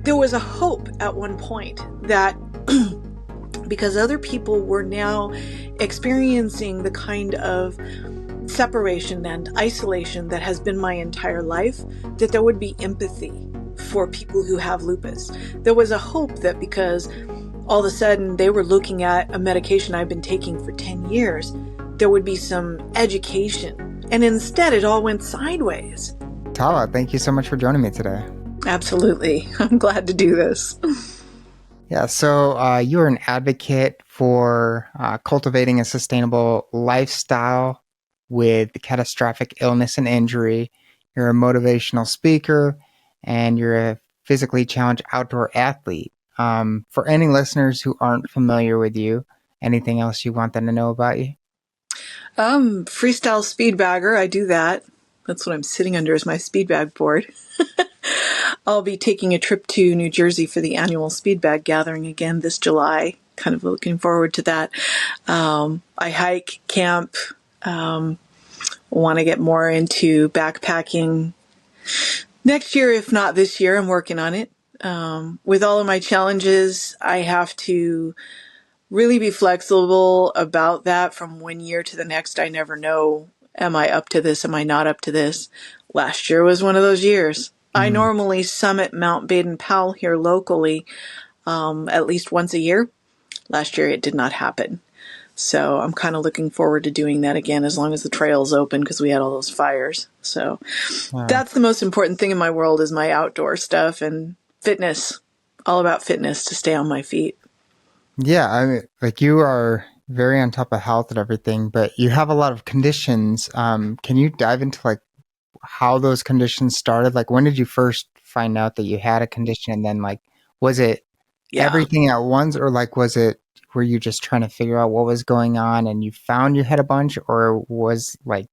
there was a hope at one point that because other people were now experiencing the kind of separation and isolation that has been my entire life, that there would be empathy for people who have lupus. There was a hope that because all of a sudden they were looking at a medication I've been taking for 10 years, there would be some education. And instead, it all went sideways. Tala, thank you so much for joining me today. Absolutely. I'm glad to do this. Yeah, so you're an advocate for cultivating a sustainable lifestyle with catastrophic illness and injury. You're a motivational speaker, and you're a physically challenged outdoor athlete. For any listeners who aren't familiar with you, anything else you want them to know about you? Freestyle speed bagger. I do that. That's what I'm sitting under is my speed bag board. I'll be taking a trip to New Jersey for the annual speed bag gathering again this July. Kind of looking forward to that. I hike, camp, want to get more into backpacking next year, if not this year. I'm working on it. With all of my challenges, I have to really be flexible about that from one year to the next. I never know, am I up to this? Am I not up to this? Last year was one of those years. I normally summit Mount Baden-Powell here locally at least once a year. Last year it did not happen. So I'm kind of looking forward to doing that again as long as the trail's open because we had all those fires. So That's the most important thing in my world is my outdoor stuff and fitness. All about fitness to stay on my feet. Yeah, I mean, like you are very on top of health and everything, but you have a lot of conditions. Can you dive into like how those conditions started? Like when did you first find out that you had a condition, and then like was it everything at once, or like were you just trying to figure out what was going on and you found you had a bunch, or was like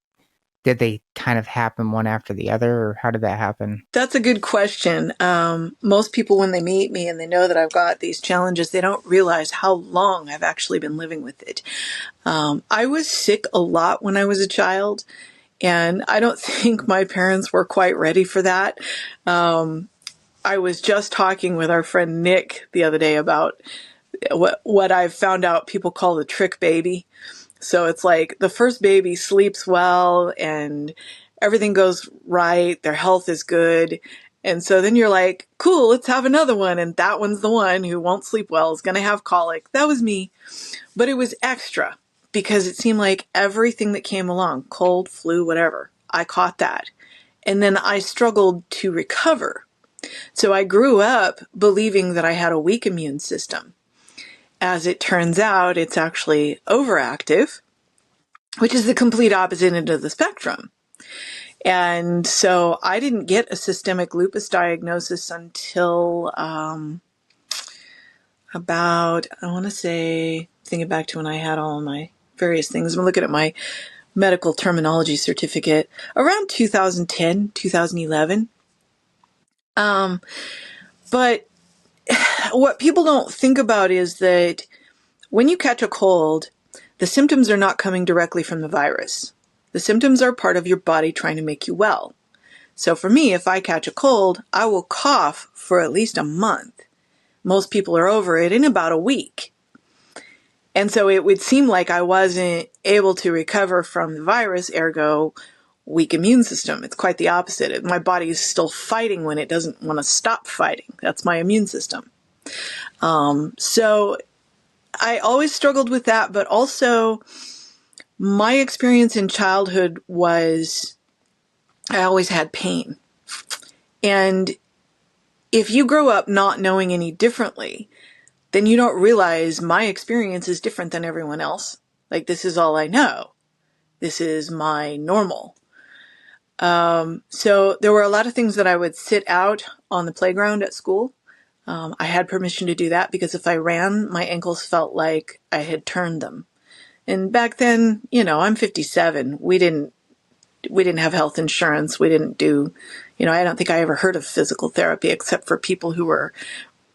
did they kind of happen one after the other, or how did that happen? That's a good question. Most people, when they meet me and they know that I've got these challenges, they don't realize how long I've actually been living with it. I was sick a lot when I was a child, and I don't think my parents were quite ready for that. I was just talking with our friend Nick the other day about what I've found out people call the trick baby. So it's like the first baby sleeps well and everything goes right. Their health is good. And so then you're like, cool, let's have another one. And that one's the one who won't sleep well, is going to have colic. That was me. But it was extra because it seemed like everything that came along, cold, flu, whatever, I caught that. And then I struggled to recover. So I grew up believing that I had a weak immune system. As it turns out, it's actually overactive, which is the complete opposite end of the spectrum. And so I didn't get a systemic lupus diagnosis until about, I want to say, thinking back to when I had all my various things. I'm looking at my medical terminology certificate around 2010, 2011. But what people don't think about is that when you catch a cold, the symptoms are not coming directly from the virus. The symptoms are part of your body trying to make you well. So for me, if I catch a cold, I will cough for at least a month. Most people are over it in about a week. And so it would seem like I wasn't able to recover from the virus, ergo weak immune system. It's quite the opposite. My body is still fighting when it doesn't want to stop fighting. That's my immune system. So I always struggled with that, but also my experience in childhood was I always had pain. And if you grow up not knowing any differently, then you don't realize my experience is different than everyone else. Like, this is all I know. This is my normal. So there were a lot of things that I would sit out on the playground at school. I had permission to do that because if I ran, my ankles felt like I had turned them. And back then, I'm 57. We didn't have health insurance. We didn't do, I don't think I ever heard of physical therapy except for people who were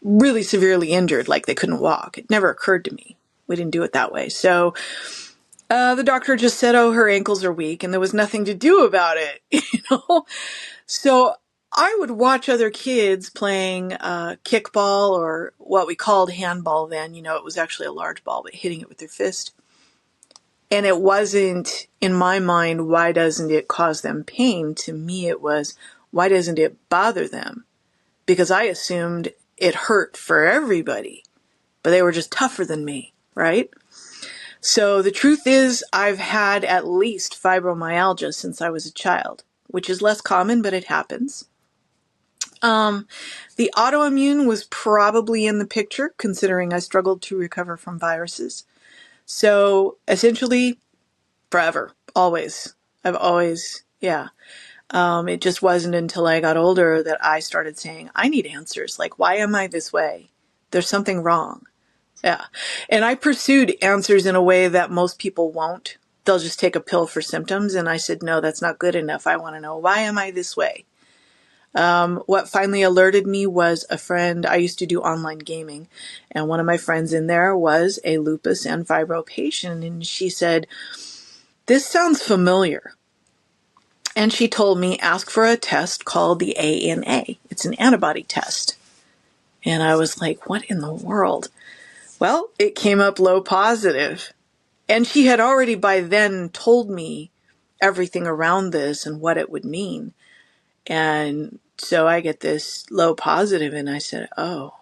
really severely injured, like they couldn't walk. It never occurred to me. We didn't do it that way. So the doctor just said, oh, her ankles are weak, and there was nothing to do about it, So I would watch other kids playing kickball, or what we called handball then. It was actually a large ball, but hitting it with their fist. And it wasn't, in my mind, why doesn't it cause them pain? To me, it was, why doesn't it bother them? Because I assumed it hurt for everybody, but they were just tougher than me, right? So the truth is, I've had at least fibromyalgia since I was a child, which is less common, but it happens. The autoimmune was probably in the picture, considering I struggled to recover from viruses. So essentially, forever, always. I've always, yeah. It just wasn't until I got older that I started saying, I need answers. Like, why am I this way? There's something wrong. Yeah. And I pursued answers in a way that most people won't. They'll just take a pill for symptoms. And I said, no, that's not good enough. I want to know, why am I this way? What finally alerted me was a friend. I used to do online gaming, and one of my friends in there was a lupus and fibro patient. And she said, this sounds familiar. And she told me, ask for a test called the ANA. It's an antibody test. And I was like, what in the world? Well, it came up low positive. And she had already by then told me everything around this and what it would mean. And so I get this low positive, and I said, oh,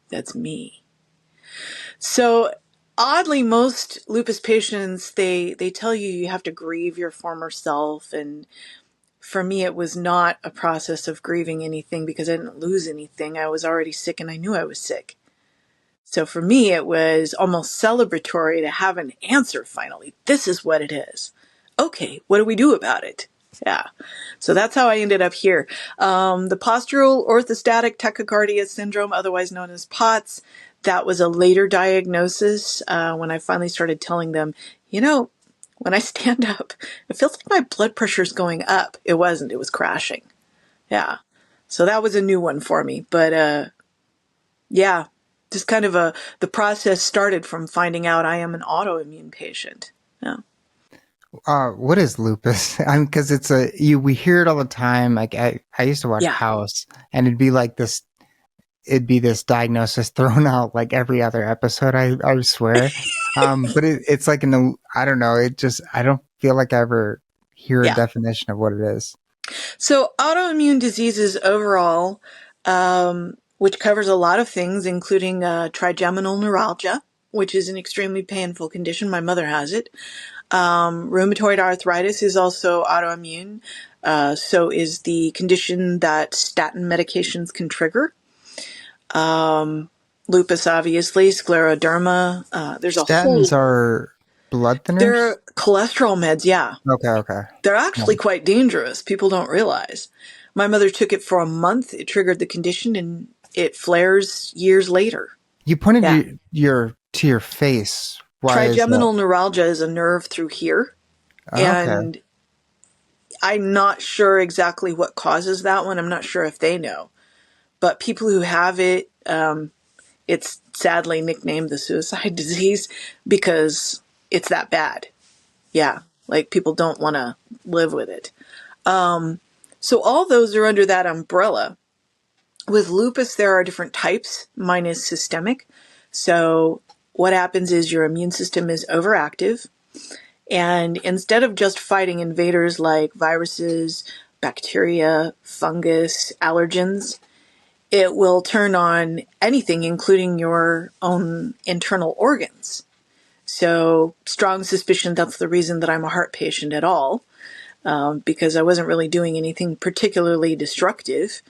that's me. So oddly, most lupus patients, they tell you have to grieve your former self. And for me, it was not a process of grieving anything because I didn't lose anything. I was already sick and I knew I was sick. So for me, it was almost celebratory to have an answer finally. This is what it is. Okay, what do we do about it? Yeah. So that's how I ended up here. The postural orthostatic tachycardia syndrome, otherwise known as POTS, that was a later diagnosis when I finally started telling them, when I stand up, it feels like my blood pressure is going up. It wasn't. It was crashing. Yeah. So that was a new one for me. But yeah, just kind of the process started from finding out I am an autoimmune patient. Yeah. What is lupus? I mean, because we hear it all the time. Like I used to watch Yeah. House, and it'd be this diagnosis thrown out like every other episode. I swear. But it's like I don't know. I don't feel like I ever hear a Yeah. definition of what it is. So autoimmune diseases overall, which covers a lot of things, including trigeminal neuralgia, which is an extremely painful condition. My mother has it. Rheumatoid arthritis is also autoimmune. So is the condition that statin medications can trigger. Lupus, obviously, scleroderma. There's a Statins whole. are blood thinners. They're cholesterol meds, yeah. Okay. They're actually Yeah. quite dangerous. People don't realize. My mother took it for a month. It triggered the condition, and it flares years later. You pointed Yeah. to your face. Why is that? Trigeminal neuralgia is a nerve through here, Okay. and I'm not sure exactly what causes that one. I'm not sure if they know. But people who have it, it's sadly nicknamed the suicide disease because it's that bad. Yeah, like people don't want to live with it. So all those are under that umbrella. With lupus, there are different types. Mine is systemic. So what happens is your immune system is overactive. And instead of just fighting invaders like viruses, bacteria, fungus, allergens, it will turn on anything, including your own internal organs. So strong suspicion that's the reason that I'm a heart patient at all, because I wasn't really doing anything particularly destructive.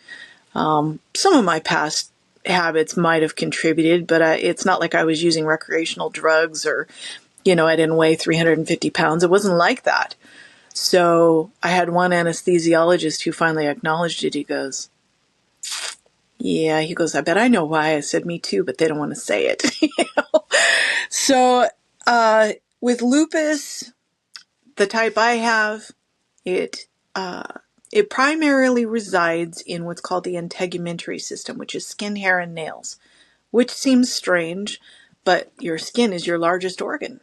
Some of my past habits might have contributed, but it's not like I was using recreational drugs or, I didn't weigh 350 pounds. It wasn't like that. So I had one anesthesiologist who finally acknowledged it. He goes, I bet I know why. I said, me too, but they don't want to say it. So with lupus, the type I have, it primarily resides in what's called the integumentary system, which is skin, hair, and nails, which seems strange, but your skin is your largest organ.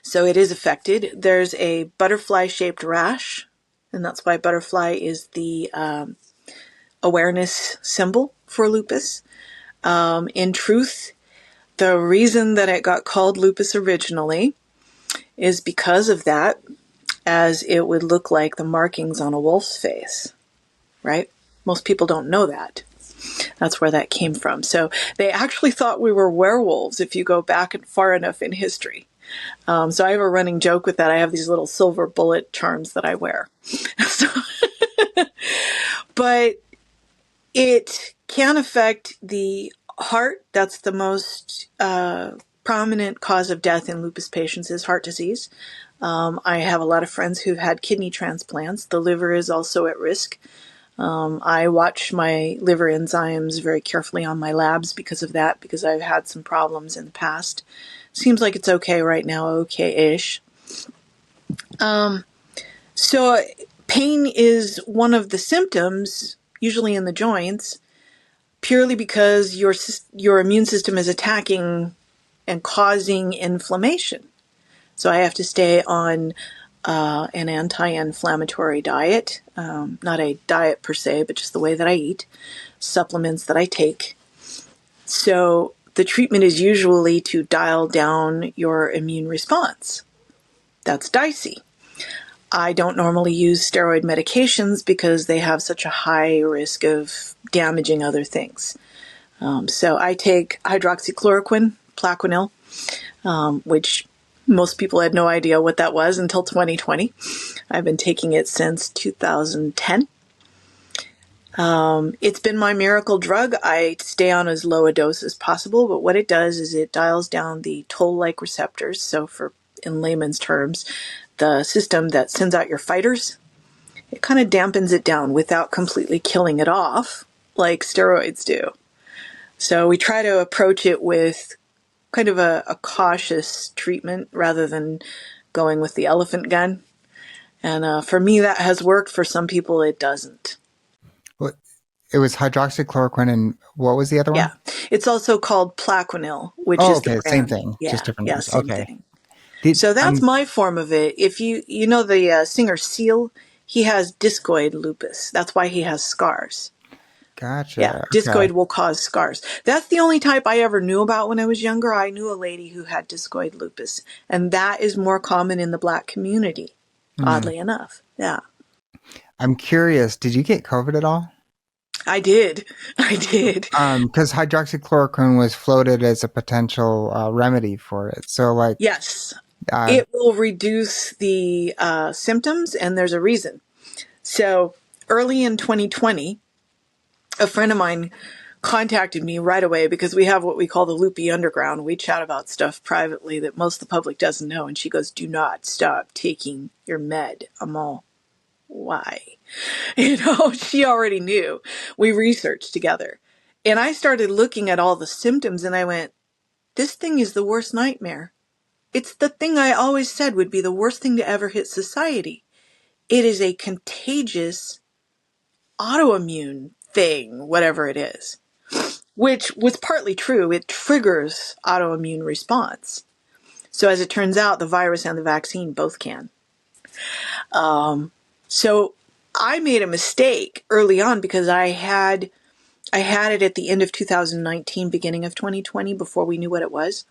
So it is affected. There's a butterfly-shaped rash and that's why butterfly is the awareness symbol for lupus. In truth, the reason that it got called lupus originally is because of that, as it would look like the markings on a wolf's face, right? Most people don't know that. That's where that came from. So they actually thought we were werewolves if you go back far enough in history. So I have a running joke with that. I have these little silver bullet charms that I wear. So, but it can affect the heart. That's the most prominent cause of death in lupus patients is heart disease. I have a lot of friends who've had kidney transplants. The liver is also at risk. I watch my liver enzymes very carefully on my labs because of that, because I've had some problems in the past. Seems like it's okay right now, okay-ish. So pain is one of the symptoms, usually in the joints, purely because your immune system is attacking and causing inflammation. So I have to stay on an anti-inflammatory diet, not a diet per se, but just the way that I eat, supplements that I take. So the treatment is usually to dial down your immune response. That's dicey. I don't normally use steroid medications because they have such a high risk of damaging other things. So I take hydroxychloroquine, Plaquenil, which most people had no idea what that was until 2020. I've been taking it since 2010. It's been my miracle drug. I stay on as low a dose as possible, but what it does is it dials down the toll-like receptors. So in layman's terms, the system that sends out your fighters, it kind of dampens it down without completely killing it off like steroids do. So we try to approach it with kind of a cautious treatment rather than going with the elephant gun. And for me, that has worked. For some people, it doesn't. Well, it was hydroxychloroquine, and what was the other one? Yeah. It's also called Plaquenil, which Oh, is the okay, same brand. thing, just Yeah. different Yeah, names. same Okay. thing. So that's my form of it. If you know the singer Seal, he has discoid lupus. That's why he has scars. Yeah, Gotcha. Okay. discoid will cause scars. That's the only type I ever knew about when I was younger. I knew a lady who had discoid lupus, and that is more common in the Black community, oddly enough. Yeah. I'm curious, did you get COVID at all? I did. I did. Because hydroxychloroquine was floated as a potential remedy for it. So, like, Yes. uh, It will reduce the symptoms, and there's a reason. So early in 2020, a friend of mine contacted me right away because we have what we call the loopy underground. We chat about stuff privately that most of the public doesn't know. And she goes, "Do not stop taking your med." I'm all, why? She already knew. We researched together. And I started looking at all the symptoms and I went, this thing is the worst nightmare. It's the thing I always said would be the worst thing to ever hit society. It is a contagious autoimmune thing, whatever it is, which was partly true. It triggers autoimmune response. So as it turns out, the virus and the vaccine both can. So I made a mistake early on because I had it at the end of 2019, beginning of 2020, before we knew what it was.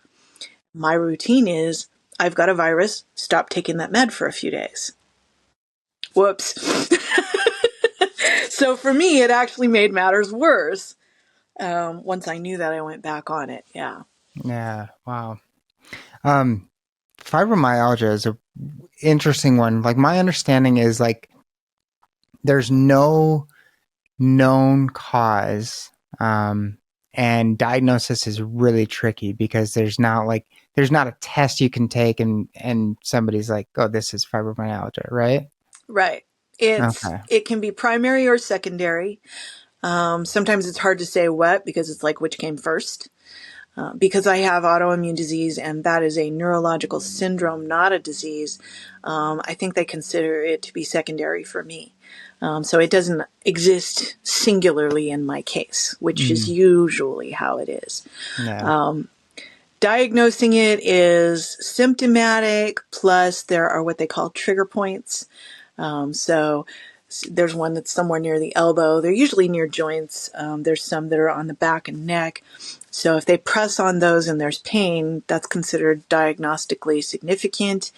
My routine is, I've got a virus, stop taking that med for a few days. Whoops. So for me, it actually made matters worse. Once I knew that, I went back on it. Yeah. yeah, wow. Fibromyalgia is a interesting one. Like, my understanding is, like, there's no known cause, and diagnosis is really tricky because there's not a test you can take and somebody's like, oh, this is fibromyalgia, right? Right. Okay. It can be primary or secondary. Sometimes it's hard to say what because it's like which came first. Because I have autoimmune disease and that is a neurological syndrome, not a disease, I think they consider it to be secondary for me. So it doesn't exist singularly in my case, which is usually how it is. Yeah. Diagnosing it is symptomatic, plus there are what they call trigger points. So there's one that's somewhere near the elbow. They're usually near joints. There's some that are on the back and neck. So if they press on those and there's pain, that's considered diagnostically significant.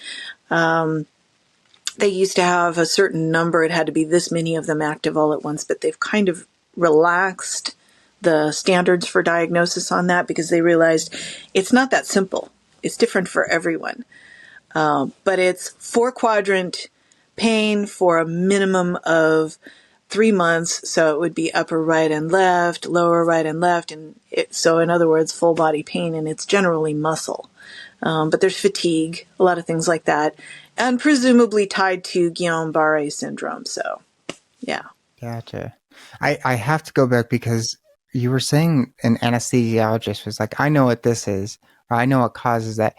They used to have a certain number. It had to be this many of them active all at once, but they've kind of relaxed the standards for diagnosis on that because they realized it's not that simple. It's different for everyone. But it's 4-quadrant pain for a minimum of 3 months. So it would be upper right and left, lower right and left. So in other words, full body pain, and it's generally muscle. But there's fatigue, a lot of things like that, and presumably tied to Guillain-Barré syndrome. So, yeah. Gotcha. I have to go back because you were saying an anesthesiologist was like, I know what this is, or I know what causes that.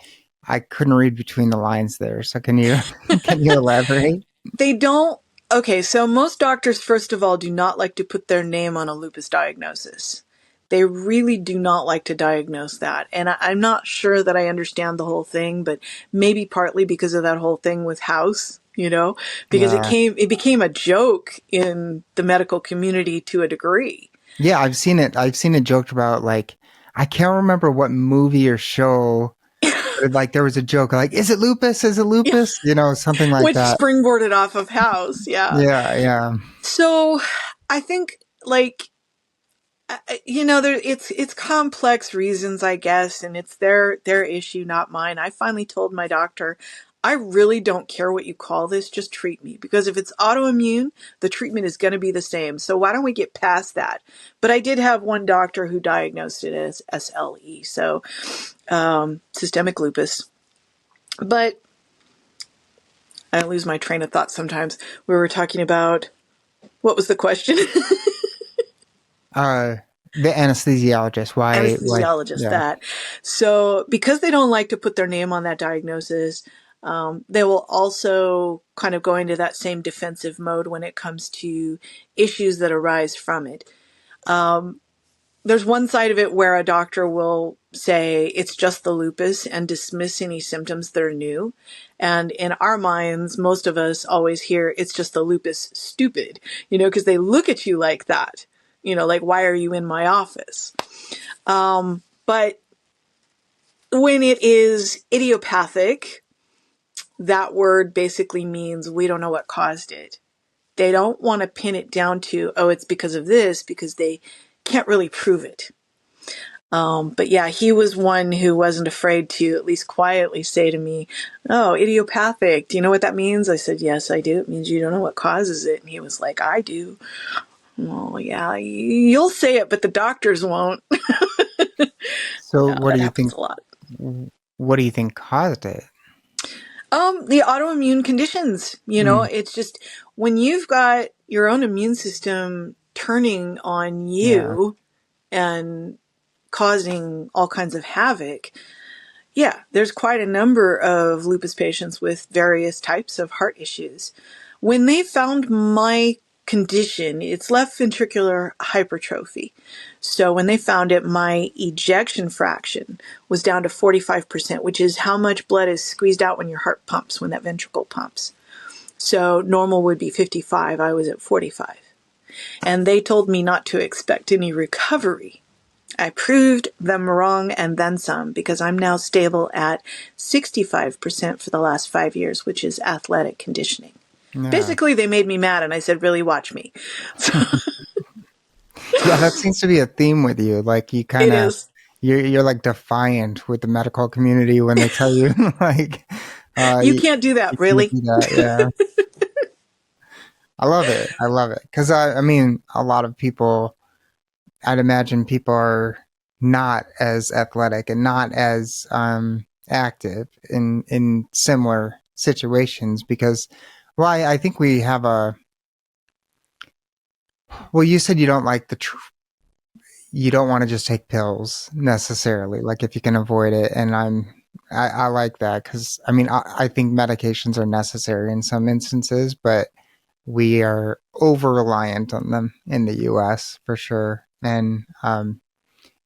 I couldn't read between the lines there. So can you can you elaborate? They don't. Okay, so most doctors, first of all, do not like to put their name on a lupus diagnosis. They really do not like to diagnose that. And I'm not sure that I understand the whole thing, but maybe partly because of that whole thing with House, because Yeah. it became a joke in the medical community to a degree. Yeah, I've seen it. I've seen it joked about like I can't remember what movie or show, but like there was a joke like, is it lupus? Is it lupus? You know, something like Which that. springboarded off of House, yeah. Yeah, yeah. So I think like it's complex reasons, I guess, and it's their issue, not mine. I finally told my doctor, I really don't care what you call this, just treat me. Because if it's autoimmune, the treatment is going to be the same. So why don't we get past that? But I did have one doctor who diagnosed it as SLE, so systemic lupus. But I lose my train of thought sometimes. We were talking about, what was the question? The anesthesiologist. Why? Anesthesiologist, Yeah. that. So because they don't like to put their name on that diagnosis, they will also kind of go into that same defensive mode when it comes to issues that arise from it. There's one side of it where a doctor will say it's just the lupus and dismiss any symptoms that are new. And in our minds, most of us always hear it's just the lupus, stupid, because they look at you like that, like, why are you in my office? But when it is idiopathic, that word basically means we don't know what caused it. They don't want to pin it down to, oh, it's because of this, because they can't really prove it. But yeah, he was one who wasn't afraid to at least quietly say to me, oh, idiopathic, do you know what that means? I said, yes, I do. It means you don't know what causes it. And he was like, I do. Well, yeah, you'll say it, but the doctors won't. So Yeah, that happens a lot. what do you think caused it? The autoimmune conditions, Mm, it's just when you've got your own immune system turning on yeah. you and causing all kinds of havoc. Yeah, there's quite a number of lupus patients with various types of heart issues. When they found my condition, it's left ventricular hypertrophy. So when they found it, my ejection fraction was down to 45%, which is how much blood is squeezed out when your heart pumps, when that ventricle pumps. So normal would be 55. I was at 45. And they told me not to expect any recovery. I proved them wrong and then some, because I'm now stable at 65% for the last 5 years, which is athletic conditioning. Yeah. Basically, they made me mad, and I said, really, watch me. So Yeah, that seems to be a theme with you. Like you kind it of is. you're like defiant with the medical community when they tell you like You can't do you that, can't really. do that. Yeah. I love it. I love it. Cuz I mean a lot of people I'd imagine people are not as athletic and not as active in similar situations because well I think we have a well you said you don't like you don't want to just take pills necessarily, like if you can avoid it. And I like that because I mean, I think medications are necessary in some instances, but we are over reliant on them in the US for sure. And,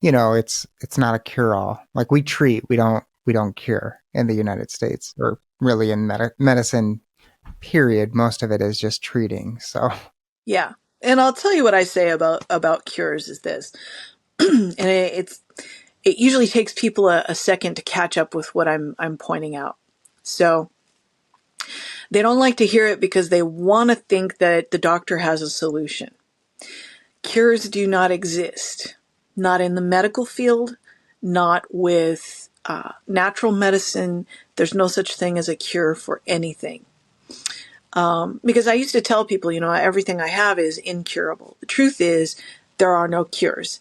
it's not a cure all. Like we treat, we don't cure in the United States or really in medicine period. Most of it is just treating. So Yeah. And I'll tell you what I say about cures is this. And it usually takes people a second to catch up with what I'm pointing out. So they don't like to hear it because they want to think that the doctor has a solution. Cures do not exist. Not in the medical field, not with natural medicine. There's no such thing as a cure for anything. Because I used to tell people, everything I have is incurable. The truth is, there are no cures.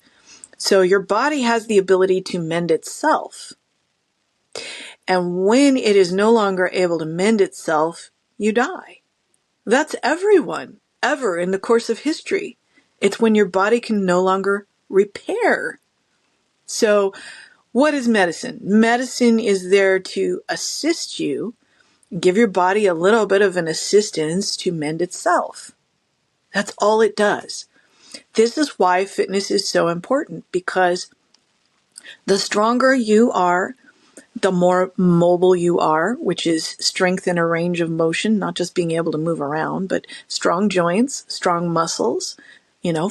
So your body has the ability to mend itself. And when it is no longer able to mend itself, you die. That's everyone, ever in the course of history. It's when your body can no longer repair. So what is medicine? Medicine is there to assist you, give your body a little bit of an assistance to mend itself. That's all it does. This is why fitness is so important, because the stronger you are, the more mobile you are, which is strength in a range of motion, not just being able to move around, but strong joints, strong muscles,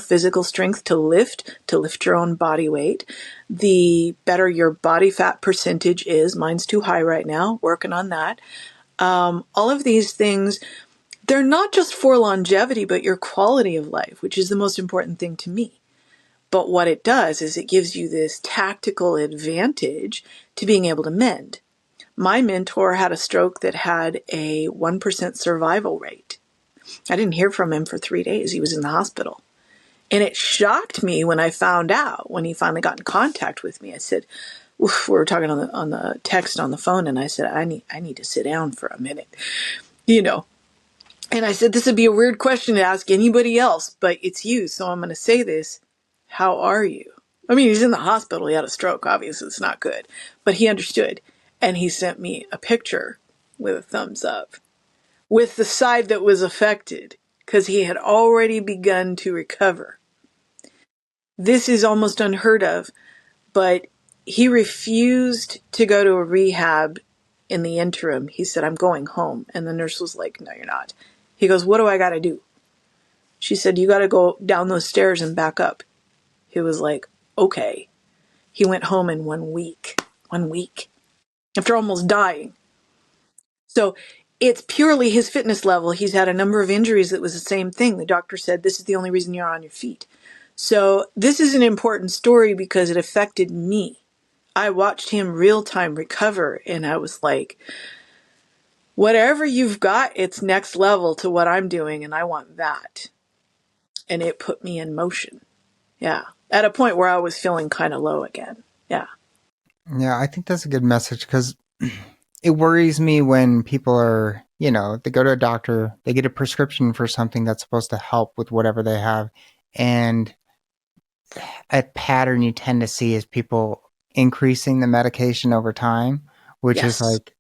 physical strength to lift your own body weight. The better your body fat percentage is, mine's too high right now, working on that. All of these things, they're not just for longevity, but your quality of life, which is the most important thing to me. But what it does is it gives you this tactical advantage to being able to mend. My mentor had a stroke that had a 1% survival rate. I didn't hear from him for 3 days. He was in the hospital. And it shocked me when I found out, when he finally got in contact with me. I said, we were talking on the text on the phone, and I said, I need to sit down for a minute, And I said, this would be a weird question to ask anybody else, but it's you, so I'm going to say this. How are you? I mean, he's in the hospital. He had a stroke. Obviously, it's not good. But he understood. And he sent me a picture with a thumbs up with the side that was affected, because he had already begun to recover. This is almost unheard of, but he refused to go to a rehab in the interim. He said, I'm going home. And the nurse was like, no, you're not. He goes, what do I got to do? She said, you got to go down those stairs and back up. He was like, okay. He went home in 1 week. 1 week. After almost dying. So it's purely his fitness level. He's had a number of injuries that was the same thing. The doctor said, this is the only reason you're on your feet. So this is an important story because it affected me. I watched him real time recover, and I was like, whatever you've got, it's next level to what I'm doing, and I want that. And it put me in motion. Yeah. At a point where I was feeling kind of low again. Yeah. yeah, I think that's a good message, because it worries me when people are, they go to a doctor, they get a prescription for something that's supposed to help with whatever they have. And a pattern you tend to see is people increasing the medication over time, which is Yes. like,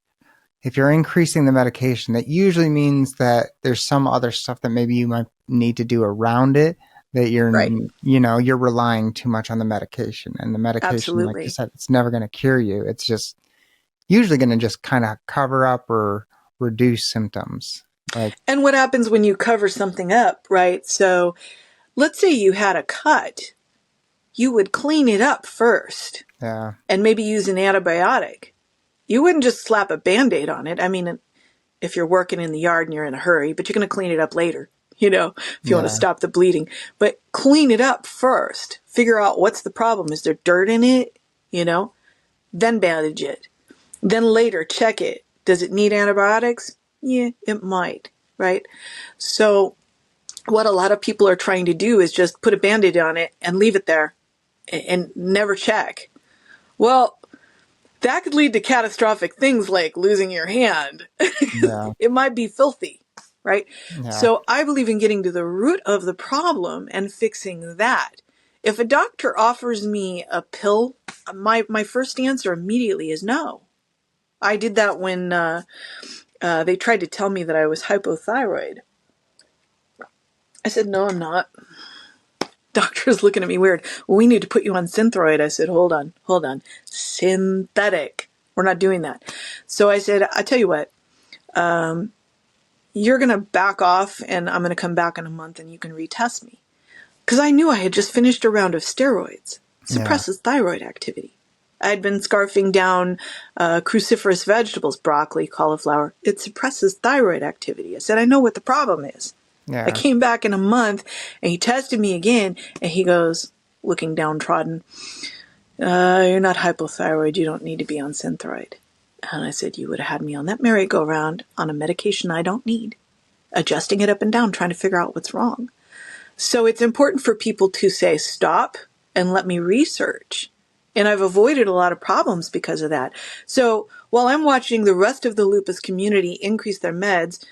if you're increasing the medication, that usually means that there's some other stuff that maybe you might need to do around it, that Right. you're relying too much on the medication. And the medication, like you Absolutely. said, it's never going to cure you. It's just usually going to just kind of cover up or reduce symptoms. Like, And what happens when you cover something up, right? So let's say you had a cut. You would clean it up first yeah, and maybe use an antibiotic. You wouldn't just slap a Band-Aid on it. I mean, if you're working in the yard and you're in a hurry, but you're going to clean it up later, if you want to yeah, stop the bleeding. But clean it up first. Figure out what's the problem. Is there dirt in it? Then bandage it. Then later check it. Does it need antibiotics? Yeah, it might, right? So what a lot of people are trying to do is just put a Band-Aid on it and leave it there and never check. Well, that could lead to catastrophic things like losing your hand. yeah, It might be filthy, right? yeah, So I believe in getting to the root of the problem and fixing that. If a doctor offers me a pill, my first answer immediately is no. I did that when they tried to tell me that I was hypothyroid. I said, no, I'm not. Doctor's looking at me weird. Well, we need to put you on Synthroid. I said, hold on. Synthetic. We're not doing that. So I said, I tell you what, you're going to back off and I'm going to come back in a month and you can retest me. Because I knew I had just finished a round of steroids. Yeah. Suppresses thyroid activity. I had been scarfing down cruciferous vegetables, broccoli, cauliflower. It suppresses thyroid activity. I said, I know what the problem is. I Yeah. came back in a month and he tested me again and he goes, looking downtrodden, you're not hypothyroid. You don't need to be on Synthroid. And I said, you would have had me on that merry-go-round on a medication I don't need, adjusting it up and down, trying to figure out what's wrong. So it's important for people to say, stop and let me research. And I've avoided a lot of problems because of that. So while I'm watching the rest of the lupus community increase their meds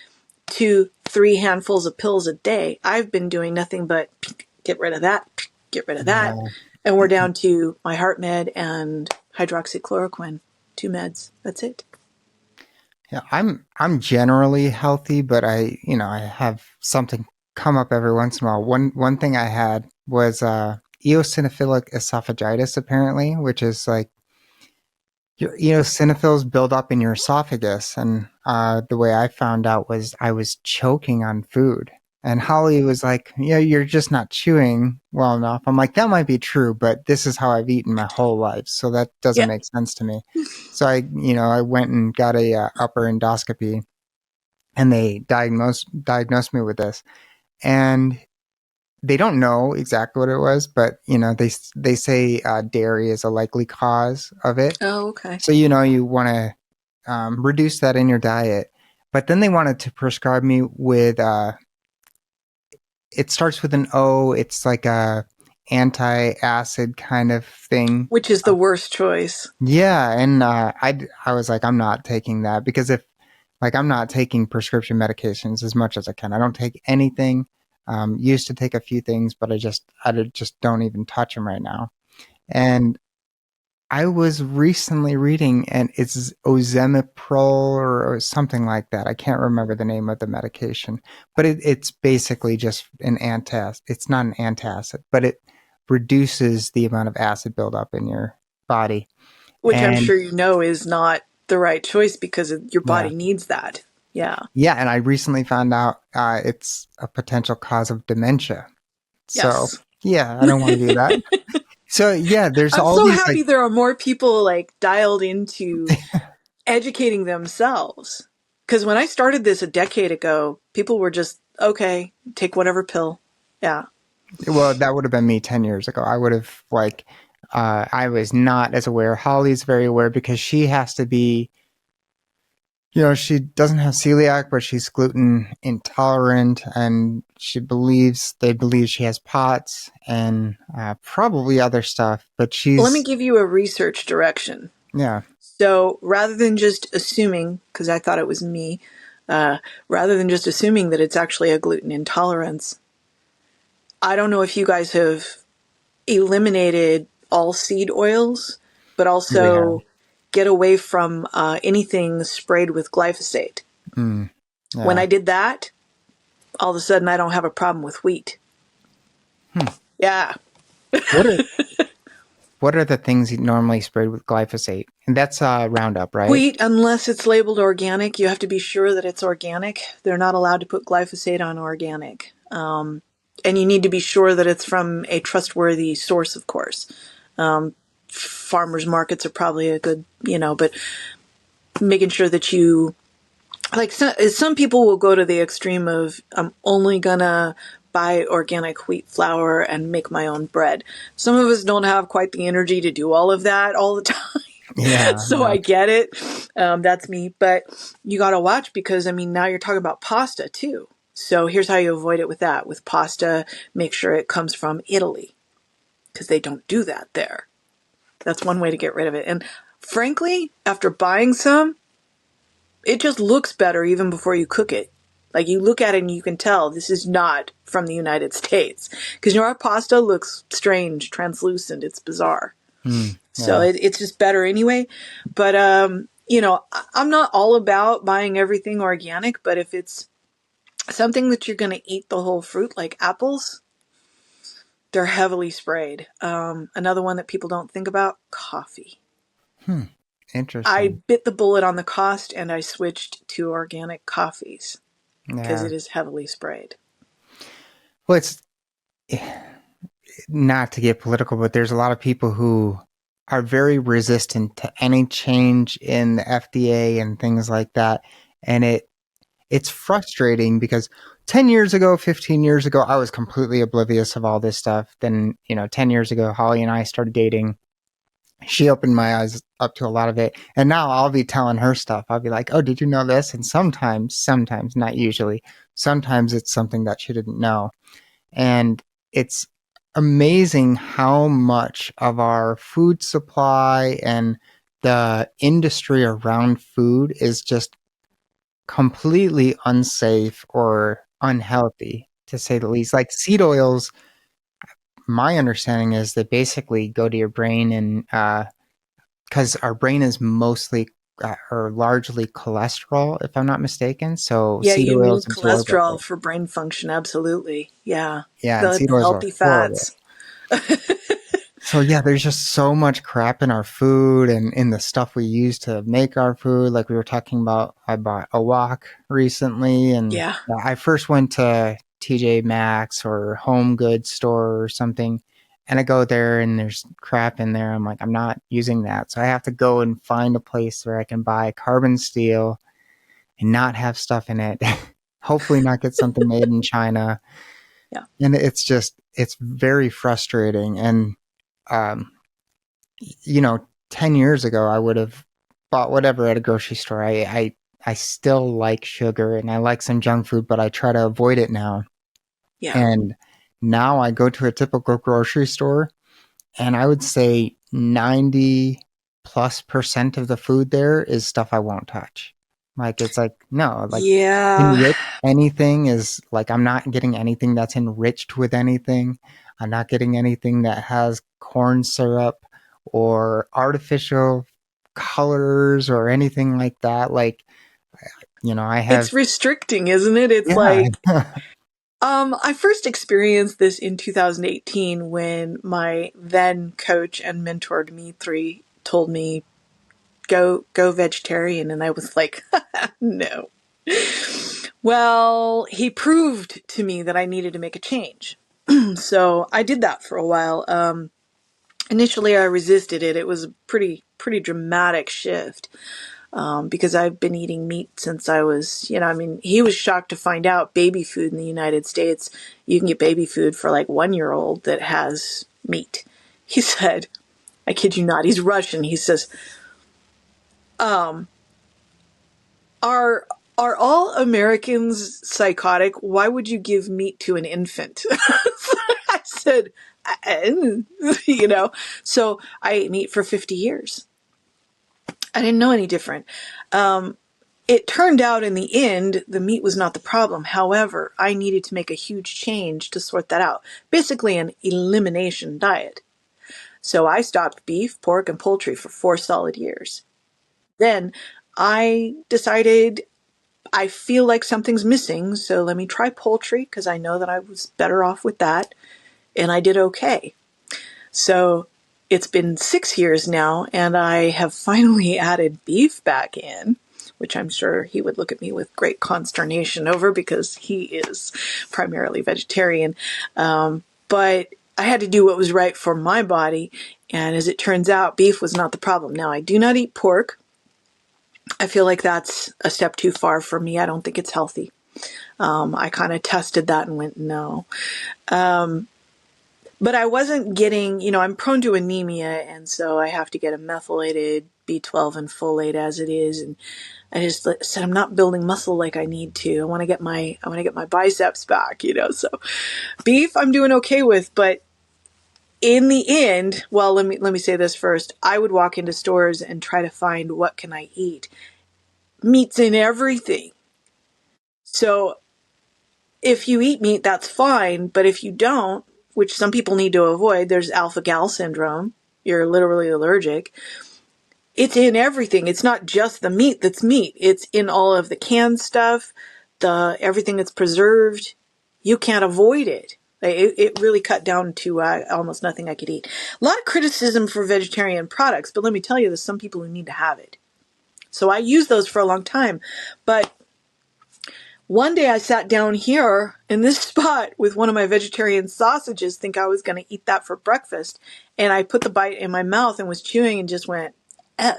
to 3 handfuls of pills a day, I've been doing nothing but get rid of that, get rid of that. Yeah. And we're down to my heart med and hydroxychloroquine, 2 meds. That's it. Yeah, I'm generally healthy, but I have something come up every once in a while. One thing I had was eosinophilic esophagitis, apparently, which is like your eosinophils build up in your esophagus, and the way I found out was I was choking on food. And Holly was like, "Yeah, you're just not chewing well enough." I'm like, "That might be true, but this is how I've eaten my whole life, so that doesn't Yeah. make sense to me." So I went and got a upper endoscopy, and they diagnosed me with this, and they don't know exactly what it was, but they say dairy is a likely cause of it. Oh, okay. So you want to reduce that in your diet, but then they wanted to prescribe me with it starts with an O. It's like a anti-acid kind of thing. Which is the worst choice. Yeah, and I was like, I'm not taking that because if like I'm not taking prescription medications as much as I can. I don't take anything. Used to take a few things, but I just don't even touch them right now. And I was recently reading, and it's Ozemipril or something like that. I can't remember the name of the medication, but it's basically just an antacid. It's not an antacid, but it reduces the amount of acid buildup in your body. Which I'm And sure you know is not the right choice because your yeah, body needs that. Yeah. yeah, and I recently found out it's a potential cause of dementia. So Yes. yeah, I don't want to do that. So yeah, there's I'm all so these like happy there are more people like dialed into educating themselves. Because when I started this a decade ago, people were just, okay, take whatever pill. Yeah. well, that would have been me 10 years ago. I would have like I was not as aware. Holly's very aware because she has to be, she doesn't have celiac, but she's gluten intolerant, and they believe she has POTS and probably other stuff. But Well, let me she's, give you a research direction. yeah, So rather than just assuming, because I thought it was me, rather than just assuming that it's actually a gluten intolerance, I don't know if you guys have eliminated all seed oils, but we have, also get away from anything sprayed with glyphosate. mm, When yeah. I did that, all of a sudden I don't have a problem with wheat. Hmm. Yeah. What are what are the things you normally sprayed with glyphosate? And that's Roundup, right? Wheat, unless it's labeled organic, you have to be sure that it's organic. They're not allowed to put glyphosate on organic. And you need to be sure that it's from a trustworthy source, of course. Farmers markets are probably a good, but making sure that you, like some people will go to the extreme of, I'm only gonna buy organic wheat flour and make my own bread. Some of us don't have quite the energy to do all of that all the time. Yeah, So yeah. I get it. That's me. But you got to watch because, now you're talking about pasta too. So here's how you avoid it with that. With pasta, make sure it comes from Italy because they don't do that there. That's one way to get rid of it. And frankly, after buying some, it just looks better even before you cook it. Like you look at it and you can tell this is not from the United States because our pasta looks strange, translucent. It's bizarre. So Yeah. it's just better anyway. But, I'm not all about buying everything organic, but if it's something that you're going to eat the whole fruit, like apples, they're heavily sprayed. Another one that people don't think about, coffee. Hmm. I Interesting. bit the bullet on the cost and I switched to organic coffees. because Yeah. it is heavily sprayed. Well, it's not to get political, but there's a lot of people who are very resistant to any change in the FDA and things like that. And it's frustrating because 10 years ago, 15 years ago, I was completely oblivious of all this stuff. Then, 10 years ago, Holly and I started dating. She opened my eyes up to a lot of it. And now I'll be telling her stuff. I'll be like, oh, did you know this? And sometimes, not usually, sometimes it's something that she didn't know. And it's amazing how much of our food supply and the industry around food is just completely unsafe or unhealthy, to say the least. Like seed oils, my understanding is they basically go to your brain, and because our brain is mostly or largely cholesterol, if I'm not mistaken. So Yeah, seed you oils need absorb cholesterol it. for brain function. Absolutely. Yeah. Yeah, and The seed oils are healthy horrible. fats. So yeah, there's just so much crap in our food and in the stuff we use to make our food. Like we were talking about, I bought a wok recently, and Yeah. I first went to TJ Maxx or Home Goods store or something, and I go there and there's crap in there. I'm like, I'm not using that, so I have to go and find a place where I can buy carbon steel and not have stuff in it. Hopefully, not get something made in China. Yeah. And it's very frustrating. And um, 10 years ago, I would have bought whatever at a grocery store. I still like sugar and I like some junk food, but I try to avoid it now. Yeah. And now I go to a typical grocery store, and I would say 90+% of the food there is stuff I won't touch. Like, it's like, no, like, Yeah. enrich anything is like, I'm not getting anything that's enriched with anything. I'm not getting anything that has corn syrup or artificial colors or anything like that. Like, I It's have, restricting, isn't it? It's yeah. like, I first experienced this in 2018 when my then coach and mentor Dmitry told me go vegetarian, and I was like, no. Well, he proved to me that I needed to make a change. So I did that for a while. Initially, I resisted it. It was a pretty dramatic shift because I've been eating meat since I was, he was shocked to find out baby food in the United States, you can get baby food for like 1 year old that has meat. He said, I kid you not, he's Russian. He says, are are all Americans psychotic? Why would you give meat to an infant? I said, you know, so I ate meat for 50 years. I didn't know any different. It turned out in the end, the meat was not the problem. However, I needed to make a huge change to sort that out. Basically, an elimination diet. So I stopped beef, pork, and poultry for 4 solid years. Then I decided I feel like something's missing, so let me try poultry because I know that I was better off with that, and I did okay. So it's been 6 years now, and I have finally added beef back in, which I'm sure he would look at me with great consternation over because he is primarily vegetarian. But I had to do what was right for my body, and as it turns out, beef was not the problem. Now, I do not eat pork. I feel like that's a step too far for me. I don't think it's healthy. I kind of tested that and went, no. But I wasn't getting, I'm prone to anemia, and so I have to get a methylated B12 and folate as it is. And I just said, I'm not building muscle like I need to. I want to get my biceps back, So beef, I'm doing okay with, but in the end, well, let me say this first. I would walk into stores and try to find what can I eat. Meat's in everything. So if you eat meat, that's fine. But if you don't, which some people need to avoid, there's alpha gal syndrome. You're literally allergic. It's in everything. It's not just the meat that's meat. It's in all of the canned stuff, everything that's preserved. You can't avoid it. It really cut down to almost nothing I could eat. A lot of criticism for vegetarian products, but let me tell you, there's some people who need to have it. So I used those for a long time. But One day I sat down here in this spot with one of my vegetarian sausages, think I was going to eat that for breakfast. And I put the bite in my mouth and was chewing and just went, eh.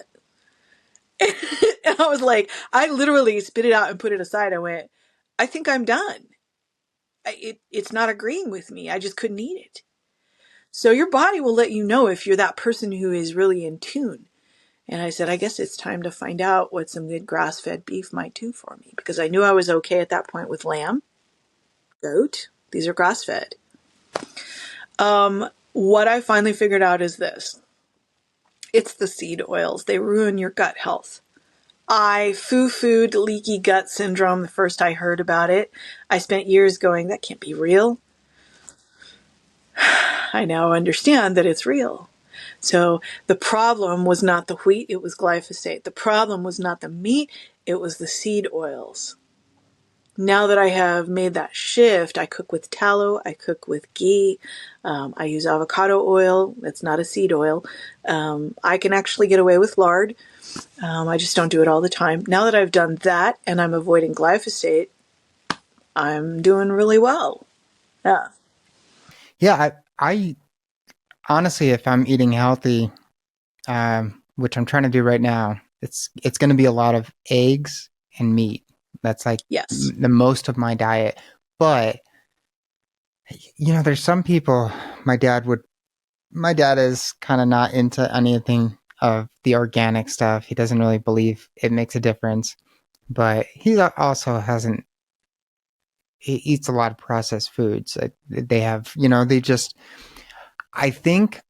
And I was like, I literally spit it out and put it aside. I went, I think I'm done. It's not agreeing with me. I just couldn't eat it. So your body will let you know if you're that person who is really in tune. And I said, I guess it's time to find out what some good grass-fed beef might do for me, because I knew I was okay at that point with lamb, goat. These are grass-fed. What I finally figured out is this. It's the seed oils. They ruin your gut health. I foo-fooed leaky gut syndrome the first I heard about it. I spent years going, that can't be real. I now understand that it's real. So the problem was not the wheat, it was glyphosate. The problem was not the meat, it was the seed oils. Now that I have made that shift, I cook with tallow, I cook with ghee, I use avocado oil. That's not a seed oil. I can actually get away with lard. I just don't do it all the time. Now that I've done that and I'm avoiding glyphosate, I'm doing really well. Yeah. Yeah, I honestly, if I'm eating healthy, which I'm trying to do right now, it's going to be a lot of eggs and meat. That's like Yes. the most of my diet. But there's some people. My dad is kind of not into anything of the organic stuff. He doesn't really believe it makes a difference. But he also hasn't. He eats a lot of processed foods. They have, they just. I think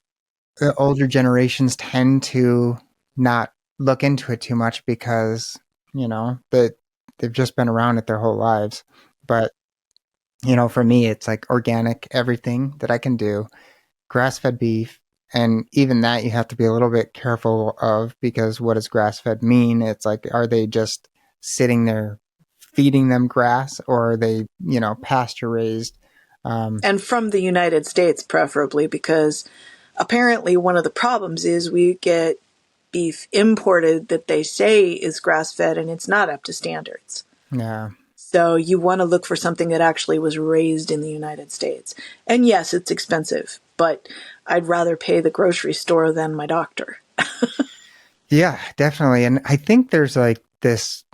the older generations tend to not look into it too much because that they've just been around it their whole lives. But for me, it's like organic everything that I can do, grass-fed beef, and even that you have to be a little bit careful of, because what does grass-fed mean? It's like, are they just sitting there feeding them grass, or are they pasture raised? And from the United States, preferably, because apparently one of the problems is we get beef imported that they say is grass-fed and it's not up to standards. Yeah. So you want to look for something that actually was raised in the United States. And yes, it's expensive, but I'd rather pay the grocery store than my doctor. Yeah, definitely. And I think there's like this,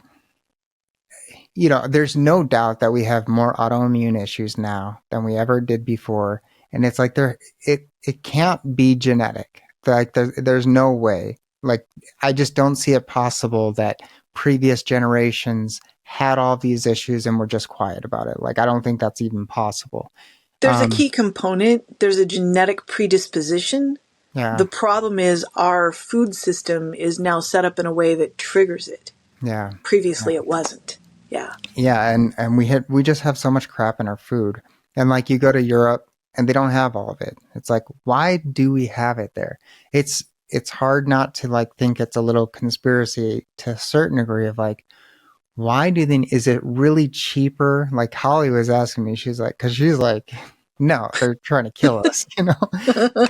there's no doubt that we have more autoimmune issues now than we ever did before. And it's like it can't be genetic. Like there's no way. Like I just don't see it possible that previous generations had all these issues and were just quiet about it. Like I don't think that's even possible. There's a key component. There's a genetic predisposition. Yeah. The problem is our food system is now set up in a way that triggers it. Yeah. Previously, it wasn't. Yeah. Yeah, and we just have so much crap in our food. And like you go to Europe and they don't have all of it. It's like, why do we have it there? It's hard not to like think it's a little conspiracy to a certain degree of like, why do they, is it really cheaper? Like Holly was asking me, cause she's like, no, they're trying to kill us, And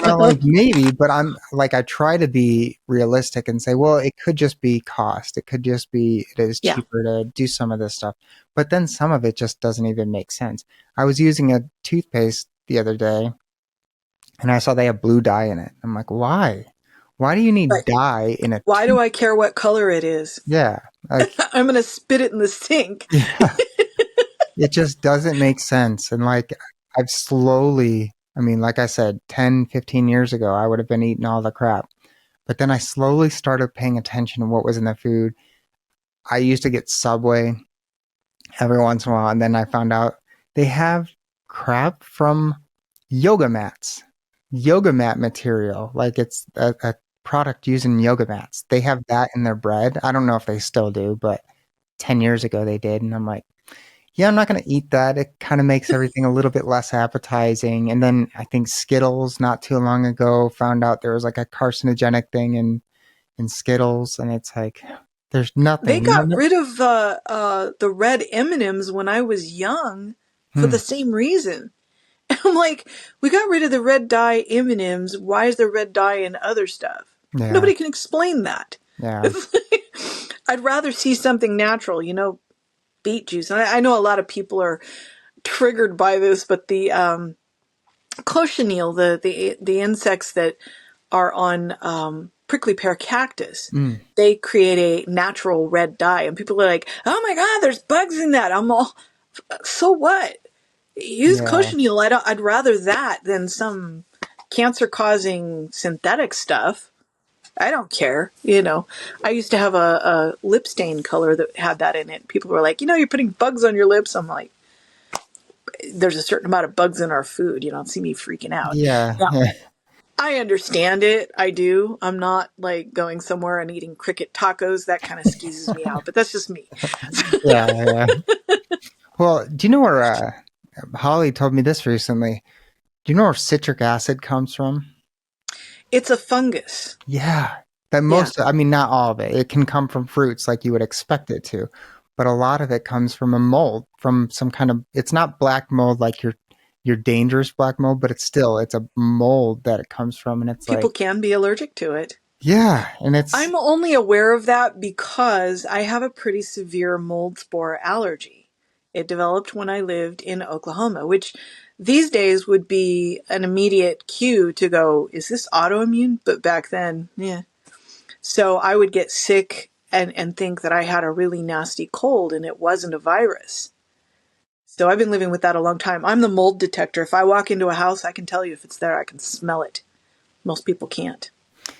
I'm like, maybe, but I'm like, I try to be realistic and say, well, it could just be cost. It could just be, it is Yeah. cheaper to do some of this stuff. But then some of it just doesn't even make sense. I was using a toothpaste the other day and I saw they have blue dye in it. I'm like, why? Why do you need Right. dye in a Why do I care what color it is? Yeah. Like, I'm going to spit it in the sink. yeah. It just doesn't make sense. And like, I've slowly, I mean, like I said, 10, 15 years ago, I would have been eating all the crap. But then I slowly started paying attention to what was in the food. I used to get Subway every once in a while. And then I found out they have crap from yoga mats, yoga mat material. Like it's a product using yoga mats. They have that in their bread. I don't know if they still do, but 10 years ago they did. And I'm like, yeah, I'm not going to eat that. It kind of makes everything a little bit less appetizing. And then I think Skittles not too long ago found out there was like a carcinogenic thing in Skittles. And it's like, there's They nothing. got rid of the red M&Ms when I was young for Hmm, the same reason. I'm like, we got rid of the red dye M&Ms. Why is there red dye in other stuff? yeah, Nobody can explain that. yeah. I'd rather see something natural, beet juice. And I know a lot of people are triggered by this, but the cochineal, the insects that are on prickly pear cactus, Mm, they create a natural red dye, and people are like, "Oh my God, there's bugs in that." I'm all, so what? Use yeah. cochineal. I'd rather that than some cancer-causing synthetic stuff. I don't care. I used to have a lip stain color that had that in it. People were like, you're putting bugs on your lips. I'm like, there's a certain amount of bugs in our food. You don't see me freaking out. Yeah. Now, Yeah. I understand it. I do. I'm not like going somewhere and eating cricket tacos. That kind of skeezes me out, but that's just me. Yeah. Yeah. Well, do you know where Holly told me this recently? Do you know where citric acid comes from? It's a fungus. Yeah. That Yeah. most, I mean, not all of it. It can come from fruits like you would expect it to, but a lot of it comes from a mold, from some kind of, it's not black mold like your dangerous black mold, but it's a mold that it comes from. And it's People like, can be allergic to it. yeah. And it's, I'm only aware of that because I have a pretty severe mold spore allergy. It developed when I lived in Oklahoma, which these days would be an immediate cue to go, is this autoimmune? But back then, yeah. So I would get sick and think that I had a really nasty cold and it wasn't a virus. So I've been living with that a long time. I'm the mold detector. If I walk into a house, I can tell you if it's there. I can smell it. Most people can't.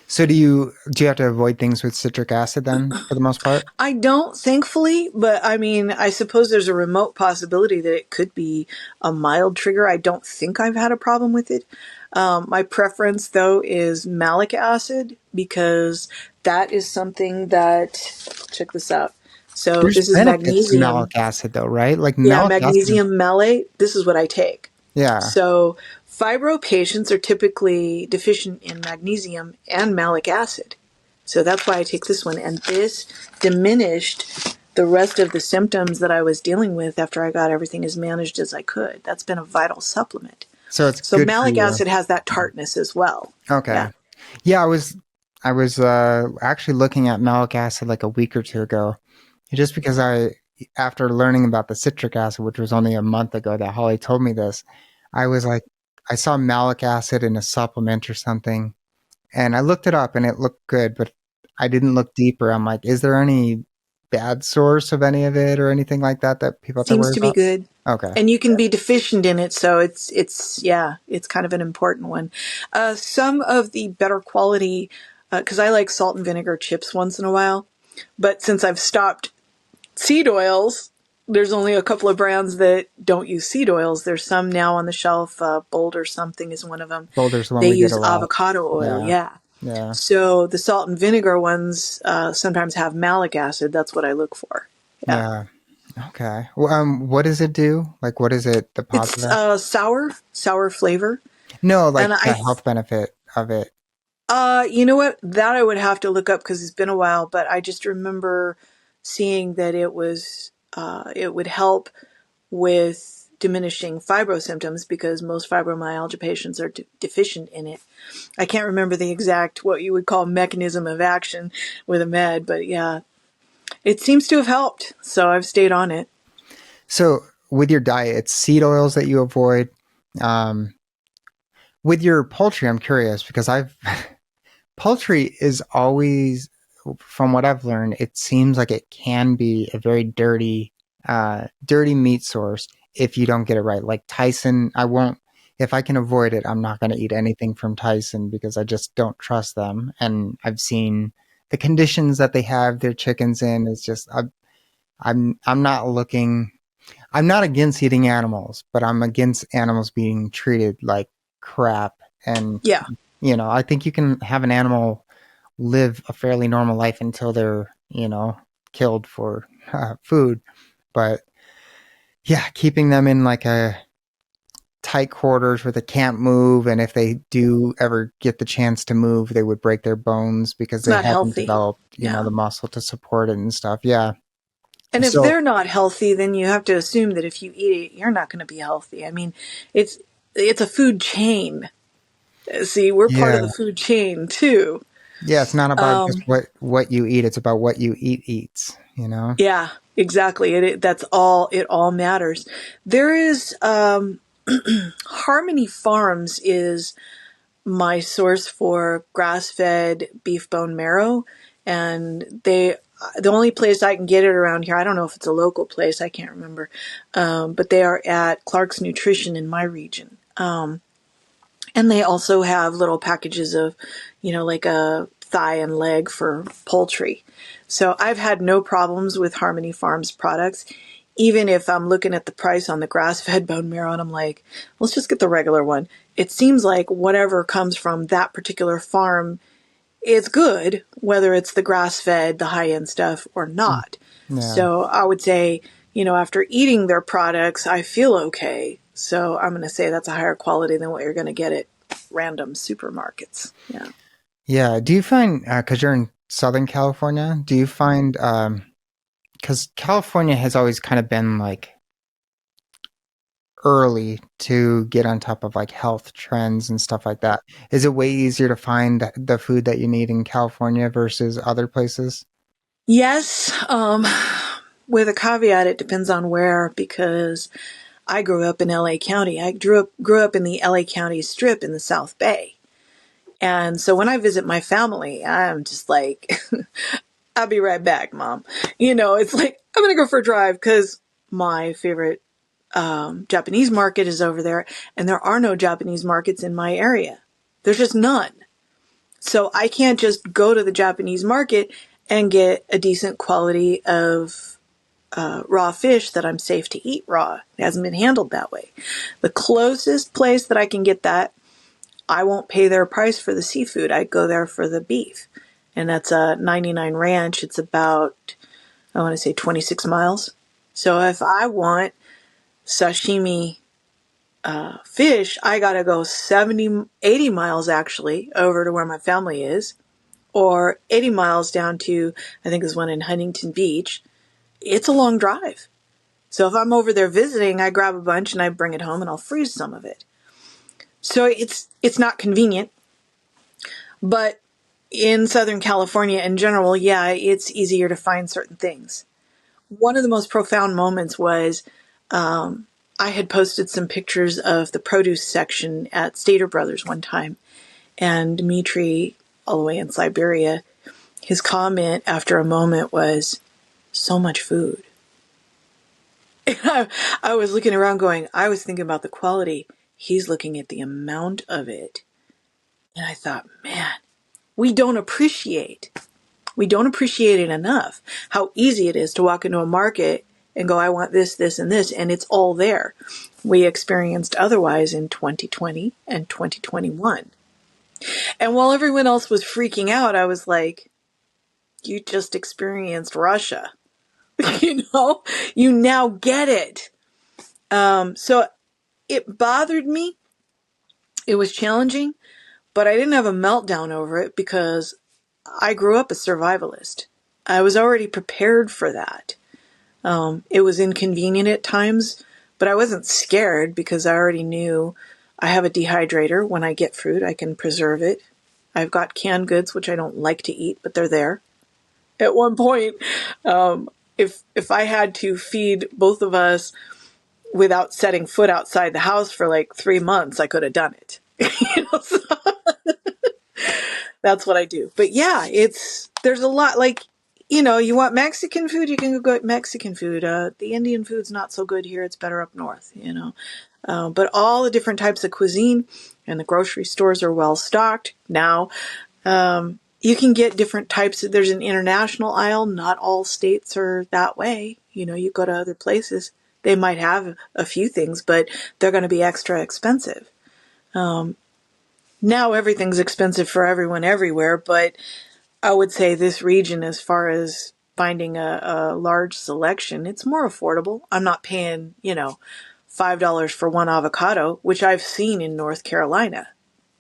so do you have to avoid things with citric acid then for the most part? I don't, thankfully, but I mean, I suppose there's a remote possibility that it could be a mild trigger. I don't think I've had a problem with it. My preference, though, is malic acid because that is something that, check this out. So There's this is benefits to magnesium. malic acid though, right? Like Yeah, malic acid. magnesium malate. This is what I take. Yeah. So fibro patients are typically deficient in magnesium and malic acid. So that's why I take this one. And this diminished the rest of the symptoms that I was dealing with after I got everything as managed as I could. That's been a vital supplement. So it's So good for malic you. acid has that tartness as well. Okay. Yeah. Yeah, I was actually looking at malic acid like a week or two ago, just because after learning about the citric acid, which was only a month ago that Holly told me this, I was like, I saw malic acid in a supplement or something, and I looked it up and it looked good, but I didn't look deeper. I'm like, is there any bad source of any of it or anything like that that people have to Seems worry to be about? good. Okay. And you can be deficient in it, so it's kind of an important one. Some of the better quality, because I like salt and vinegar chips once in a while, but since I've stopped seed oils, there's only a couple of brands that don't use seed oils. There's some now on the shelf. Boulder something is one of them. Boulder's the one They we get a use lot. avocado oil, Yeah. yeah. Yeah. So the salt and vinegar ones sometimes have malic acid. That's what I look for. Yeah. Yeah. Okay. Well, what does it do? Like, what is it, the It's positive? sour flavor. No, And like the health benefit of it. you know what? That I would have to look up because it's been a while, but I just remember seeing that it would help with diminishing fibro symptoms because most fibromyalgia patients are deficient in it. I can't remember the exact, what you would call mechanism of action with a med, but yeah, it seems to have helped. So I've stayed on it. So, with your diet, it's seed oils that you avoid. Um, with your poultry, I'm curious because poultry is always, from what I've learned, it seems like it can be a very dirty meat source if you don't get it right. Like Tyson, I won't. If I can avoid it, I'm not going to eat anything from Tyson because I just don't trust them. And I've seen the conditions that they have their chickens in. It's just I'm not looking. I'm not against eating animals, but I'm against animals being treated like crap. And Yeah. I think you can have an animal live a fairly normal life until they're killed for food. But yeah, keeping them in like a tight quarters where they can't move, and if they do ever get the chance to move, they would break their bones because It's they not haven't healthy. developed Yeah. the muscle to support it and stuff. Yeah. And if So they're not healthy, then you have to assume that if you eat it, you're not going to be healthy. I mean, it's a food chain. See, we're part yeah. of the food chain too. Yeah, it's not about just Um, what you eat, it's about what you eat eats. yeah, Exactly. That's all. It all matters. There is Harmony Farms is my source for grass-fed beef bone marrow, and the only place I can get it around here. I don't know if it's a local place. I can't remember, but they are at Clark's Nutrition in my region. And they also have little packages of, like a thigh and leg for poultry. So I've had no problems with Harmony Farms products, even if I'm looking at the price on the grass-fed bone marrow and I'm like, let's just get the regular one. It seems like whatever comes from that particular farm is good, whether it's the grass-fed, the high-end stuff or Mm. not. Yeah. So I would say, after eating their products, I feel okay. So I'm going to say that's a higher quality than what you're going to get at random supermarkets. Yeah. Yeah. Do you find, because you're in Southern California, do you find, because California has always kind of been like early to get on top of like health trends and stuff like that. Is it way easier to find the food that you need in California versus other places? Yes, with a caveat, it depends on where, because I grew up in LA County. I grew up in the LA County Strip in the South Bay. And so when I visit my family, I'm just like, I'll be right back, Mom. It's like, I'm going to go for a drive because my favorite Japanese market is over there, and there are no Japanese markets in my area. There's just none. So I can't just go to the Japanese market and get a decent quality of raw fish that I'm safe to eat raw. It hasn't been handled that way. The closest place that I can get that, I won't pay their price for the seafood. I go there for the beef. And that's a 99 Ranch. It's about, I want to say 26 miles. So if I want sashimi fish, I got to go 70, 80 miles actually over to where my family is, or 80 miles down to, I think there's one in Huntington Beach. It's a long drive. So if I'm over there visiting, I grab a bunch and I bring it home and I'll freeze some of it. So it's not convenient, but in Southern California in general, yeah, it's easier to find certain things. One of the most profound moments was I had posted some pictures of the produce section at Stater Brothers one time, and Dimitri, all the way in Siberia, his comment after a moment was, "So much food." I was looking around going, I was thinking about the quality. He's looking at the amount of it. And I thought, man, we don't appreciate. We don't appreciate it enough. How easy it is to walk into a market and go, I want this, this, and this, and it's all there. We experienced otherwise in 2020 and 2021. And while everyone else was freaking out, I was like, you just experienced Russia. You now get it. So it bothered me. It was challenging, but I didn't have a meltdown over it because I grew up a survivalist. I was already prepared for that. It was inconvenient at times, but I wasn't scared because I already knew I have a dehydrator. When I get fruit, I can preserve it. I've got canned goods, which I don't like to eat, but they're there. At one point, if I had to feed both of us without setting foot outside the house for like 3 months, I could have done it. So that's what I do. But yeah, there's a lot, like, you want Mexican food, you can go get Mexican food. The Indian food's not so good here. It's better up north. But all the different types of cuisine, and the grocery stores are well stocked now. You can get different types there's an international aisle. Not all states are that way. You go to other places, they might have a few things, but they're going to be extra expensive. Now everything's expensive for everyone everywhere, but I would say this region, as far as finding a large selection, it's more affordable. I'm not paying, $5 for one avocado, which I've seen in North Carolina.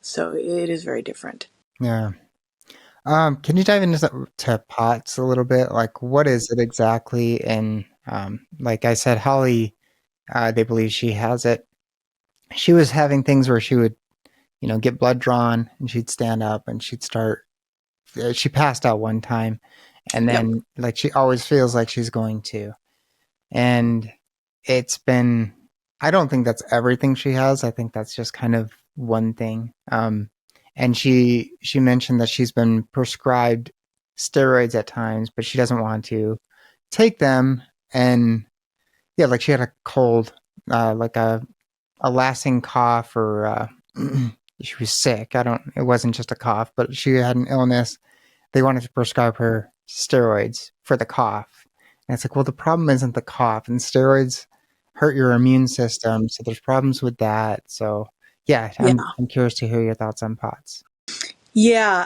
So it is very different. Yeah. Can you dive into to POTS a little bit? Like, what is it exactly? And like I said, Holly, they believe she has it. She was having things where she would, get blood drawn, and she'd stand up and she'd start. She passed out one time, and Yep. then like she always feels like she's going to. And it's been, I don't think that's everything she has. I think that's just kind of one thing. And she mentioned that she's been prescribed steroids at times, but she doesn't want to take them. And yeah, like she had a cold, like a lasting cough, or she was sick. It wasn't just a cough, but she had an illness. They wanted to prescribe her steroids for the cough. And it's like, well, the problem isn't the cough, and steroids hurt your immune system. So there's problems with that. So yeah, Yeah. I'm curious to hear your thoughts on POTS. Yeah.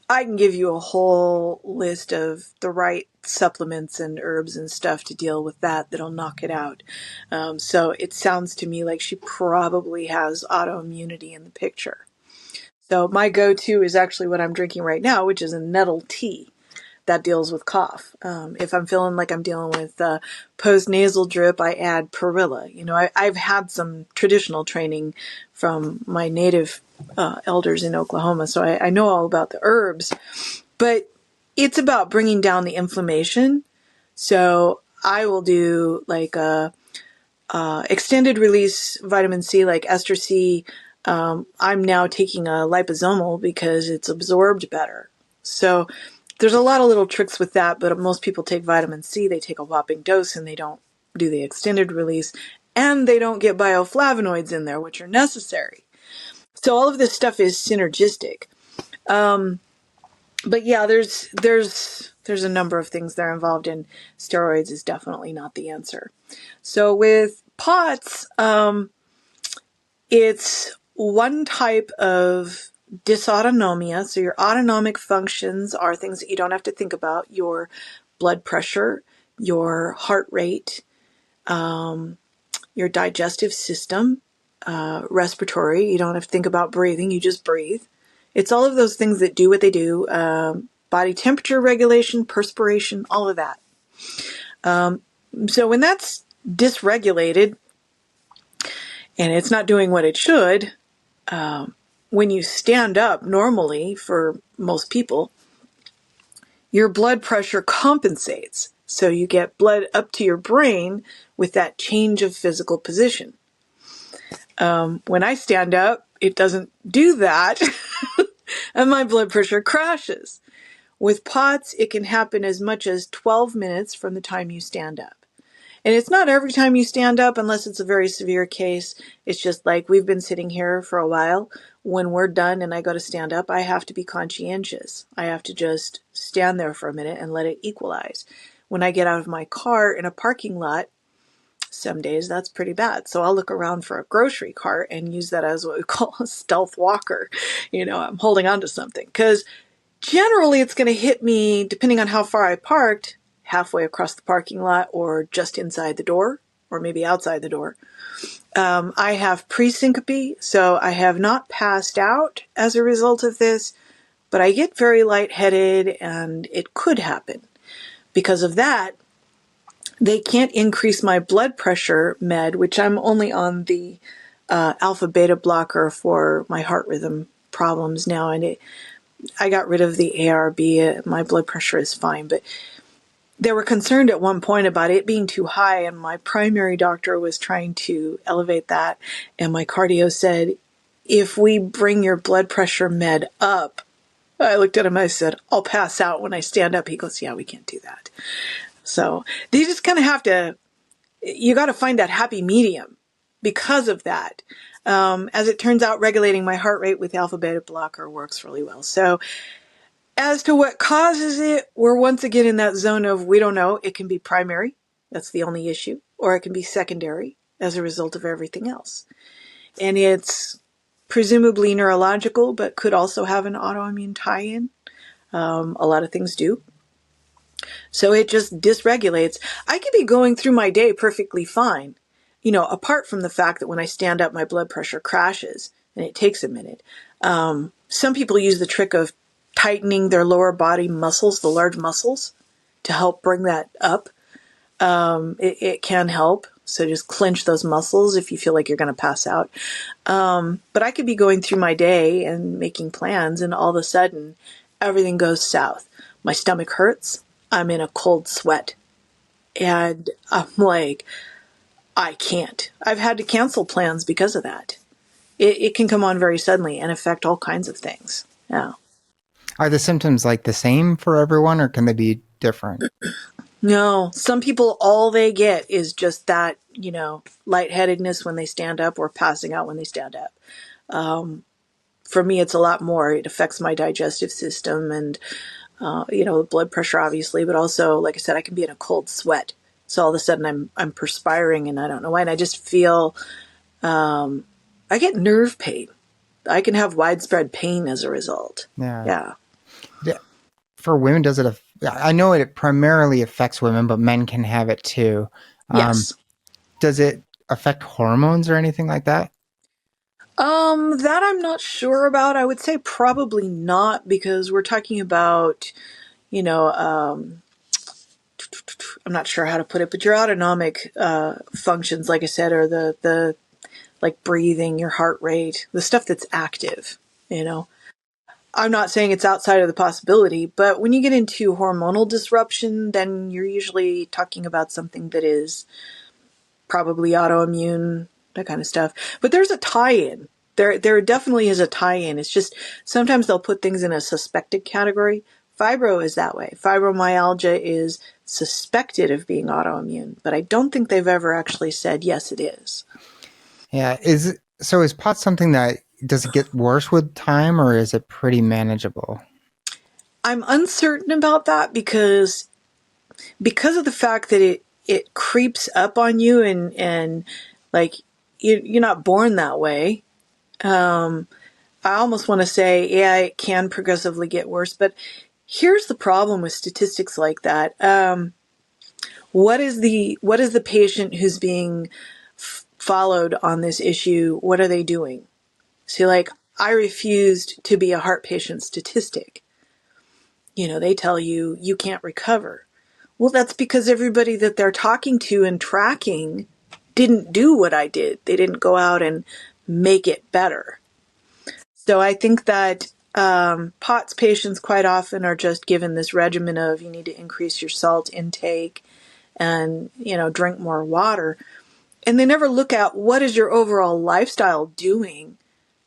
I can give you a whole list of the right supplements and herbs and stuff to deal with that'll knock it out. So it sounds to me like she probably has autoimmunity in the picture. So my go-to is actually what I'm drinking right now, which is a nettle tea that deals with cough. If I'm feeling like I'm dealing with post-nasal drip, I add perilla. I've had some traditional training from my native elders in Oklahoma, so I know all about the herbs. But it's about bringing down the inflammation. So I will do like a extended release vitamin C, like ester C. I'm now taking a liposomal because it's absorbed better. So there's a lot of little tricks with that, but most people take vitamin C, they take a whopping dose and they don't do the extended release, and they don't get bioflavonoids in there, which are necessary. So all of this stuff is synergistic. But yeah, there's a number of things that are involved in. Steroids is definitely not the answer. So with POTS, it's one type of dysautonomia. So your autonomic functions are things that you don't have to think about: your blood pressure, your heart rate, your digestive system, respiratory. You don't have to think about breathing. You just breathe. It's all of those things that do what they do. Body temperature regulation, perspiration, all of that. So when that's dysregulated and it's not doing what it should, when you stand up normally, for most people, your blood pressure compensates. So you get blood up to your brain with that change of physical position. When I stand up, it doesn't do that, and my blood pressure crashes. With POTS, it can happen as much as 12 minutes from the time you stand up. And it's not every time you stand up unless it's a very severe case. It's just like we've been sitting here for a while. When we're done and I go to stand up, I have to be conscientious. I have to just stand there for a minute and let it equalize. When I get out of my car in a parking lot, some days that's pretty bad. So I'll look around for a grocery cart and use that as what we call a stealth walker. I'm holding on to something, because generally it's going to hit me, depending on how far I parked, halfway across the parking lot or just inside the door or maybe outside the door. I have pre-syncope, so I have not passed out as a result of this, but I get very lightheaded, and it could happen. Because of that, they can't increase my blood pressure med, which I'm only on the alpha beta blocker for my heart rhythm problems now, and I got rid of the ARB. My blood pressure is fine, but they were concerned at one point about it being too high, and my primary doctor was trying to elevate that, and my cardio said, if we bring your blood pressure med up, I looked at him, I said, I'll pass out when I stand up. He goes, yeah, we can't do that. So you just kind of you got to find that happy medium because of that. As it turns out, regulating my heart rate with alpha beta blocker works really well. So as to what causes it, we're once again in that zone of we don't know. It can be primary. That's the only issue. Or it can be secondary as a result of everything else. And it's presumably neurological, but could also have an autoimmune tie-in. A lot of things do. So it just dysregulates. I could be going through my day perfectly fine, apart from the fact that when I stand up, my blood pressure crashes and it takes a minute. Some people use the trick of tightening their lower body muscles, the large muscles, to help bring that up. It can help. So just clench those muscles if you feel like you're going to pass out. But I could be going through my day and making plans, and all of a sudden everything goes south. My stomach hurts. I'm in a cold sweat. And I'm like, I can't. I've had to cancel plans because of that. It can come on very suddenly and affect all kinds of things. Yeah. Are the symptoms like the same for everyone, or can they be different? No, some people, all they get is just that, lightheadedness when they stand up or passing out when they stand up. For me, it's a lot more. It affects my digestive system and, the blood pressure, obviously, but also, like I said, I can be in a cold sweat. So all of a sudden I'm perspiring and I don't know why. And I just feel, I get nerve pain. I can have widespread pain as a result. Yeah. Yeah. For women, does it? I know it primarily affects women, but men can have it too. Um, Yes. does it affect hormones or anything like that? That I'm not sure about. I would say probably not because we're talking about, you know, um, I'm not sure how to put it, but your autonomic functions, like I said, are the like breathing, your heart rate, the stuff that's active, you know. I'm not saying it's outside of the possibility, but when you get into hormonal disruption, then you're usually talking about something that is probably autoimmune, that kind of stuff. But there's a tie-in. There definitely is a tie-in. It's just sometimes they'll put things in a suspected category. Fibro is that way. Fibromyalgia is suspected of being autoimmune, but I don't think they've ever actually said yes, it is. Yeah. Is POTS something that does it get worse with time, or is it pretty manageable? I'm uncertain about that because of the fact that it creeps up on you and like you're not born that way. I almost want to say, yeah, it can progressively get worse, but here's the problem with statistics like that. What is the patient who's being followed on this issue? What are they doing? See, like I refused to be a heart patient statistic. They tell you you can't recover. Well, that's because everybody that they're talking to and tracking didn't do what I did. They didn't go out and make it better. So I think that POTS patients quite often are just given this regimen of you need to increase your salt intake and, drink more water. And they never look at what is your overall lifestyle doing.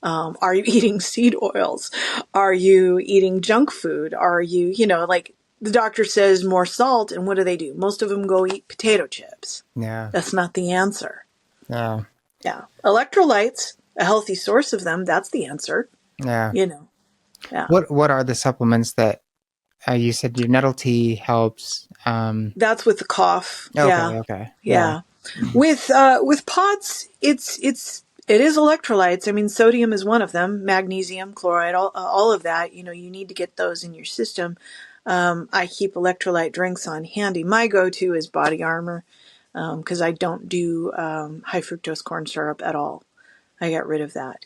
Are you eating seed oils? Are you eating junk food? Are you, like the doctor says more salt, and what do? Most of them go eat potato chips. Yeah. That's not the answer. Yeah. Yeah. Electrolytes, a healthy source of them, that's the answer, Yeah. you know. Yeah. What are the supplements that you said your nettle tea helps? That's with the cough. Yeah. Okay. Okay. Yeah. Yeah. With POTS, it is electrolytes. I mean, sodium is one of them, magnesium, chloride, all of that. You need to get those in your system. I keep electrolyte drinks on handy. My go-to is Body Armor because I don't do high fructose corn syrup at all. I got rid of that.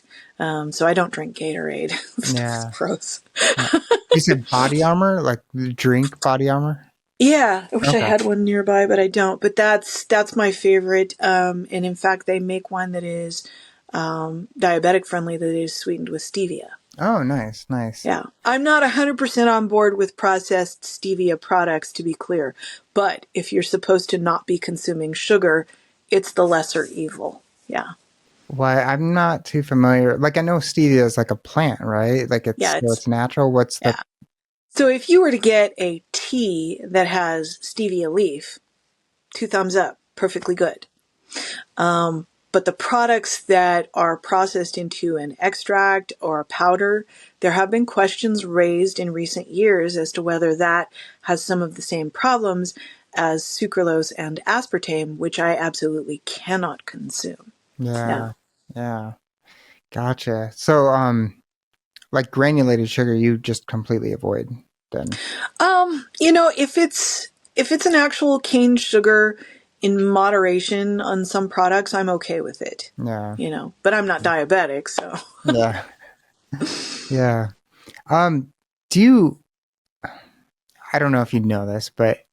So I don't drink Gatorade. Stuff's Yeah. gross. Yeah. You said body armor, like drink body armor? Yeah, I wish I Okay. had one nearby, but I don't. But that's my favorite. And in fact, they make one that is diabetic friendly that is sweetened with stevia. Oh, nice, nice. Yeah, I'm not 100% on board with processed stevia products, to be clear. But if you're supposed to not be consuming sugar, it's the lesser evil. Yeah, Why I'm not too familiar. Like I know stevia is like a plant, right? Like yeah, it's natural. What's the yeah. So if you were to get a tea that has stevia leaf, 2 thumbs up, perfectly good. But the products that are processed into an extract or a powder, there have been questions raised in recent years as to whether that has some of the same problems as sucralose and aspartame, which I absolutely cannot consume. Yeah. Yeah, yeah. Gotcha. So like granulated sugar you just completely avoid then. If it's an actual cane sugar in moderation on some products, I'm okay with it. Yeah. But I'm not diabetic, so. Yeah. Yeah. Do you I don't know if you know this, but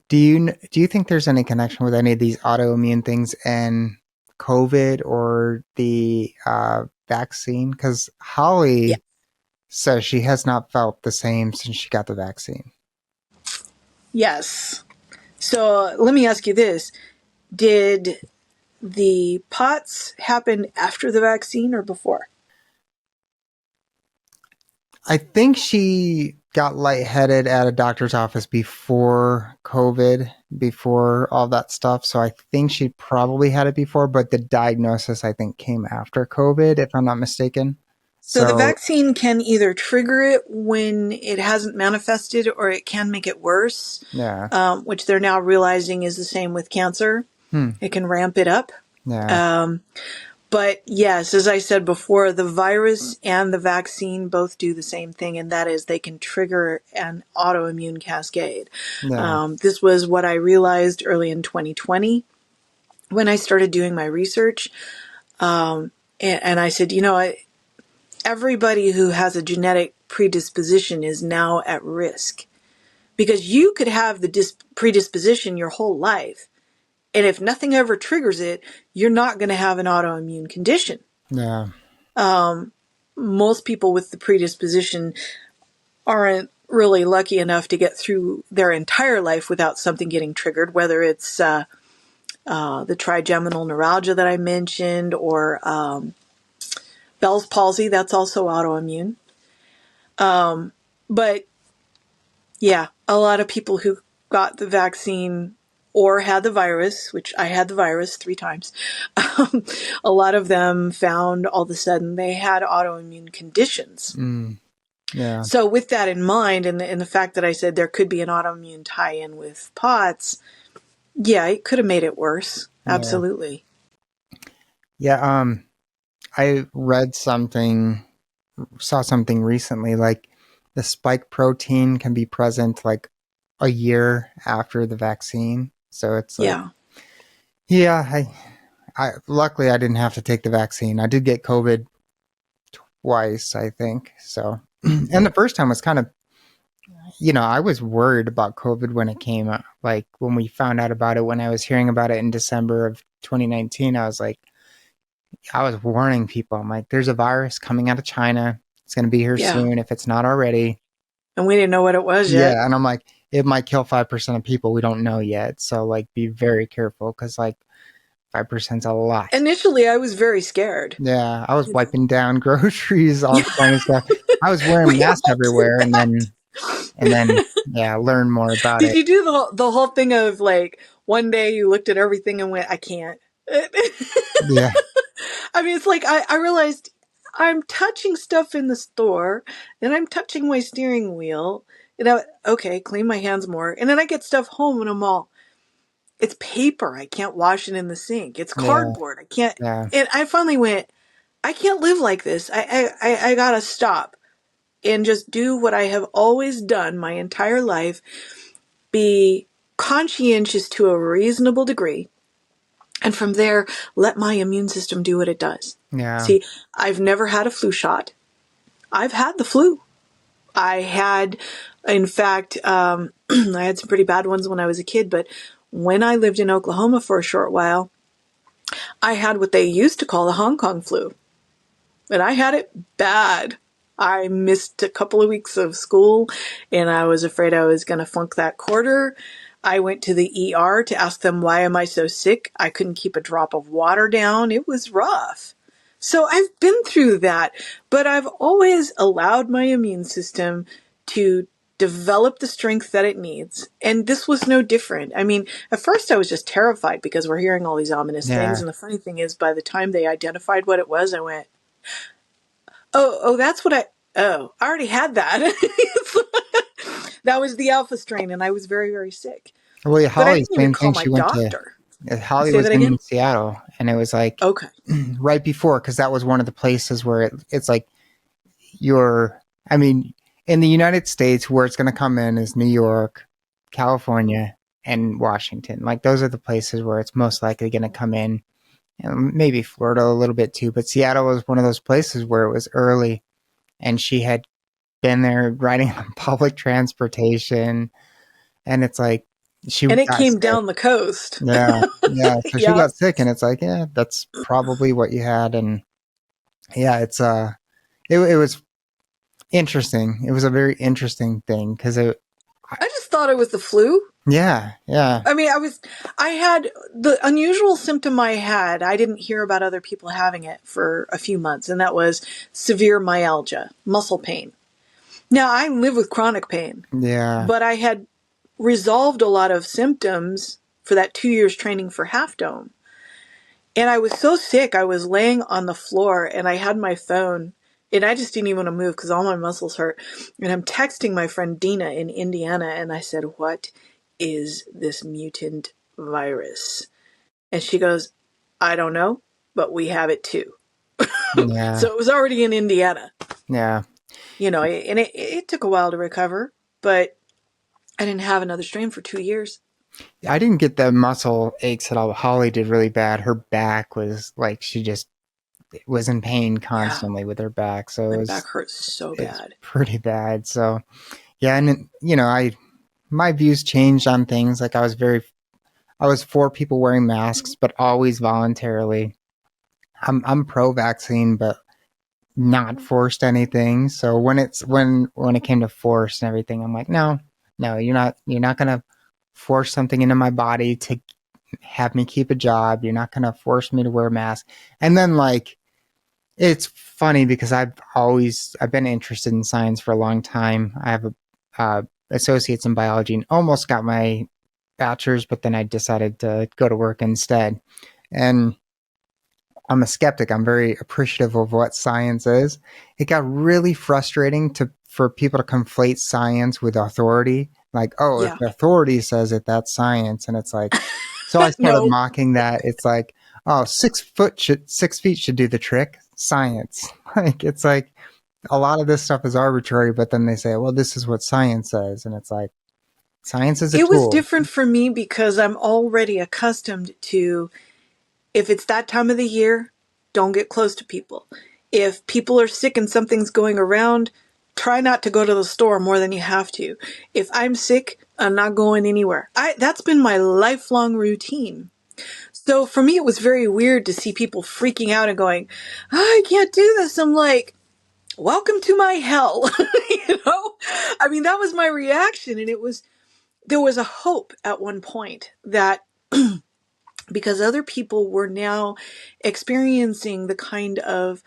do you think there's any connection with any of these autoimmune things and COVID or the vaccine? Because Yeah. Holly says she has not felt the same since she got the vaccine. Yes. So let me ask you this. Did the POTS happen after the vaccine or before? I think she got lightheaded at a doctor's office before COVID, before all that stuff. So I think she probably had it before, but the diagnosis I think came after COVID, if I'm not mistaken. So the So vaccine can either trigger it when it hasn't manifested or it can make it worse, yeah, which they're now realizing is the same with cancer. hmm, It can ramp it up. yeah, Um, but yes, as I said before, the virus and the vaccine both do the same thing, and that is they can trigger an autoimmune cascade. yeah, This was what I realized early in 2020 when I started doing my research. And I said, everybody who has a genetic predisposition is now at risk because you could have the predisposition your whole life. And if nothing ever triggers it, you're not going to have an autoimmune condition. yeah, Most people with the predisposition aren't really lucky enough to get through their entire life without something getting triggered, whether it's the trigeminal neuralgia that I mentioned or Bell's palsy. That's also autoimmune. But yeah, a lot of people who got the vaccine or had the virus, which I had the virus 3 times, a lot of them found all of a sudden they had autoimmune conditions. yeah, So with that in mind, and the fact that I said there could be an autoimmune tie-in with POTS, yeah, it could have made it worse. yeah, Absolutely. yeah. I read something, saw something recently, like the spike protein can be present like a year after the vaccine. So it's like, Yeah. yeah, I luckily I didn't have to take the vaccine. I did get COVID twice, I think. So, and the first time was kind of, I was worried about COVID when it came out. Like when we found out about it, when I was hearing about it in December of 2019, I was warning people. I'm like, there's a virus coming out of China. It's going to be here Yeah. soon if it's not already. And we didn't know what it was yet. Yeah. And I'm like, it might kill 5% of people. We don't know yet. So, like, be very careful because, like, 5% is a lot. Initially, I was very scared. Yeah. I was You know? wiping down groceries, all kinds of stuff. I was wearing We masks all did everywhere. And then, that. yeah, learn more about Did it. you do the whole thing of like one day you looked at everything and went, I can't? Yeah. I mean, it's like I realized I'm touching stuff in the store, and I'm touching my steering wheel. Okay, clean my hands more. And then I get stuff home and I'm all, it's paper. I can't wash it in the sink. It's Yeah. cardboard. I can't. Yeah. And I finally went, I can't live like this. I gotta stop and just do what I have always done my entire life. Be conscientious to a reasonable degree. And from there, let my immune system do what it does. Yeah. See, I've never had a flu shot. I've had the flu. I had, in fact, I had some pretty bad ones when I was a kid, but when I lived in Oklahoma for a short while, I had what they used to call the Hong Kong flu. And I had it bad. I missed a couple of weeks of school and I was afraid I was going to flunk that quarter. I went to the ER to ask them, why am I so sick? I couldn't keep a drop of water down. It was rough. So I've been through that, but I've always allowed my immune system to develop the strength that it needs. And this was no different. I mean, at first I was just terrified because we're hearing all these ominous things. Yeah. And the funny thing is, by the time they identified what it was, I went, that's what I already had that. That was the alpha strain, and I was very, very sick. Well, But I Holly, didn't even same call thing. my She went to, doctor. Holly Say was that in again? Seattle, and it was like Okay. right before, because that was one of the places where it's like you're, I mean, in the United States, where it's going to come in is New York, California, and Washington. Like those are the places where it's most likely going to come in, and maybe Florida a little bit too. But Seattle was one of those places where it was early, and she had been there riding on public transportation, and it's like she And it got came sick. down the coast. Yeah, yeah. So she Yeah. got sick, and it's like, yeah, that's probably what you had, and yeah, it was interesting. It was a very interesting thing because I just thought it was the flu. Yeah, yeah, I mean, I had the unusual symptom I had. I didn't hear about other people having it for a few months, and that was severe myalgia, muscle pain. Now, I live with chronic pain, yeah, but I had resolved a lot of symptoms for that 2 years training for Half Dome. And I was so sick, I was laying on the floor and I had my phone and I just didn't even want to move because all my muscles hurt. And I'm texting my friend Dina in Indiana and I said, "What is this mutant virus?" And she goes, "I don't know, but we have it too." yeah, So it was already in Indiana, yeah. and it took a while to recover, but I didn't have another strain for 2 years. I didn't get the muscle aches at all. Holly did really bad. Her back was like she just was in pain Yeah, constantly with her back, so my back hurts so it's bad. pretty bad. So yeah, and I my views changed on things. Like I was for people wearing masks, but always voluntarily. I'm pro vaccine, but not forced anything. So when it came to force and everything, I'm like, no, no, you're not gonna force something into my body to have me keep a job. You're not gonna force me to wear a mask. And then like it's funny because I've been interested in science for a long time. I have a associates in biology and almost got my bachelor's, but then I decided to go to work instead. And I'm a skeptic. I'm very appreciative of what science is. It got really frustrating to for people to conflate science with authority. Like, oh, if Yeah. the authority says it, that's science. And it's like, so I started No, mocking that. It's like, oh, 6 feet should do the trick. Science. Like, it's like a lot of this stuff is arbitrary, but then they say, well, this is what science says. And it's like, science is a it was tool. different for me because I'm already accustomed to, if it's that time of the year, don't get close to people. If people are sick and something's going around, try not to go to the store more than you have to. If I'm sick, I'm not going anywhere. That's been my lifelong routine. So for me, it was very weird to see people freaking out and going, "Oh, I can't do this." I'm like, welcome to my hell. You know? I mean, that was my reaction. And there was a hope at one point that because other people were now experiencing the kind of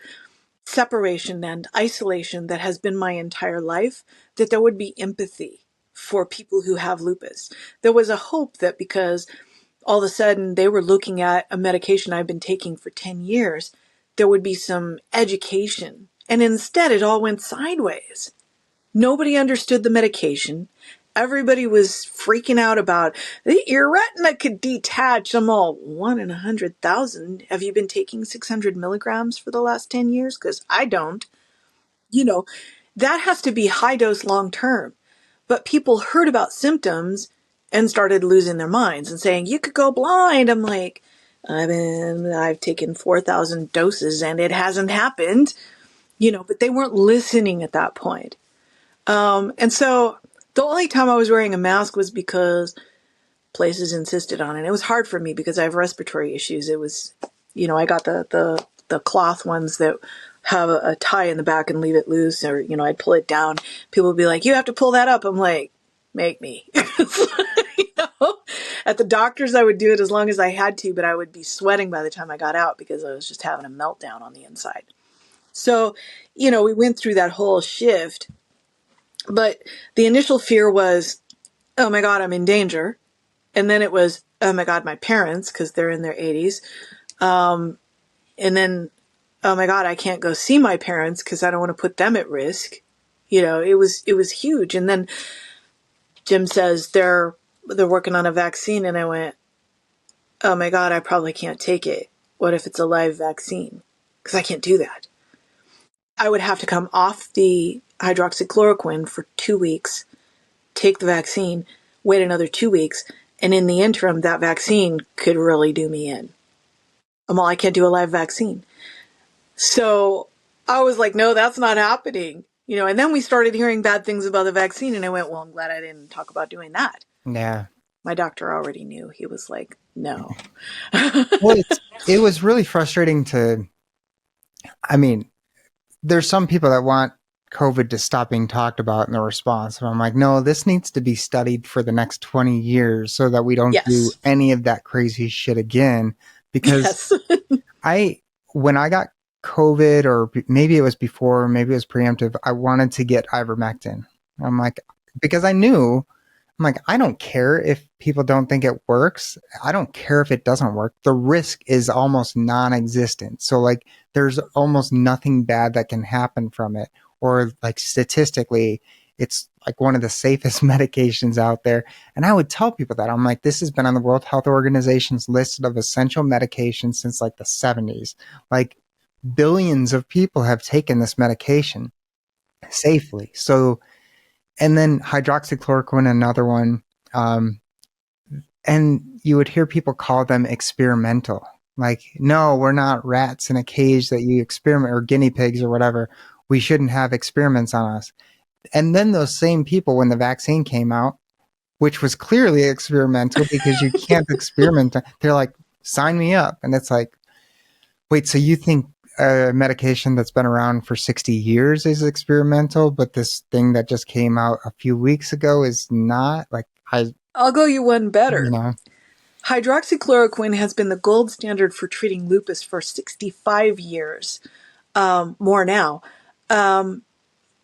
separation and isolation that has been my entire life, that there would be empathy for people who have lupus. There was a hope that because all of a sudden they were looking at a medication I've been taking for 10 years, there would be some education. And instead, it all went sideways. Nobody understood the medication. Everybody was freaking out about your retina could detach. I'm all 1 in 100,000. Have you been taking 600 milligrams for the last 10 years? Because I don't. You know, that has to be high dose long term. But people heard about symptoms and started losing their minds and saying, you could go blind. I'm like, I've taken 4,000 doses and it hasn't happened, but they weren't listening at that point. And so the only time I was wearing a mask was because places insisted on it. It was hard for me because I have respiratory issues. It was, I got the cloth ones that have a tie in the back and leave it loose, or, I'd pull it down. People would be like, you have to pull that up. I'm like, make me. you know? At the doctor's, I would do it as long as I had to, but I would be sweating by the time I got out because I was just having a meltdown on the inside. So, we went through that whole shift. But the initial fear was, oh my God, I'm in danger. And then it was, oh my God, my parents, because they're in their 80s. And then, oh my God, I can't go see my parents because I don't want to put them at risk. It was huge. And then Jim says they're working on a vaccine. And I went, oh my God, I probably can't take it. What if it's a live vaccine? Because I can't do that. I would have to come off the hydroxychloroquine for 2 weeks, take the vaccine, wait another 2 weeks, and in the interim, that vaccine could really do me in. Well, I can't do a live vaccine. So I was like, no, that's not happening. And then we started hearing bad things about the vaccine, and I went, well, I'm glad I didn't talk about doing that. Yeah. My doctor already knew. He was like, no. Well, it was really frustrating to. I mean, there's some people that want COVID to stop being talked about in the response. And I'm like, no, this needs to be studied for the next 20 years so that we don't do Yes. any of that crazy shit again. Because Yes. I, when I got COVID, or maybe it was before, maybe it was preemptive, I wanted to get ivermectin. I'm like, because I knew, I'm like, I don't care if people don't think it works. I don't care if it doesn't work. The risk is almost non-existent. So like there's almost nothing bad that can happen from it. Or like statistically, it's like one of the safest medications out there. And I would tell people that. I'm like, this has been on the World Health Organization's list of essential medications since like the 70s. Like billions of people have taken this medication safely. So, and then hydroxychloroquine, another one. Um, and you would hear people call them experimental. Like, no, we're not rats in a cage that you experiment, or guinea pigs or whatever. We shouldn't have experiments on us. And then those same people, when the vaccine came out, which was clearly experimental because you can't experiment, they're like, sign me up. And it's like, wait, so you think a medication that's been around for 60 years is experimental, but this thing that just came out a few weeks ago is not? Like, I'll go you one you better. know, Hydroxychloroquine has been the gold standard for treating lupus for 65 years, more now.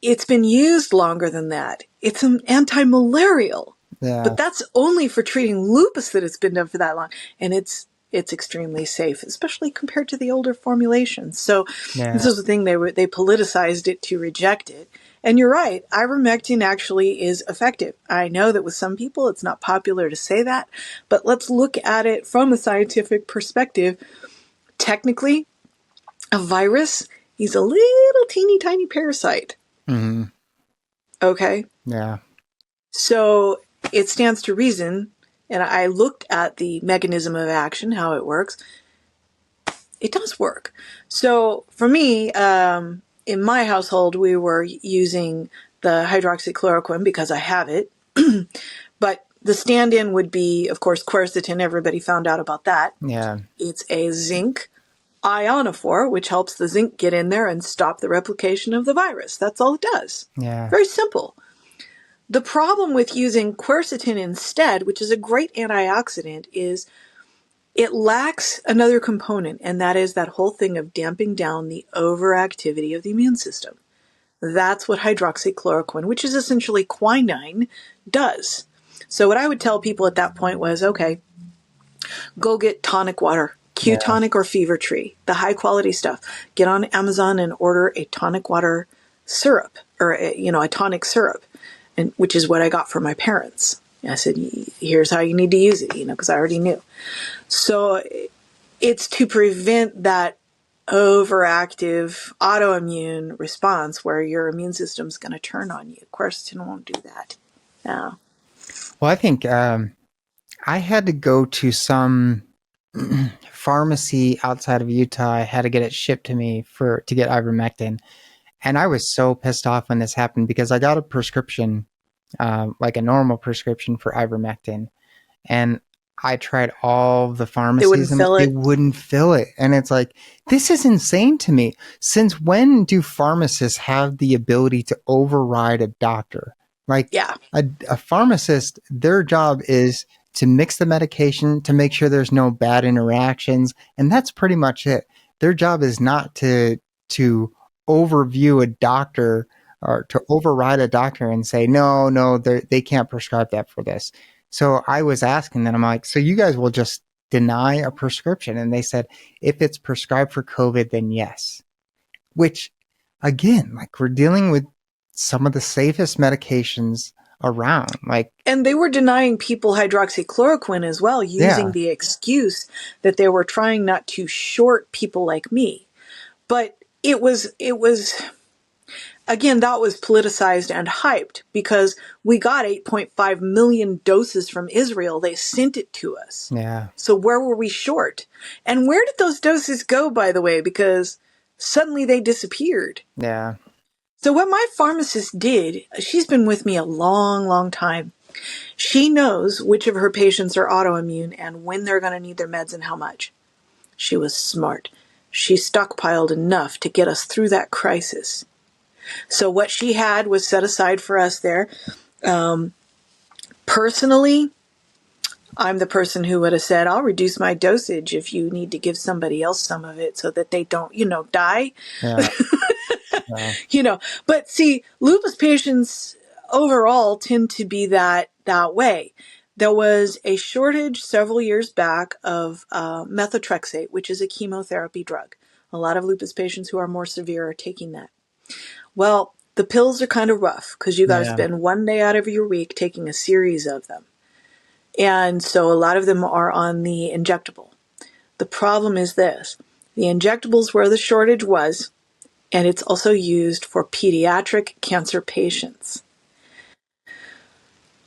It's been used longer than that. It's an anti-malarial, yeah, but that's only for treating lupus that it's been done for that long. And it's extremely safe, especially compared to the older formulations. So this yeah, is the thing, they politicized it to reject it. And you're right, ivermectin actually is effective. I know that with some people it's not popular to say that, but let's look at it from a scientific perspective. Technically, a virus is a little teeny tiny parasite. hmm, Okay? yeah, So it stands to reason, and I looked at the mechanism of action, how it works. It does work. So for me, in my household, we were using the hydroxychloroquine because I have it. But the stand-in would be, of course, quercetin. Everybody found out about that. yeah, It's a zinc ionophore, which helps the zinc get in there and stop the replication of the virus. That's all it does. yeah, Very simple. The problem with using quercetin instead, which is a great antioxidant, is it lacks another component, and that is that whole thing of damping down the overactivity of the immune system. That's what hydroxychloroquine, which is essentially quinine, does. So what I would tell people at that point was, okay, go get tonic water, yeah, Q-tonic or Fever Tree, the high quality stuff. Get on Amazon and order a tonic water syrup, or a tonic syrup, and which is what I got for my parents. And I said, here's how you need to use it, because I already knew. So it's to prevent that overactive autoimmune response where your immune system's going to turn on you. Quercetin won't do that. Yeah. Well, I think I had to go to some pharmacy outside of Utah. I had to get it shipped to me to get ivermectin, and I was so pissed off when this happened because I got a prescription, like a normal prescription for ivermectin, and I tried all the They wouldn't pharmacies and fill they it. wouldn't fill it. And it's like, this is insane to me. Since when do pharmacists have the ability to override a doctor? Like Yeah. a pharmacist, their job is to mix the medication to make sure there's no bad interactions. And that's pretty much it. Their job is not to overview a doctor or to override a doctor and say, no, they can't prescribe that for this. So I was asking them, I'm like, so you guys will just deny a prescription? And they said, if it's prescribed for COVID, then yes. Which, again, like we're dealing with some of the safest medications around. Like, And they were denying people hydroxychloroquine as well, using yeah, the excuse that they were trying not to short people like me. But it was again, that was politicized and hyped because we got 8.5 million doses from Israel. They sent it to us. yeah, So where were we short? And where did those doses go, by the way? Because suddenly they disappeared. yeah, So what my pharmacist did, she's been with me a long, long time. She knows which of her patients are autoimmune and when they're going to need their meds and how much. She was smart. She stockpiled enough to get us through that crisis. So what she had was set aside for us there. Personally, I'm the person who would have said, I'll reduce my dosage if you need to give somebody else some of it so that they don't, die. Yeah. Yeah. But see, lupus patients overall tend to be that way. There was a shortage several years back of methotrexate, which is a chemotherapy drug. A lot of lupus patients who are more severe are taking that. Well, the pills are kind of rough because you got to Yeah. spend one day out of your week taking a series of them. And so a lot of them are on the injectable. The problem is this. The injectables where the shortage was, and it's also used for pediatric cancer patients.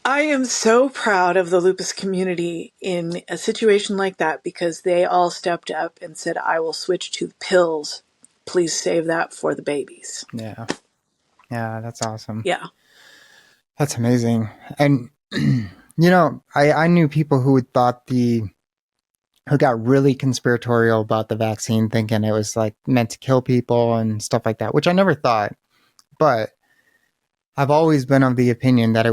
I am so proud of the lupus community in a situation like that because they all stepped up and said, I will switch to the pills. Please save that for the babies. Yeah. Yeah. That's awesome. Yeah. That's amazing. And, I knew people who who got really conspiratorial about the vaccine, thinking it was like meant to kill people and stuff like that, which I never thought. But I've always been of the opinion that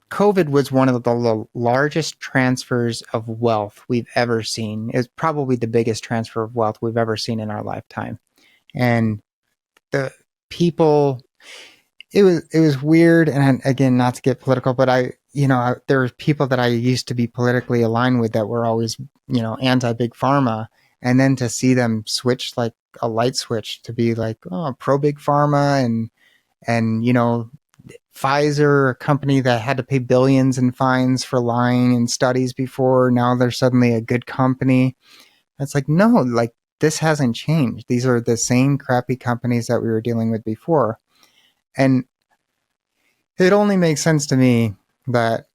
COVID was one of the largest transfers of wealth we've ever seen. It's probably the biggest transfer of wealth we've ever seen in our lifetime. And the people, it was weird. And again, not to get political, but there were people that I used to be politically aligned with that were always, anti big pharma. And then to see them switch like a light switch to be like, oh, pro big pharma and Pfizer, a company that had to pay billions in fines for lying in studies before, now they're suddenly a good company. It's like, no, like this hasn't changed. These are the same crappy companies that we were dealing with before. And it only makes sense to me that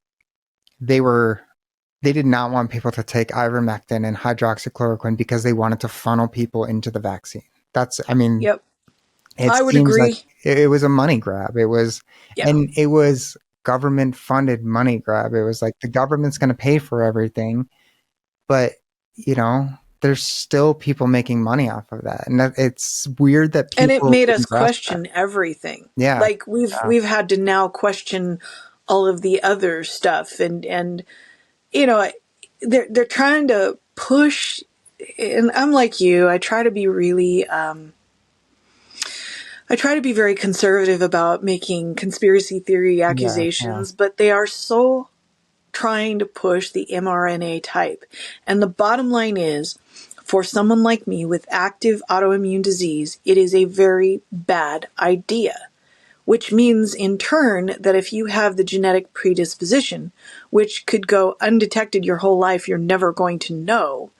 they did not want people to take ivermectin and hydroxychloroquine because they wanted to funnel people into the vaccine. Yep. It I would seems like agree. it was a money grab. Yeah. And it was government funded money grab. It was like the government's going to pay for everything, but you know, there's still people making money off of that, and it's weird that And it people made us didn't grasp that. question everything. Yeah, Like we've had to now question all of the other stuff and you know, they're trying to push, and I'm like you, I try to be very conservative about making conspiracy theory yeah, yeah, accusations, but they are so trying to push the mRNA type. And the bottom line is, for someone like me with active autoimmune disease, it is a very bad idea. Which means in turn that if you have the genetic predisposition, which could go undetected your whole life, you're never going to know.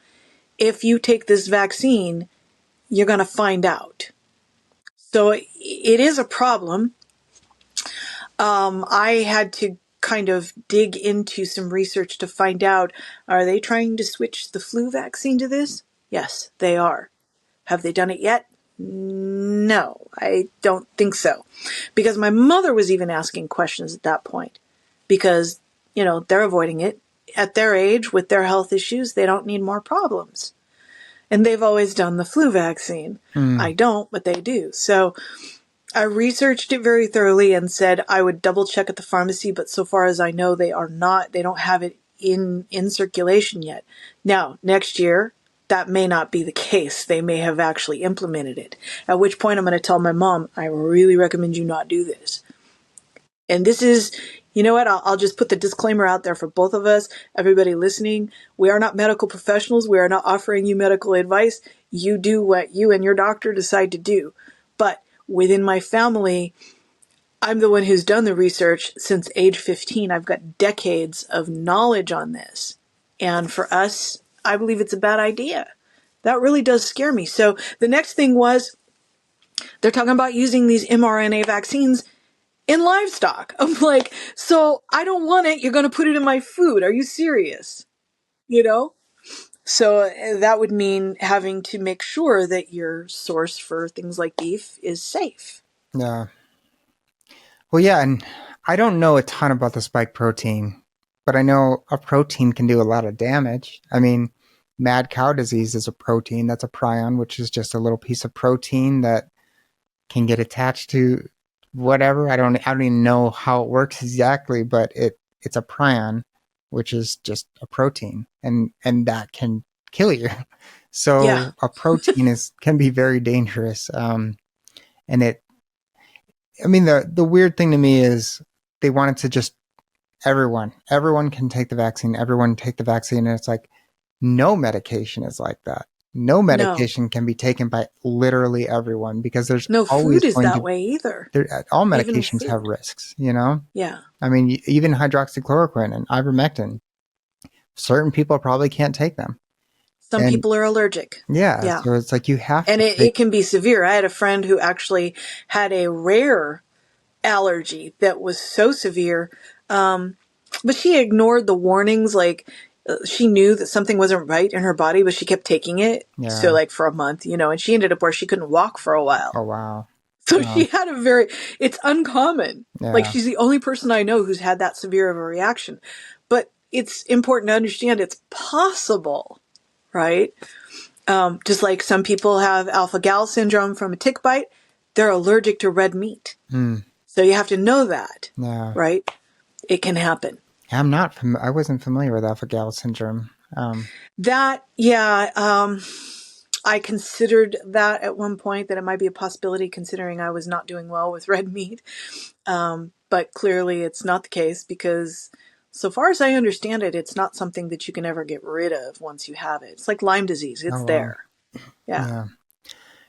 If you take this vaccine, you're going to find out. So it is a problem. I had to kind of dig into some research to find out, are they trying to switch the flu vaccine to this? Yes, they are. Have they done it yet? No, I don't think so. Because my mother was even asking questions at that point. Because, they're avoiding it. At their age, with their health issues, they don't need more problems. And they've always done the flu vaccine. I mm, don't, but they do. So I researched it very thoroughly and said I would double check at the pharmacy, but so far as I know, they don't have it in circulation yet. Now, next year, that may not be the case. They may have actually implemented it. At which point I'm going to tell my mom, I really recommend you not do this. And this is, you know what? I'll just put the disclaimer out there for both of us, everybody listening. We are not medical professionals. We are not offering you medical advice. You do what you and your doctor decide to do. But within my family, I'm the one who's done the research since age 15. I've got decades of knowledge on this. And for us, I believe it's a bad idea. That really does scare me. So the next thing was they're talking about using these mRNA vaccines in livestock. I'm like, so I don't want it. You're going to put it in my food. Are you serious? You know? So that would mean having to make sure that your source for things like beef is safe. yeah. Well, yeah, and I don't know a ton about the spike protein, but I know a protein can do a lot of damage. Mad cow disease is a protein that's a prion, which is just a little piece of protein that can get attached to whatever. I don't even know how it works exactly, but it's a prion, which is just a protein, and that can kill you. Yeah. So a protein can be very dangerous. And I mean, the weird thing to me is they wanted to just everyone can take the vaccine, everyone take the vaccine, and it's like no medication is like that. No No. medication can be taken by literally everyone because there's No always food is going that to way either. all Even medications have food. risks, you know? Yeah. I mean, even hydroxychloroquine and ivermectin, certain people probably can't take them. Some And people are allergic. yeah, Yeah. so it's like you have And to it take, can be severe. I had a friend who actually had a rare allergy that was so severe. But she ignored the warnings. Like, she knew that something wasn't right in her body, but she kept taking it. So, yeah. like, for a month, and she ended up where she couldn't walk for a while. Oh, wow. So Wow. she had it's uncommon. Like, Yeah. she's the only person I know who's had that severe of a reaction. But it's important to understand it's possible, right? Just like some people have alpha gal syndrome from a tick bite, they're allergic to red meat. Mm, So you have to know that, yeah. right? It can happen. I wasn't familiar with alpha-gal syndrome. That, yeah, I considered that at one point that it might be a possibility considering I was not doing well with red meat. But clearly it's not the case because so far as I understand it, it's not something that you can ever get rid of once you have it. It's like Lyme disease. Oh, It's wow. there. Yeah.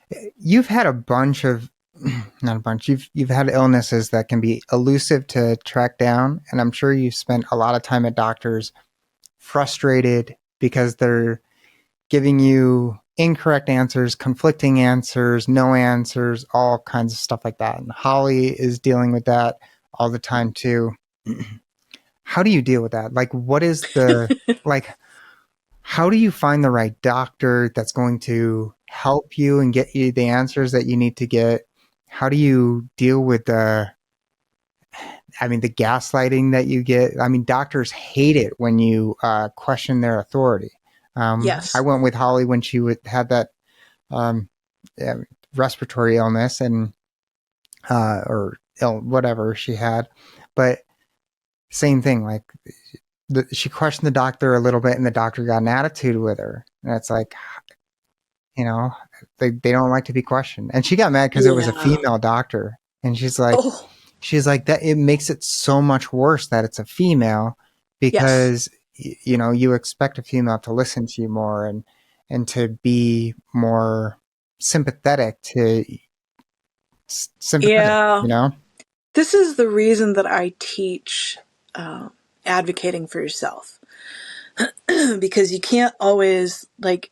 Yeah. You've had a bunch of, not a bunch, you've had illnesses that can be elusive to track down. And I'm sure you've spent a lot of time at doctors frustrated because they're giving you incorrect answers, conflicting answers, no answers, all kinds of stuff like that. And Holly is dealing with that all the time too. How do you deal with that? Like, what is like, how do you find the right doctor that's going to help you and get you the answers that you need to get? How do you deal with the gaslighting that you get? I mean, doctors hate it when you question their authority. I Yes. went with Holly when she had that um, yeah, respiratory illness and or whatever she had, but same thing. Like she questioned the doctor a little bit, and the doctor got an attitude with her, and it's like, you know, they don't like to be questioned. And she got mad because it was a Yeah. female doctor, and Oh, she's like that. It makes it so much worse that it's a female yes. because you expect a female to listen to you more and to be more sympathetic to sympathetic, Yeah. you know? This is the reason that I teach uh, advocating for yourself because you can't always, like,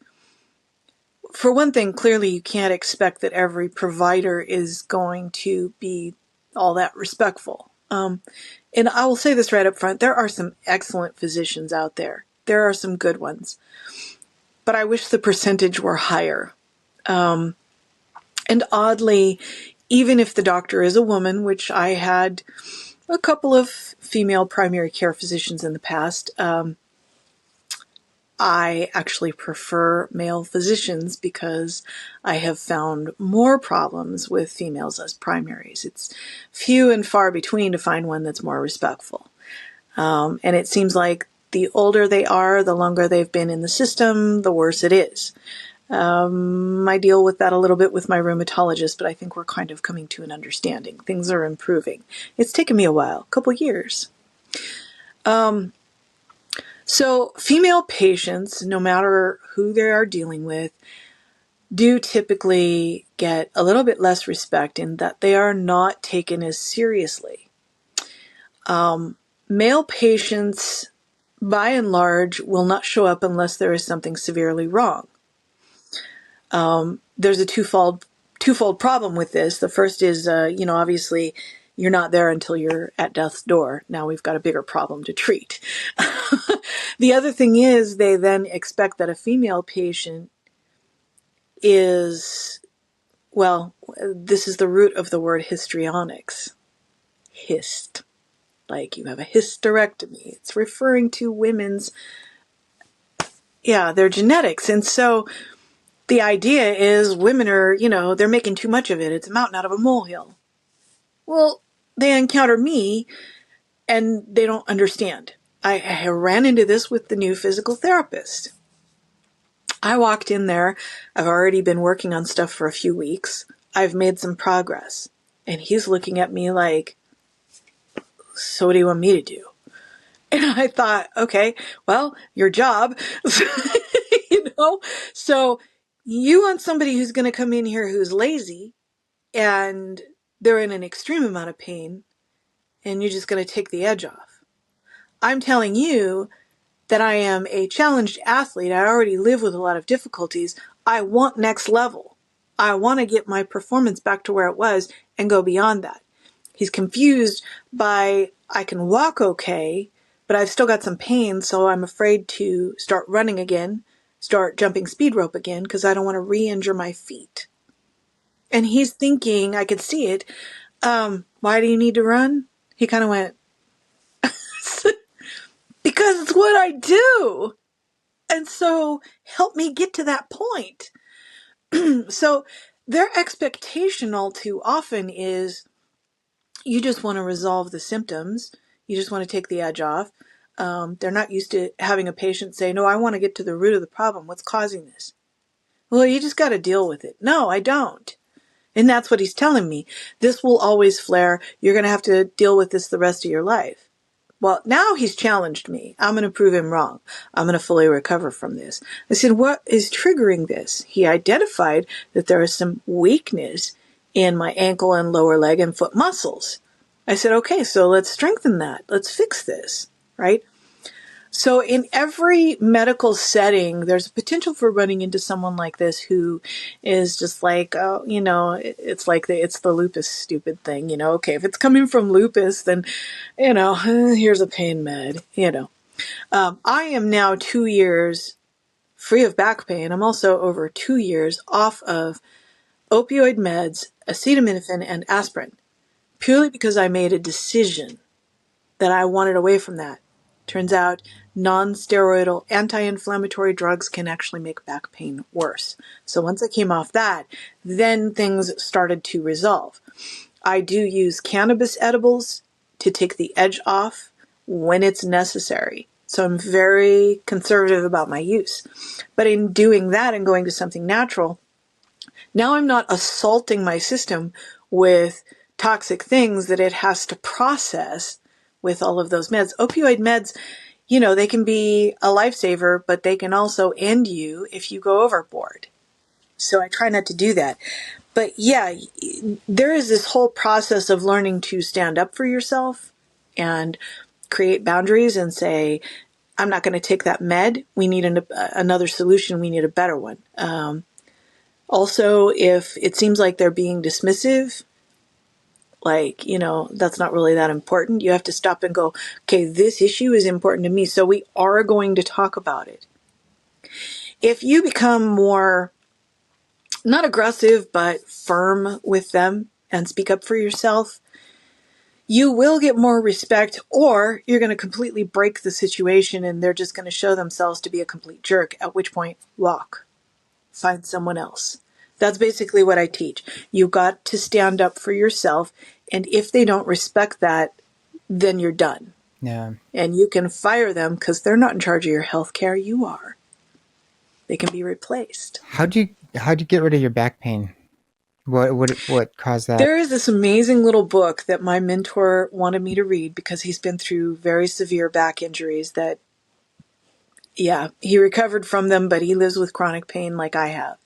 for one thing, clearly you can't expect that every provider is going to be all that respectful. And I will say this right up front, there are some excellent physicians out there. There are some good ones, but I wish the percentage were higher. And oddly, even if the doctor is a woman, which I had a couple of female primary care physicians in the past, I actually prefer male physicians because I have found more problems with females as primaries. It's few and far between to find one that's more respectful. And it seems like the older they are, the longer they've been in the system, the worse it is. I deal with that a little bit with my rheumatologist, but I think we're kind of coming to an understanding. Things are improving. It's taken me a while, a couple years. So female patients, no matter who they are dealing with, do typically get a little bit less respect in that they are not taken as seriously. Male patients, by and large, will not show up unless there is something severely wrong. There's a twofold problem with this. The first is, obviously you're not there until you're at death's door. Now we've got a bigger problem to treat. The other thing is they then expect that a female patient is, well, this is the root of the word histrionics. Hist. Like you have a hysterectomy. It's referring to women's, their genetics. And so the idea is women are, they're making too much of it. It's a mountain out of a molehill. Well, they encounter me and they don't understand. I ran into this with the new physical therapist. I walked in there. I've already been working on stuff for a few weeks. I've made some progress. And he's looking at me like, so what do you want me to do? And I thought, okay, well, your job, you know? So you want somebody who's going to come in here who's lazy and they're in an extreme amount of pain and you're just going to take the edge off. I'm telling you that I am a challenged athlete. I already live with a lot of difficulties. I want next level. I want to get my performance back to where it was and go beyond that. He's confused by I can walk okay, but I've still got some pain, so I'm afraid to start running again, start jumping speed rope again, because I don't want to re-injure my feet. And he's thinking, I could see it, why do you need to run? He kind of went, because it's what I do. And so help me get to that point. So their expectation all too often is you just want to resolve the symptoms. You just want to take the edge off. They're not used to having a patient say, no, I want to get to the root of the problem. What's causing this? Well, you just got to deal with it. No, I don't. And that's what he's telling me. This will always flare. You're going to have to deal with this the rest of your life. Well, now he's challenged me. I'm going to prove him wrong. I'm going to fully recover from this. I said, what is triggering this? He identified that there is some weakness in my ankle and lower leg and foot muscles. I said, okay, so let's strengthen that. Let's fix this, right? So in every medical setting, there's a potential for running into someone like this who is just like, oh, it's like it's the lupus stupid thing, okay, if it's coming from lupus, then, here's a pain med, I am now 2 years free of back pain. I'm also over 2 years off of opioid meds, acetaminophen, and aspirin, purely because I made a decision that I wanted away from that. Turns out non-steroidal anti-inflammatory drugs can actually make back pain worse. So once I came off that, then things started to resolve. I do use cannabis edibles to take the edge off when it's necessary. So I'm very conservative about my use. But in doing that and going to something natural, now I'm not assaulting my system with toxic things that it has to process with all of those meds. Opioid meds, they can be a lifesaver, but they can also end you if you go overboard. So I try not to do that. But yeah, there is this whole process of learning to stand up for yourself and create boundaries and say, I'm not going to take that med. We need another solution. We need a better one. Also, if it seems like they're being dismissive, like, that's not really that important, you have to stop and go, okay, this issue is important to me, so we are going to talk about it. If you become more, not aggressive, but firm with them and speak up for yourself, you will get more respect, or you're going to completely break the situation and they're just going to show themselves to be a complete jerk, at which point, walk. Find someone else. That's basically what I teach. You got to stand up for yourself, and if they don't respect that, then you're done. Yeah. And you can fire them because they're not in charge of your health care. You are. They can be replaced. How'd you get rid of your back pain? What caused that? There is this amazing little book that my mentor wanted me to read because he's been through very severe back injuries that, yeah, he recovered from them, but he lives with chronic pain like I have.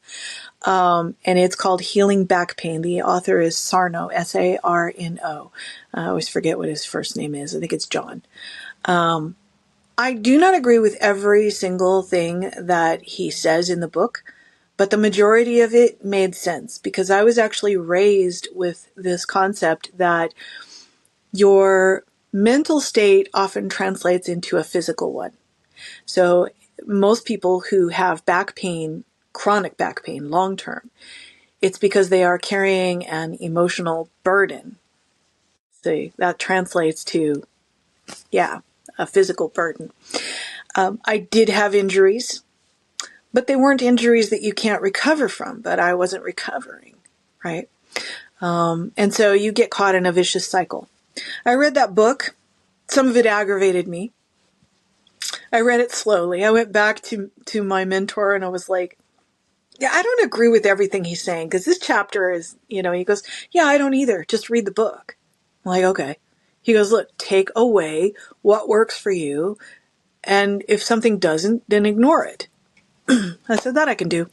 And it's called Healing Back Pain. The author is Sarno, Sarno. I always forget what his first name is. I think it's John. I do not agree with every single thing that he says in the book, but the majority of it made sense because I was actually raised with this concept that your mental state often translates into a physical one. So most people who have back pain, chronic back pain, long term, it's because they are carrying an emotional burden. So that translates to, a physical burden. I did have injuries. but they weren't injuries that you can't recover from, but I wasn't recovering, right? And so you get caught in a vicious cycle. I read that book. Some of it aggravated me. I read it slowly. I went back to my mentor and I was like, yeah, I don't agree with everything he's saying because this chapter is, he goes, yeah, I don't either. Just read the book. I'm like, okay. He goes, look, take away what works for you. And if something doesn't, then ignore it. I said, that I can do.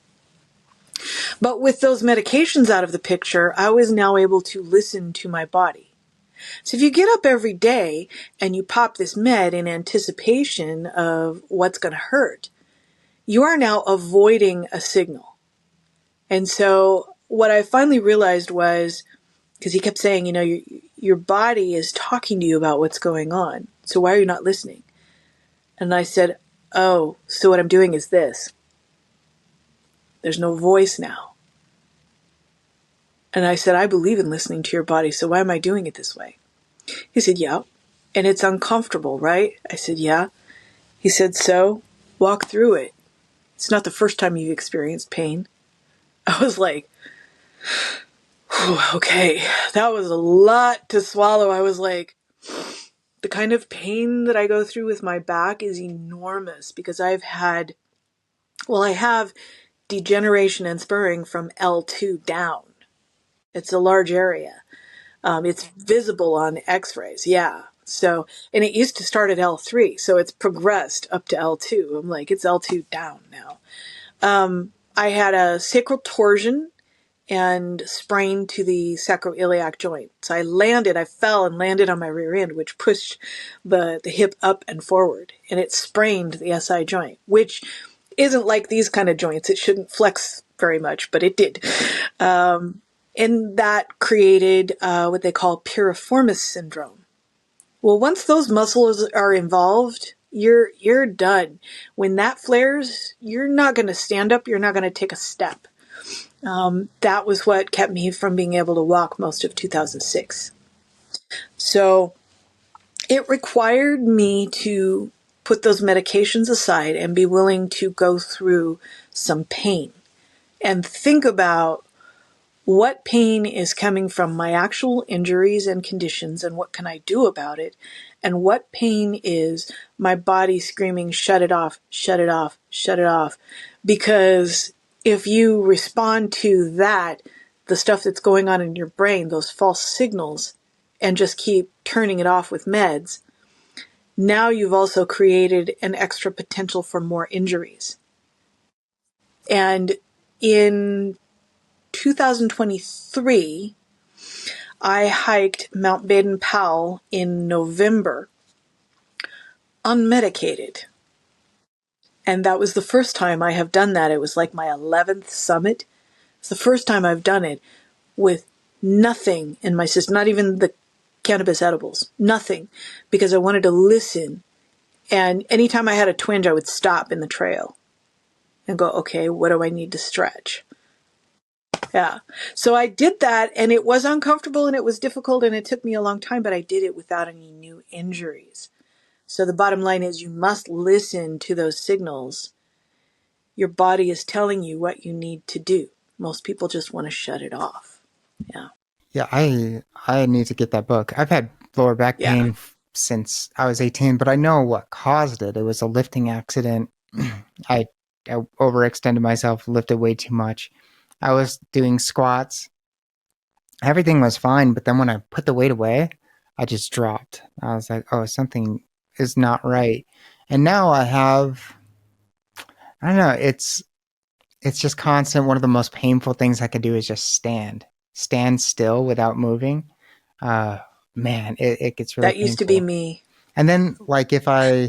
But with those medications out of the picture, I was now able to listen to my body. So if you get up every day and you pop this med in anticipation of what's going to hurt, you are now avoiding a signal. And so what I finally realized was, because he kept saying, your body is talking to you about what's going on. So why are you not listening? And I said, oh, so what I'm doing is this. There's no voice now. And I said, I believe in listening to your body, so why am I doing it this way? He said, yeah. And it's uncomfortable, right? I said, yeah. He said, so walk through it. It's not the first time you've experienced pain. I was like, okay, that was a lot to swallow. I was like, the kind of pain that I go through with my back is enormous because I have degeneration and spurring from L2 down. It's a large area. It's visible on x-rays. Yeah. So, and it used to start at L3. So it's progressed up to L2. I'm like, it's L2 down now. I had a sacral torsion and sprain to the sacroiliac joint. So I fell and landed on my rear end, which pushed the hip up and forward. And it sprained the SI joint, which isn't like these kind of joints. It shouldn't flex very much, but it did. And that created what they call piriformis syndrome. Well, once those muscles are involved, you're done. When that flares, you're not going to stand up. You're not going to take a step. That was what kept me from being able to walk most of 2006. So it required me to put those medications aside and be willing to go through some pain and think about what pain is coming from my actual injuries and conditions and what can I do about it, and what pain is my body screaming, shut it off, shut it off, shut it off. Because if you respond to that, the stuff that's going on in your brain, those false signals, and just keep turning it off with meds, now you've also created an extra potential for more injuries. And in 2023, I hiked Mount Baden-Powell in November, unmedicated. And that was the first time I have done that. It was like my 11th summit. It's the first time I've done it with nothing in my system, not even the cannabis edibles, nothing, because I wanted to listen. And anytime I had a twinge, I would stop in the trail and go, okay, what do I need to stretch? Yeah. So I did that, and it was uncomfortable and it was difficult and it took me a long time, but I did it without any new injuries. So the bottom line is you must listen to those signals. Your body is telling you what you need to do. Most people just want to shut it off. Yeah. Yeah, I need to get that book. I've had lower back Yeah. pain since I was 18, but I know what caused it. It was a lifting accident. I, I overextended myself, lifted way too much. I was doing squats. Everything was fine, but then when I put the weight away, I just dropped. I was like, oh, something is not right. And now I don't know, it's just constant. One of the most painful things I could do is just stand still without moving. Uh, Man, it gets really That used to be painful. me. And then, like, it's on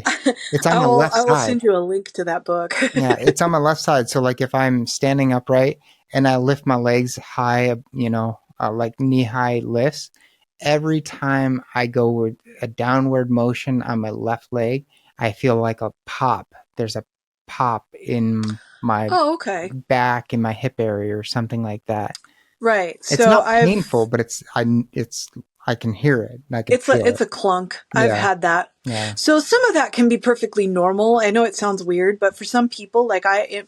I my will left I will side. send you a link to that book. Yeah, it's on my left side. So, like, if I'm standing upright and I lift my legs high, like knee high lifts, every time I go with a downward motion on my left leg, I feel like a pop. There's a pop in my Oh, okay. back in my hip area or something like that. Right. It's So not painful, but it's I can hear it and I can feel It's it. a clunk. I've Yeah. had that. Yeah. So some of that can be perfectly normal. I know it sounds weird, but for some people,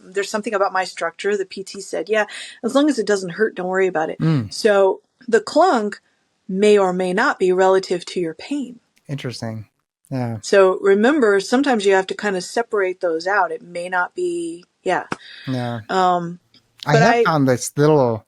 there's something about my structure. The PT said, yeah, as long as it doesn't hurt, don't worry about it. Mm, So the clunk may or may not be relative to your pain. interesting. Yeah. So remember, sometimes you have to kind of separate those out. It may not be, yeah. Yeah. Um, I but have found this little,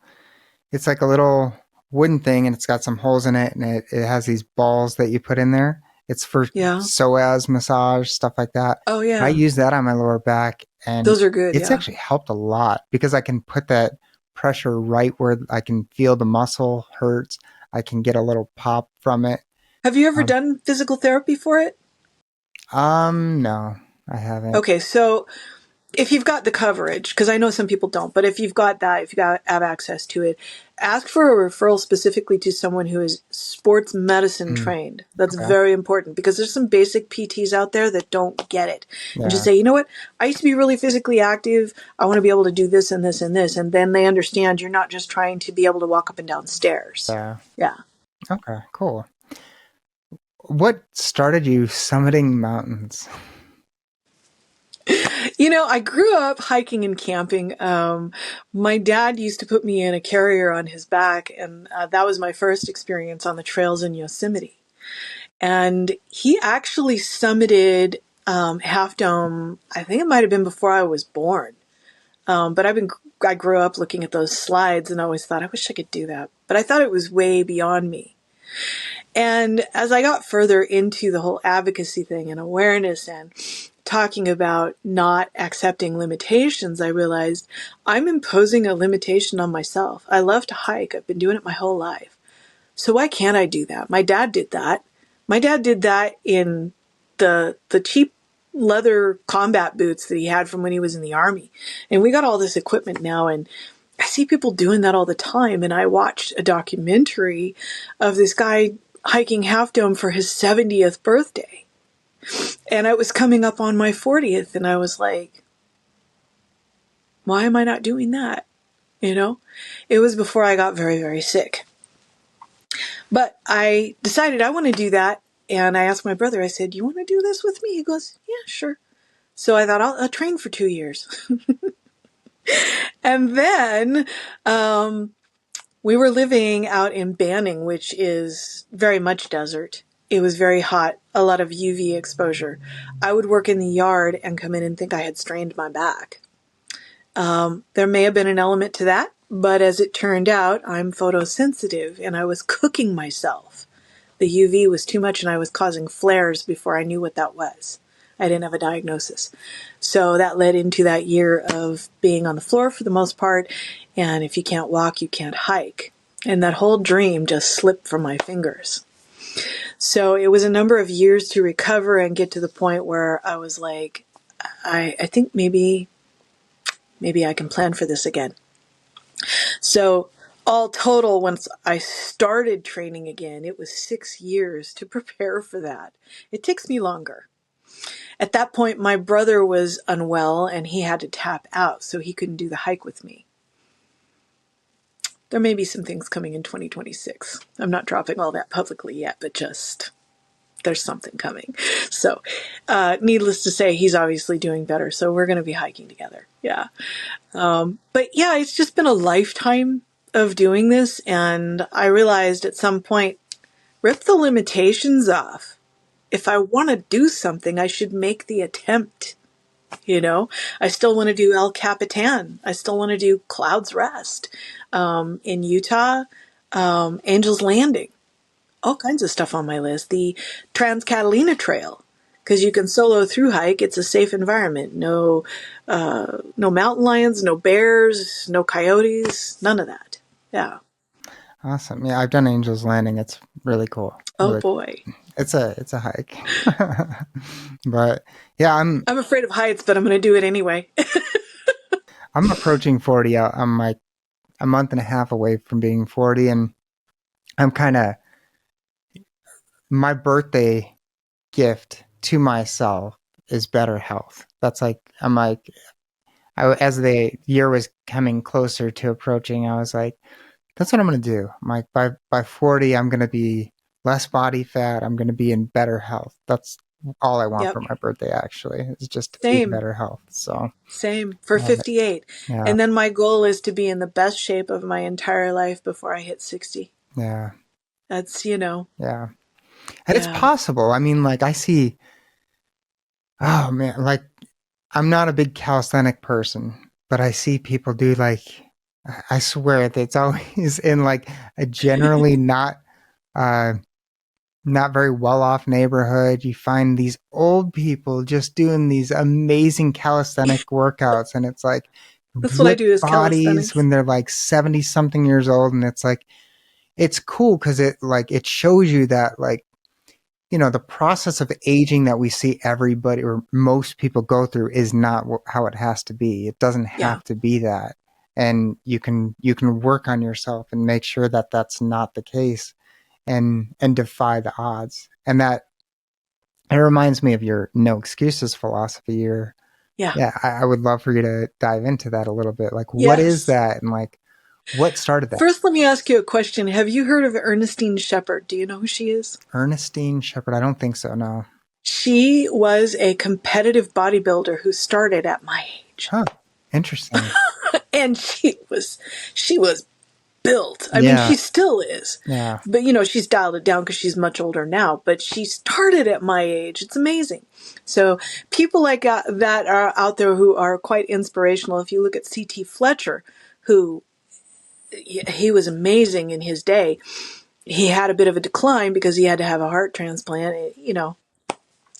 it's like a little wooden thing and it's got some holes in it and it has these balls that you put in there. It's for yeah. psoas massage, stuff like that. Oh, I yeah. use that on my lower back and Those are good. it's Yeah. actually helped a lot because I can put that pressure right where I can feel the muscle hurts. I can get a little pop from it. Have you ever Um, done physical therapy for it? no, I haven't. Okay. So if you've got the coverage, because I know some people don't, but if you've got that, if you got have access to it, ask for a referral specifically to someone who is sports medicine Mm, trained. That's okay. very important because there's some basic PTs out there that don't get it. And just Yeah. say, you know what? I used to be really physically active. I want to be able to do this and this and this. And then they understand you're not just trying to be able to walk up and down stairs. Yeah. Yeah. Okay, cool. What started you summiting mountains? You know, I grew up hiking and camping. My dad used to put me in a carrier on his back, and that was my first experience on the trails in Yosemite. And he actually summited Half Dome. I think it might have been before I was born. But I grew up looking at those slides and always thought, I wish I could do that. But I thought it was way beyond me. And as I got further into the whole advocacy thing and awareness and talking about not accepting limitations, I realized I'm imposing a limitation on myself. I love to hike. I've been doing it my whole life. So why can't I do that? My dad did that. My dad did that in the cheap leather combat boots that he had from when he was in the army. And we got all this equipment now, and I see people doing that all the time. And I watched a documentary of this guy hiking Half Dome for his 70th birthday. And I was coming up on my 40th, and I was like, why am I not doing that? You know, it was before I got very, very sick. But I decided I want to do that. And I asked my brother, I said, you want to do this with me? He goes, yeah, sure. So I thought I'll train for 2 years. And then we were living out in Banning, which is very much desert. It was very hot, a lot of UV exposure. I would work in the yard and come in and think I had strained my back. There may have been an element to that, but as it turned out, I'm photosensitive and I was cooking myself. The UV was too much and I was causing flares before I knew what that was. I didn't have a diagnosis. So that led into that year of being on the floor for the most part. And if you can't walk, you can't hike. And that whole dream just slipped from my fingers. So it was a number of years to recover and get to the point where I was like, I think maybe I can plan for this again. So all total, once I started training again, it was 6 years to prepare for that. It takes me longer. At that point, my brother was unwell and he had to tap out, so he couldn't do the hike with me. There may be some things coming in 2026. I'm not dropping all that publicly yet, but just there's something coming. So, needless to say, he's obviously doing better, so we're going to be hiking together. Yeah. But yeah, it's just been a lifetime of doing this, and I realized at some point, rip the limitations off. If I want to do something, I should make the attempt. You know, I still want to do El Capitan. I still want to do Cloud's Rest in Utah, Angel's Landing, all kinds of stuff on my list. The Trans Catalina Trail, because you can solo through hike. It's a safe environment. No mountain lions, no bears, no coyotes, none of that. Yeah. Awesome. Yeah, I've done Angel's Landing. It's really cool. Oh Really cool. boy. It's a hike. But yeah, I'm afraid of heights, but I'm going to do it anyway. I'm approaching 40. I'm like a month and a half away from being 40 and I'm kind of my birthday gift to myself is better health. That's like I'm like as the year was coming closer to approaching, I was like that's what I'm going to do. I'm like by 40 I'm going to be less body fat. I'm going to be in better health. That's all I want Yep. for my birthday, actually, is just to be in Same. better health. So Same for I love it. 58. Yeah. And then my goal is to be in the best shape of my entire life before I hit 60. Yeah. That's, Yeah. And it's yeah. possible. I mean, like, I see, oh man, like, I'm not a big calisthenic person, but I see people do like, I swear that it's always in like a generally uh, not very well off neighborhood. You find these old people just doing these amazing calisthenic workouts, and it's like That's what I ripped do is bodies calisthenics. when they're like 70 something years old. And it's like, it's cool because it shows you that, like, the process of aging that we see everybody or most people go through is not how it has to be. It doesn't Yeah. have to be that. And you can work on yourself and make sure that that's not the case, and defy the odds. And that it reminds me of your no excuses philosophy. Or Yeah. yeah, I would love for you to dive into that a little bit. Like, what is Yes. that, and like what started that? First, let me ask you a question. Have you heard of Ernestine Shepherd? Do you know who she is? Ernestine Shepherd? I don't think so. No. She was a competitive bodybuilder who started at my age. Huh. Interesting. And she was built. I mean, Yeah. she still is. Yeah. But she's dialed it down because she's much older now, but she started at my age. It's amazing. So people like that are out there who are quite inspirational. If you look at C.T. Fletcher, who he was amazing in his day. He had a bit of a decline because he had to have a heart transplant.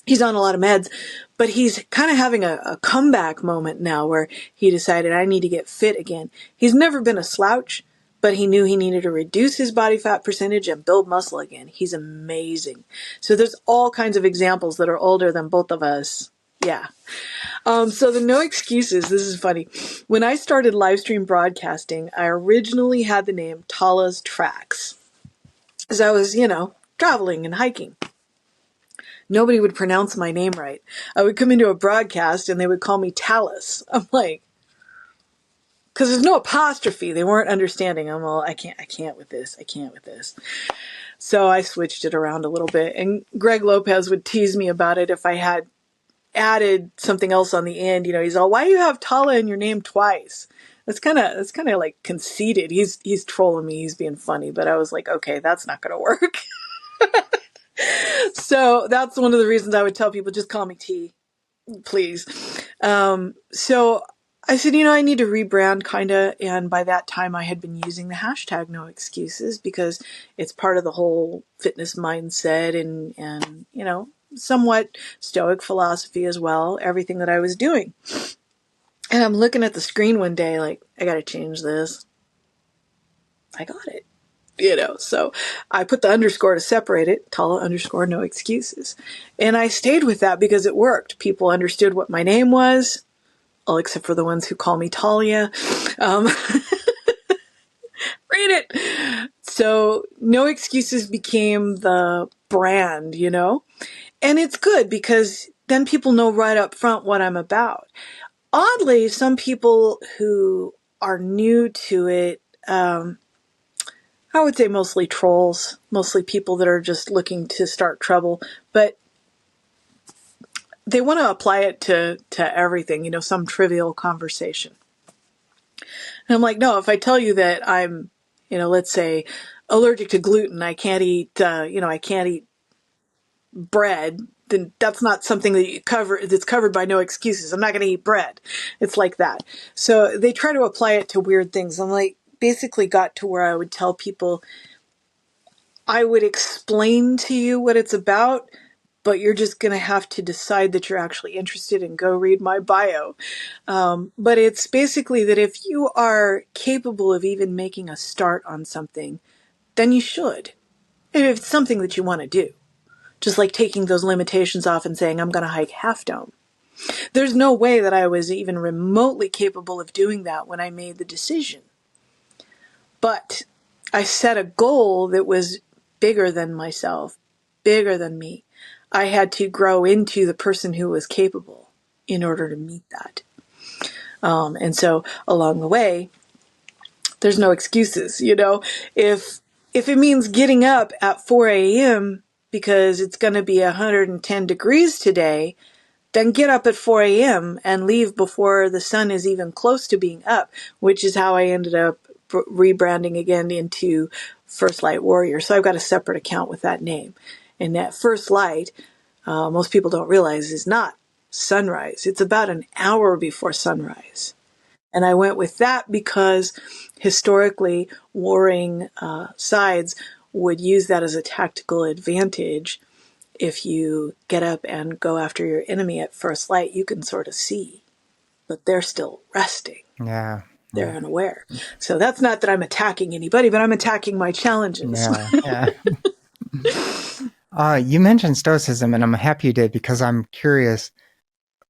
He's on a lot of meds, but he's kind of having a comeback moment now where he decided, I need to get fit again. He's never been a slouch, but he knew he needed to reduce his body fat percentage and build muscle again. He's amazing. So there's all kinds of examples that are older than both of us. Yeah. So the no excuses, this is funny. When I started live stream broadcasting, I originally had the name Tala's Tracks. As I was, traveling and hiking. Nobody would pronounce my name right. I would come into a broadcast and they would call me Talis. I'm like, because there's no apostrophe. They weren't understanding. I'm all, I can't with this. I can't with this. So I switched it around a little bit. And Greg Lopez would tease me about it if I had added something else on the end. He's all, why do you have Tala in your name twice? That's kind of like conceited. He's trolling me. He's being funny. But I was like, okay, that's not going to work. So that's one of the reasons I would tell people, just call me T, please. So I said, I need to rebrand kind of. And by that time I had been using the hashtag no excuses because it's part of the whole fitness mindset and somewhat stoic philosophy as well, everything that I was doing. And I'm looking at the screen one day, like, I got to change this. I got it. So I put the underscore to separate it, Tala underscore no excuses. And I stayed with that because it worked. People understood what my name was, all except for the ones who call me Talia. Read it. So no excuses became the brand, and it's good because then people know right up front what I'm about. Oddly, some people who are new to it, I would say mostly trolls, mostly people that are just looking to start trouble, but they want to apply it to everything, some trivial conversation. And I'm like, no, if I tell you that I'm, let's say allergic to gluten, I can't eat, I can't eat bread, then that's not something that's covered by no excuses. I'm not going to eat bread. It's like that. So they try to apply it to weird things. I'm like, basically got to where I would tell people, I would explain to you what it's about, but you're just going to have to decide that you're actually interested and go read my bio. But it's basically that if you are capable of even making a start on something, then you should. If it's something that you want to do. Just like taking those limitations off and saying, I'm going to hike Half Dome. There's no way that I was even remotely capable of doing that when I made the decision. But I set a goal that was bigger than myself, bigger than me. I had to grow into the person who was capable in order to meet that. And so along the way, there's no excuses, If if it means getting up at 4 a.m. because it's going to be 110 degrees today, then get up at 4 a.m. and leave before the sun is even close to being up, which is how I ended up rebranding again into First Light Warrior. So I've got a separate account with that name. And that First Light, most people don't realize, is not sunrise. It's about an hour before sunrise. And I went with that because historically warring sides would use that as a tactical advantage. If you get up and go after your enemy at first light, you can sort of see, but they're still resting. Yeah. They're unaware. So that's not that I'm attacking anybody, but I'm attacking my challenges. Yeah. You mentioned Stoicism, and I'm happy you did because I'm curious.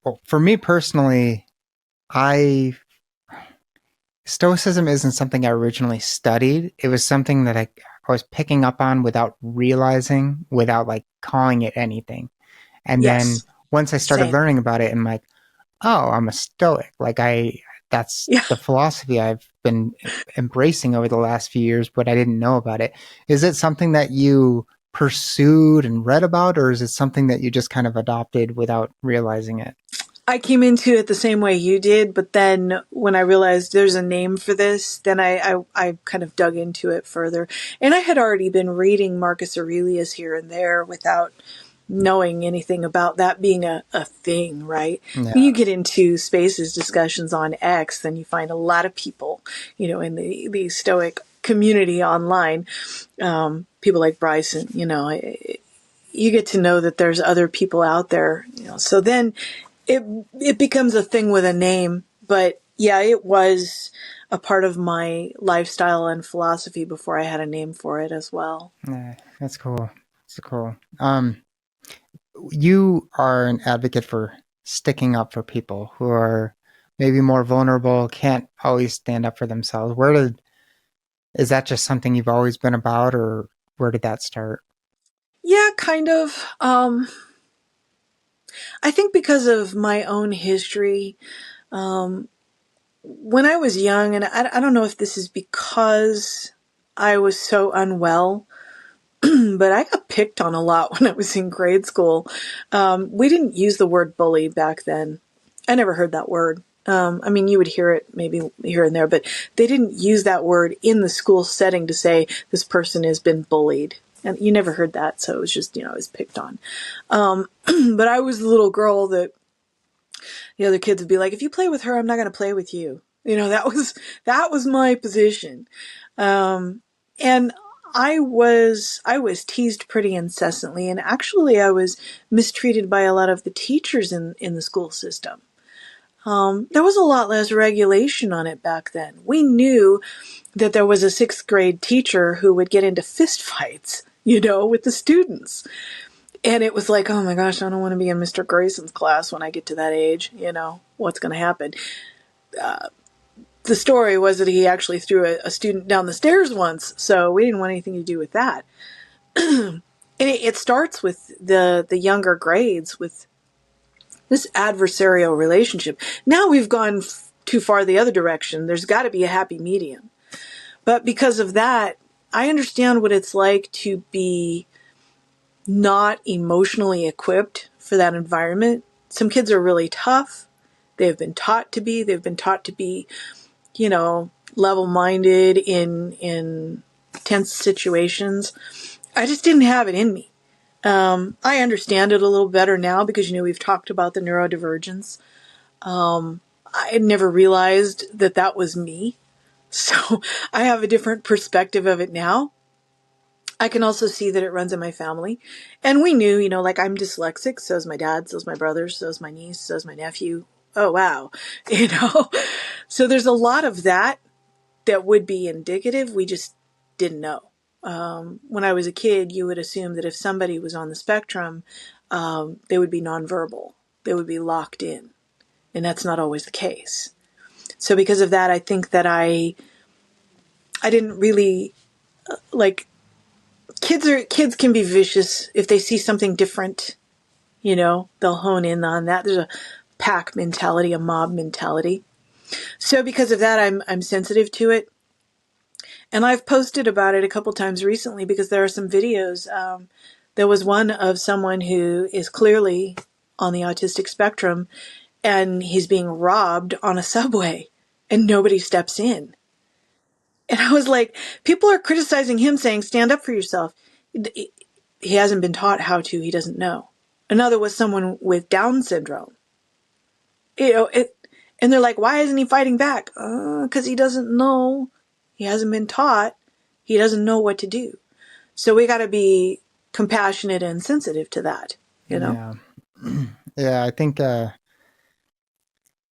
Well, for me personally, Stoicism isn't something I originally studied. It was something that I was picking up on without realizing, without like calling it anything. And then Yes. once I started Same. learning about it, I'm like, oh, I'm a Stoic. That's Yeah. the philosophy I've been embracing over the last few years, but I didn't know about it. Is it something that you pursued and read about, or is it something that you just kind of adopted without realizing it? I came into it the same way you did, but then when I realized there's a name for this, then I kind of dug into it further. And I had already been reading Marcus Aurelius here and there without knowing anything about that being a thing, right? When Yeah. you get into spaces discussions on X, then you find a lot of people, in the Stoic community online, people like Bryson, you get to know that there's other people out there, so then it becomes a thing with a name. But yeah, it was a part of my lifestyle and philosophy before I had a name for it as well. Yeah, that's cool. That's cool. You are an advocate for sticking up for people who are maybe more vulnerable, can't always stand up for themselves. Is that just something you've always been about, or where did that start? Yeah, kind of. I think because of my own history, when I was young, and I don't know if this is because I was so unwell, but I got picked on a lot when I was in grade school. We didn't use the word bully back then. I never heard that word. I mean, you would hear it maybe here and there, but they didn't use that word in the school setting to say this person has been bullied. And you never heard that, so it was just, I was picked on. But I was the little girl that the other kids would be like, if you play with her, I'm not going to play with you. That was my position. And I was teased pretty incessantly, and actually I was mistreated by a lot of the teachers in the school system. There was a lot less regulation on it back then. We knew that there was a 6th grade teacher who would get into fist fights, with the students. And it was like, oh my gosh, I don't want to be in Mr. Grayson's class when I get to that age. What's going to happen? The story was that he actually threw a student down the stairs once, so we didn't want anything to do with that. And it starts with the younger grades, with this adversarial relationship. Now we've gone too far the other direction. There's got to be a happy medium. But because of that, I understand what it's like to be not emotionally equipped for that environment. Some kids are really tough. They've been taught to be. They've been taught to be, level-minded in tense situations. I just didn't have it in me. I understand it a little better now because, we've talked about the neurodivergence. I had never realized that was me. So I have a different perspective of it now. I can also see that it runs in my family. And we knew, like I'm dyslexic. So is my dad, so is my brother, so is my niece, so is my nephew. Oh, wow. So there's a lot of that would be indicative. We just didn't know. When I was a kid, you would assume that if somebody was on the spectrum, they would be nonverbal. They would be locked in. And that's not always the case. So because of that, I think that I didn't really kids can be vicious if they see something different, they'll hone in on that. There's a pack mentality, a mob mentality. So because of that, I'm sensitive to it. And I've posted about it a couple times recently because there are some videos. There was one of someone who is clearly on the autistic spectrum, and he's being robbed on a subway and nobody steps in. And I was like, people are criticizing him saying, stand up for yourself. He hasn't been taught how to. He doesn't know. Another was someone with Down syndrome. And they're like, why isn't he fighting back? Because he doesn't know. He hasn't been taught. He doesn't know what to do. So we got to be compassionate and sensitive to that, you know? Yeah. Yeah, I think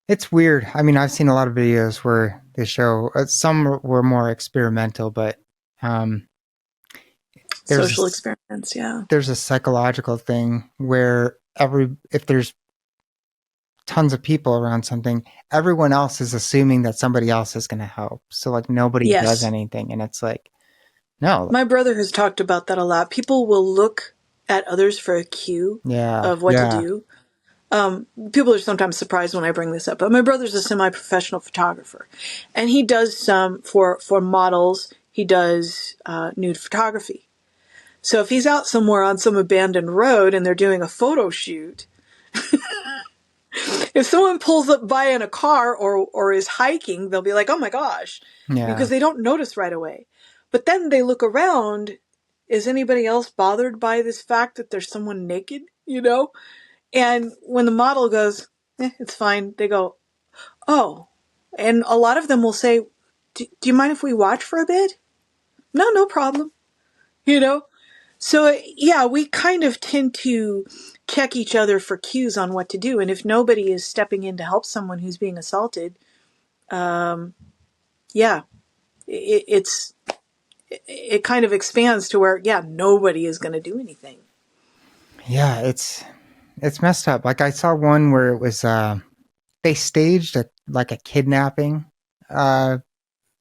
it's weird. I mean, I've seen a lot of videos where they show some were more experimental, but um, Social there's experiments, yeah. there's a psychological thing where if there's tons of people around something, everyone else is assuming that somebody else is going to help. So like nobody does Yes. anything, and it's like no, My brother has talked about that a lot. People will look at others for a cue yeah, of what to yeah, do. People are sometimes surprised when I bring this up, but my brother's a semi-professional photographer, and he does some for models. He does nude photography. So if he's out somewhere on some abandoned road and they're doing a photo shoot, if someone pulls up by in a car or is hiking, they'll be like, "Oh my gosh," yeah, because they don't notice right away. But then they look around. Is anybody else bothered by this fact that there's someone naked? You know? And when the model goes, it's fine, they go, oh. And a lot of them will say, do you mind if we watch for a bit? No, no problem. You know? So, yeah, we kind of tend to check each other for cues on what to do. And if nobody is stepping in to help someone who's being assaulted, yeah, it kind of expands to where, yeah, nobody is going to do anything. yeah. It's messed up. Like I saw one where it was they staged like a kidnapping uh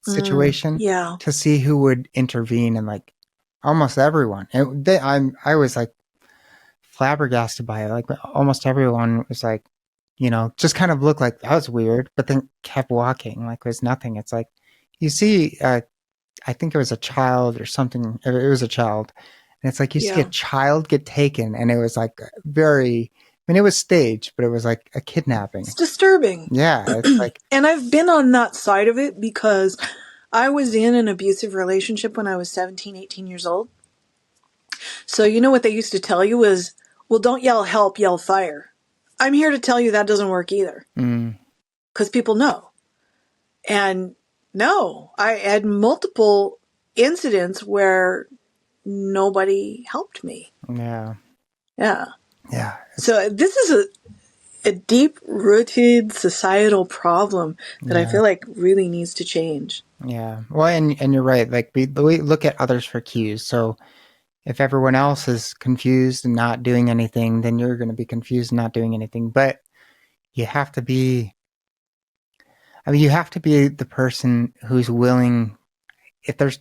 situation Yeah. to see who would intervene, and like almost everyone. I was like flabbergasted by it. Like almost everyone was like, just kind of looked like that was weird, but then kept walking like it was nothing. It's like you see, I think it was a child or something. It was a child, and it's like you see a Yeah. child get taken, and it was like very. I mean, it was staged, but it was like a It's kidnapping. disturbing. Yeah, it's like And I've been on that side of it because I was in an abusive relationship when I was 17, 18 years old. So you know what they used to tell you is, well, don't yell help, yell fire. I'm here to tell you that doesn't work either mm, because people know. And no, I had multiple incidents where nobody helped me. yeah, Yeah. yeah, it's So this is a deep rooted societal problem that I yeah. feel like really needs to change. Yeah. Well, and you're right. Like we look at others for cues. So if everyone else is confused and not doing anything, then you're going to be confused and not doing anything. But you have to be. I mean, you have to be the person who's willing. If there's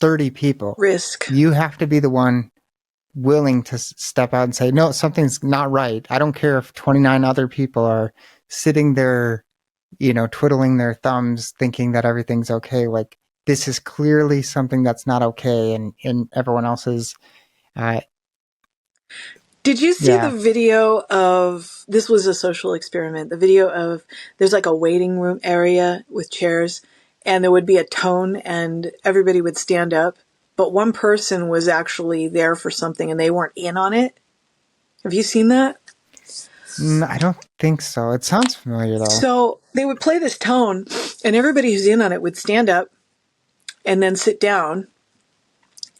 30 people, Risk. you have to be the one willing to step out and say, no, something's not right. I don't care if 29 other people are sitting there, twiddling their thumbs, thinking that everything's okay. Like this is clearly something that's not okay, and everyone else's. Uh, Did you see the yeah, video of, this was a social experiment, the video of, there's like a waiting room area with chairs and there would be a tone and everybody would stand up, but one person was actually there for something and they weren't in on it. Have you seen that? I don't think so. It sounds familiar though. So they would play this tone and everybody who's in on it would stand up and then sit down.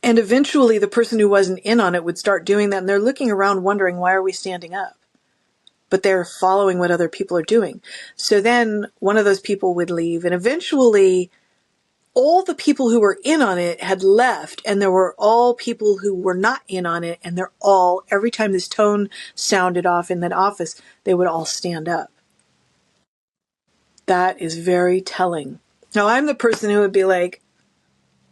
And eventually the person who wasn't in on it would start doing that. And they're looking around wondering, why are we standing up? But they're following what other people are doing. So then one of those people would leave. And eventually all the people who were in on it had left. And there were all people who were not in on it. And they're all, every time this tone sounded off in that office, they would all stand up. That is very telling. Now I'm the person who would be like,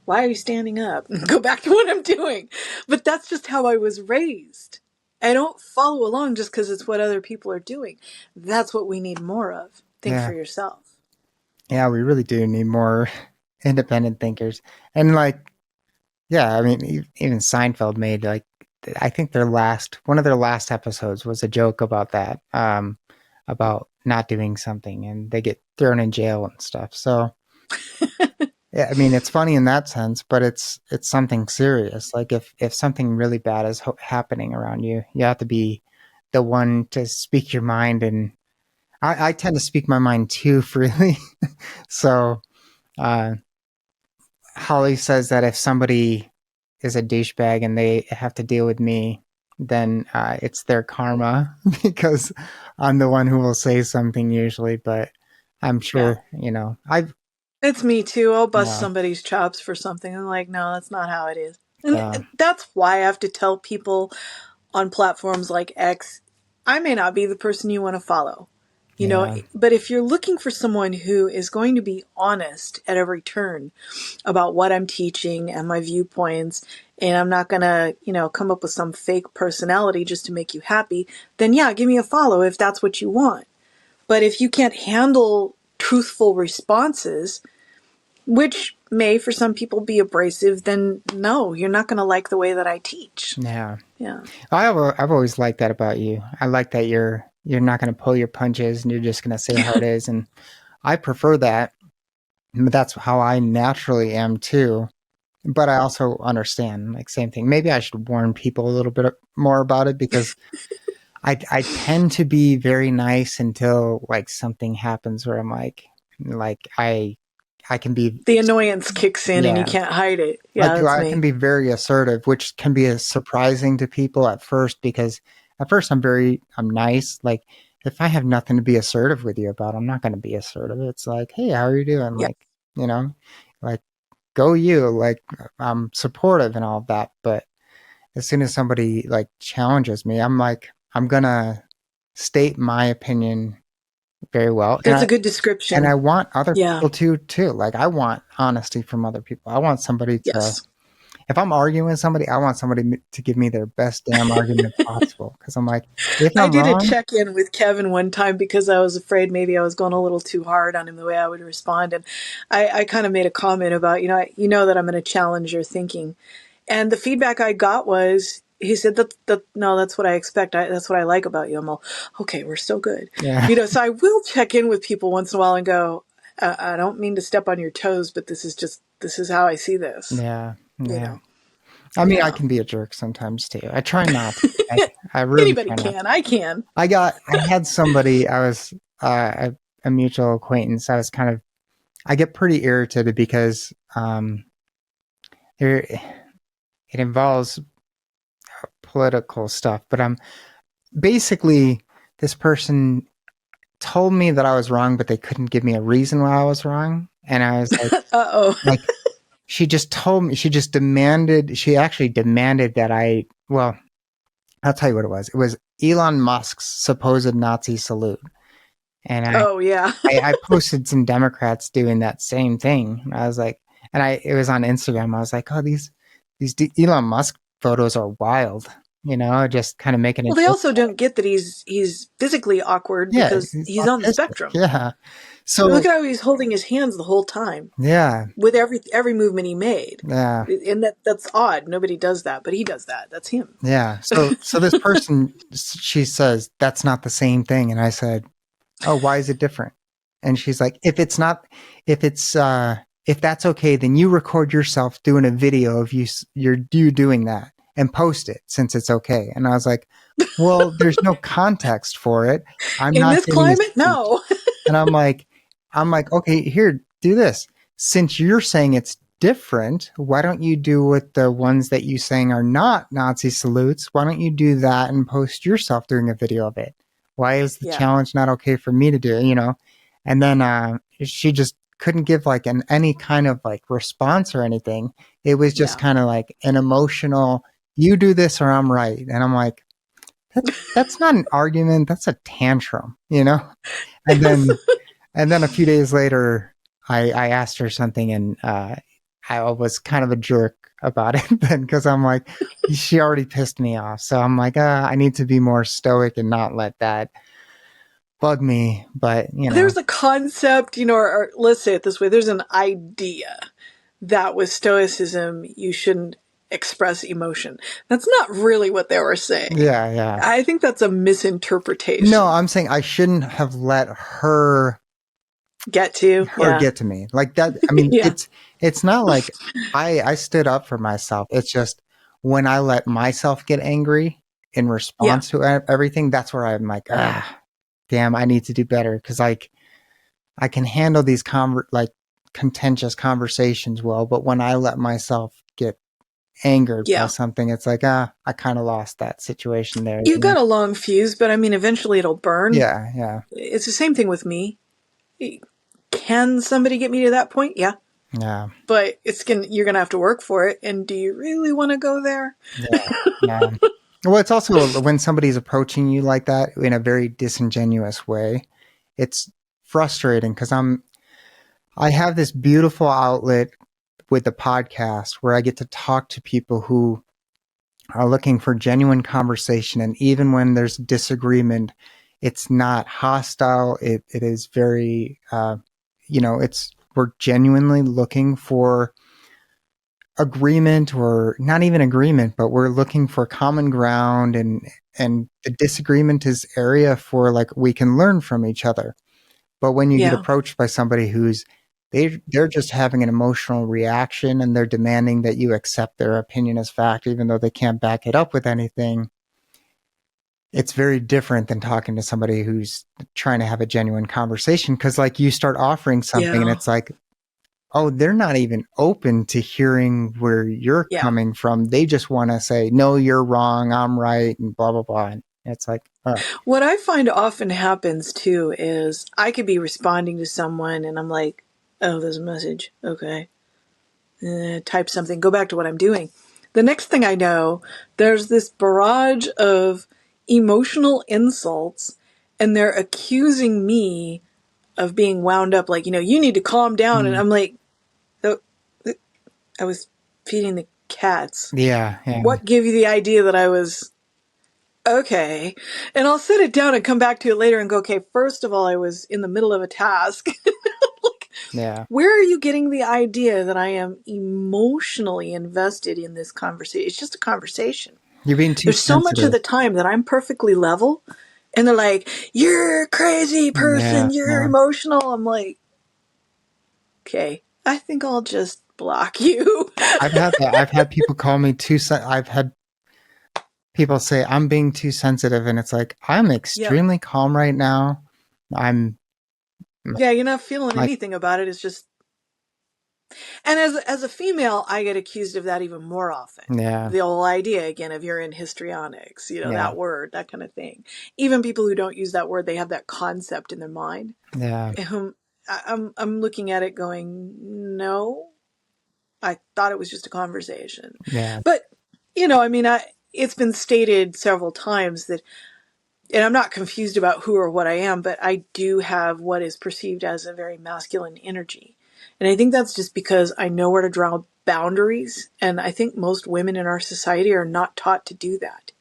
why are you standing up? Go back to what I'm doing. But that's just how I was raised. I don't follow along just because it's what other people are doing. That's what we need more of. Think for Yeah, yourself. yeah, we really do need more. independent thinkers. And like, yeah, I mean, even Seinfeld made like, I think one of their last episodes was a joke about that, about not doing something and they get thrown in jail and stuff. So, yeah, I mean, it's funny in that sense, but it's something serious. Like if something really bad is happening around you, you have to be the one to speak your mind. And I tend to speak my mind too freely. So, uh, Holly says that if somebody is a douchebag and they have to deal with me, then it's their karma because I'm the one who will say something usually. But I'm Yeah. sure, you know, I've, It's me too. I'll bust yeah, somebody's chops for something. I'm like, no, that's not how it is. And yeah, that's why I have to tell people on platforms like X, I may not be the person you want to follow, you know, yeah, but if you're looking for someone who is going to be honest at every turn about what I'm teaching and my viewpoints, and I'm not going to, you know, come up with some fake personality just to make you happy, then yeah, give me a follow if that's what you want. But if you can't handle truthful responses, which may for some people be abrasive, then no, you're not going to like the way that I teach. yeah. Yeah. I've always liked that about you. I like that you're not going to pull your punches and you're just going to say how it is. And I prefer that. But that's how I naturally am too. But I also understand, like, same thing. Maybe I should warn people a little bit more about it because I tend to be very nice until like something happens where I'm like I can be, The annoyance kicks in and you yeah, can't hide it. Yeah, like that's I can me. be very assertive, which can be surprising to people at first because at first I'm nice. Like if I have nothing to be assertive with you about, I'm not going to be assertive. It's like, hey, how are you doing? Yeah. Like, you know, like go you. Like I'm supportive and all of that, but as soon as somebody like challenges me, I'm like, I'm gonna state my opinion very well, That's a good and I description. want other Yeah. people to too. Like I want honesty from other people. I want somebody to, Yes. if I'm arguing with somebody, I want somebody to give me their best damn argument possible. Because I'm like, if I I'm did a wrong, check in with Kevin one time because I was afraid maybe I was going a little too hard on him the way I would respond. And I kind of made a comment about, you know that I'm going to challenge your thinking. And the feedback I got was, he said no, that's what I expect. That's what I like about you. I'm all, okay, we're still good. yeah, So I will check in with people once in a while and go, I don't mean to step on your toes, but this is how I see this, yeah, you yeah. know? I mean, I Yeah. can be a jerk sometimes too. I try not to. I really Anybody try not can. to. I can. I had somebody, I was, a mutual acquaintance. I get pretty irritated because, there, it involves political stuff, but I'm basically, this person told me that I was wrong, but they couldn't give me a reason why I was wrong. And I was Uh-oh. like, she just told me, she actually demanded that well, I'll tell you what it was. It was Elon Musk's supposed Nazi salute. And Oh, yeah. I posted some Democrats doing that same thing. And I was like, it was on Instagram. I was like, oh, these Elon Musk photos are wild. You know, just kind of making a Well, they joke. also don't get that he's physically awkward Yeah, because he's he's on the autistic. spectrum. Yeah. Look So at how he's holding his hands the whole time yeah, with every movement he made. yeah, And that's odd. Nobody does that, but he does that. That's him. yeah. So this person, she says that's not the same thing, and I said, oh, why is it different? And she's like, if it's not, if it's if that's okay, then you record yourself doing a video of you doing that and post it since it's okay. And I was like, well, there's no context for it. I'm In not this getting a climate, speech. no. And I'm like, okay, here, do this. Since you're saying it's different, why don't you do what the ones that you saying are not Nazi salutes? Why don't you do that and post yourself doing a video of it? Why is the Yeah, challenge not okay for me to do? You know? And then she just couldn't give like any kind of like response or anything. It was just yeah. kind of like an emotional, you do this or I'm right. And I'm like, that's not an argument. That's a tantrum, you know? And then a few days later, I asked her something, and I was kind of a jerk about it then because I'm like, she already pissed me off. So I'm like, I need to be more stoic and not let that bug me, but There's a concept, or let's say it this way, there's an idea that with Stoicism, you shouldn't express emotion. That's not really what they were saying. yeah, yeah. I think that's a No, misinterpretation. I'm saying I shouldn't have let her Get to? Yeah. get to me like that. I mean, Yeah. it's not like I stood up for myself. It's just when I let myself get angry in Yeah. response to everything, that's where I'm like, damn, I need to do better because like I can handle these like contentious conversations well, but when I let myself get angered by Yeah. something, it's like I kind of lost that situation there. You've got a long fuse, but I mean, eventually it'll burn. Yeah, yeah, It's the same thing with me. Can somebody get me to that point? Yeah. yeah, But you're gonna have to work for it. And do you really want to go there? yeah, yeah. Well, it's also when somebody's approaching you like that in a very disingenuous way, it's frustrating because I have this beautiful outlet with the podcast where I get to talk to people who are looking for genuine conversation. And even when there's disagreement, it's not hostile. It is very, we're genuinely looking for agreement or not even agreement, but we're looking for common ground and the disagreement is area for like we can learn from each other. But when you get Yeah. approached by somebody who's they're just having an emotional reaction and they're demanding that you accept their opinion as fact, even though they can't back it up with anything, it's very different than talking to somebody who's trying to have a genuine conversation. Cause like you start offering something and Yeah. it's like, oh, they're not even open to hearing where you're Yeah. coming from. They just want to say, no, you're wrong, I'm right, and blah, blah, blah. And it's like, What I find often happens too is I could be responding to someone and I'm like, oh, there's a message. Okay. Type something, go back to what I'm doing. The next thing I know, there's this barrage of emotional insults and they're accusing me of being wound up. Like, you need to calm down. And I'm like, oh, I was feeding the cats. yeah, yeah, What gave you the idea that I was okay? And I'll set it down and come back to it later and go, okay, first of all, I was in the middle of a task. Like, yeah. where are you getting the idea that I am emotionally invested in this conversation? It's just a conversation. You're being too There's so much of sensitive. the time that I'm perfectly level and they're like, you're a crazy Yeah, person, you're yeah. emotional. I'm like, okay, I think I'll just block you. I've had that. I've had people call me I've had people say I'm being too sensitive, and it's like I'm Yep. extremely calm right now. I'm Yeah, you're not feeling like, anything about it. It's just, and as a female, I get accused of that even more often. yeah, The whole idea again of you're in histrionics, yeah, that word, that kind of thing. Even people who don't use that word, they have that concept in their mind. yeah, And I'm looking at it going, no, I thought it was just a conversation. yeah, But I mean, it's been stated several times that, and I'm not confused about who or what I am, but I do have what is perceived as a very masculine energy. And I think that's just because I know where to draw boundaries. And I think most women in our society are not taught to do that.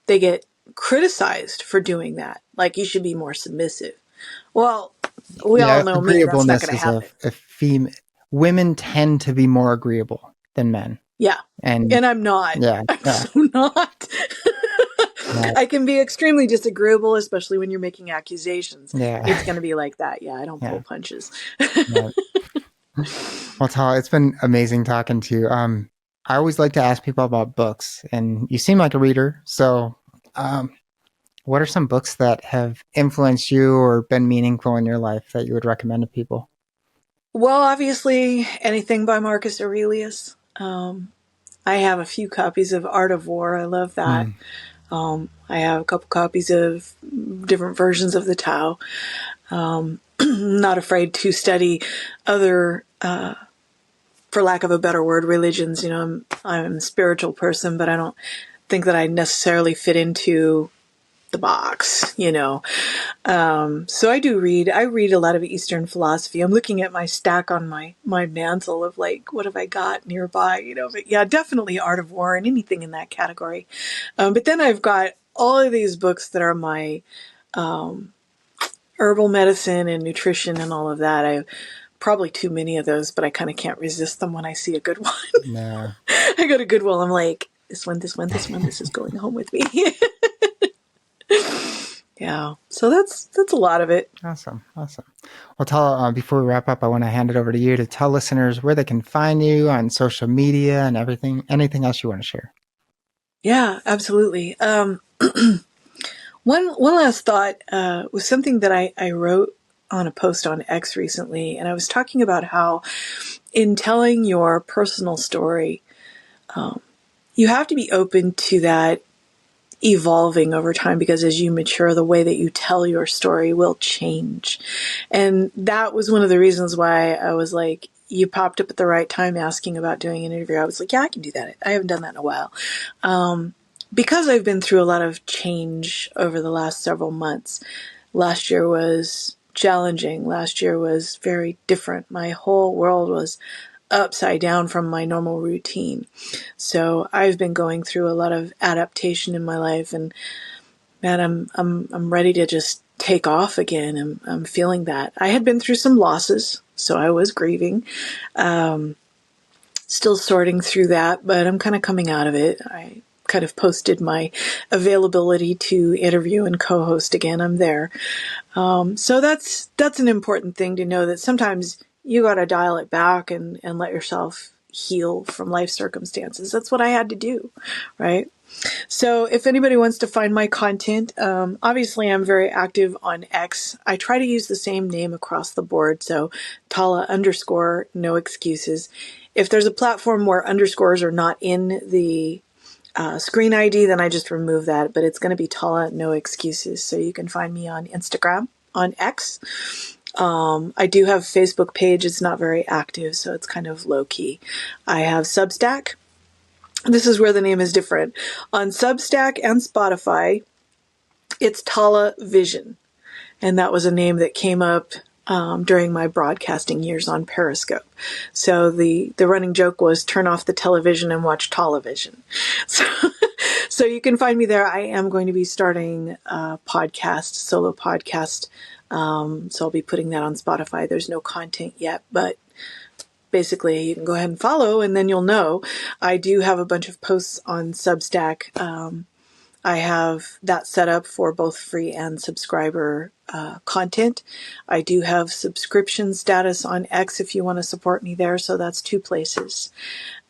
They get criticized for doing that. Like, you should be more submissive. Well, we all yeah. know me. That's not Agreeableness going to is happen. a female. Women tend to be more agreeable than men, Yeah. and And I'm not. yeah, I'm yeah, so not. yeah, I can be extremely disagreeable, especially when you're making accusations. It's yeah, going to be like that. Yeah, I don't yeah. pull punches. Yeah. Well, Tala, it's been amazing talking to you. I always like to ask people about books, and you seem like a reader. So, what are some books that have influenced you or been meaningful in your life that you would recommend to people? Well, obviously, anything by Marcus Aurelius. I have a few copies of Art of War. I love that. Mm, I have a couple copies of different versions of the Tao. Not afraid to study other, for lack of a better word, religions. I'm a spiritual person, but I don't think that I necessarily fit into the box. So I do read. I read a lot of Eastern philosophy. I'm looking at my stack on my mantle of like, what have I got nearby? But yeah, definitely Art of War and anything in that category. But then I've got all of these books that are my herbal medicine and nutrition and all of that. I probably too many of those, but I kind of can't resist them when I see a good one. No. I go to Goodwill. I'm like, this one, this is going home with me. Yeah. So that's a lot of it. Awesome. Well, Tala, before we wrap up, I want to hand it over to you to tell listeners where they can find you on social media and anything else you want to share. Yeah, absolutely. One last thought was something that I wrote on a post on X recently, and I was talking about how in telling your personal story, you have to be open to that evolving over time, because as you mature, the way that you tell your story will change. And that was one of the reasons why I was like, you popped up at the right time asking about doing an interview. I was like, yeah, I can do that. I haven't done that in a while. Because I've been through a lot of change over the last several months. Last year was challenging. Last year was very different. My whole world was upside down from my normal routine. So I've been going through a lot of adaptation in my life, and man, I'm ready to just take off again. I'm feeling that. I had been through some losses, so I was grieving. Still sorting through that, but I'm kind of coming out of it. I kind of posted my availability to interview and co-host again. I'm there. So that's an important thing to know, that sometimes you got to dial it back and let yourself heal from life circumstances. That's what I had to do, right? So if anybody wants to find my content, obviously I'm very active on X. I try to use the same name across the board. So Tala_ no excuses. If there's a platform where underscores are not in the screen ID, then I just remove that, but it's going to be Tala no excuses. So you can find me on Instagram, on X. I do have a Facebook page. It's not very active, so it's kind of low key. I have Substack. This is where the name is different. On Substack and Spotify, it's Tala Vision. And that was a name that came up during my broadcasting years on Periscope. So the running joke was turn off the television and watch Talavision. So you can find me there. I am going to be starting a podcast, solo podcast. So I'll be putting that on Spotify. There's no content yet, but basically you can go ahead and follow, and then you'll know. I do have a bunch of posts on Substack. I have that set up for both free and subscriber content. I do have subscription status on X if you want to support me there. So that's 2 places.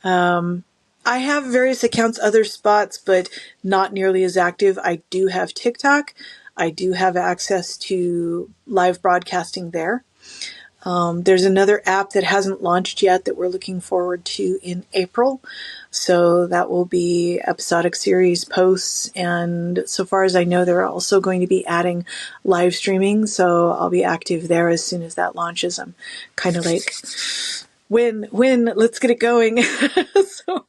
I have various accounts, other spots, but not nearly as active. I do have TikTok. I do have access to live broadcasting there. There's another app that hasn't launched yet that we're looking forward to in April. So that will be episodic series posts. And so far as I know, they're also going to be adding live streaming. So I'll be active there as soon as that launches. I'm kind of like, when, let's get it going. So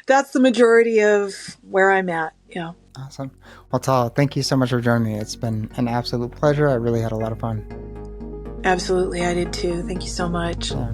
that's the majority of where I'm at. Yeah. Awesome. Well, Tala, thank you so much for joining me. It's been an absolute pleasure. I really had a lot of fun. Absolutely. I did too. Thank you so much. Yeah.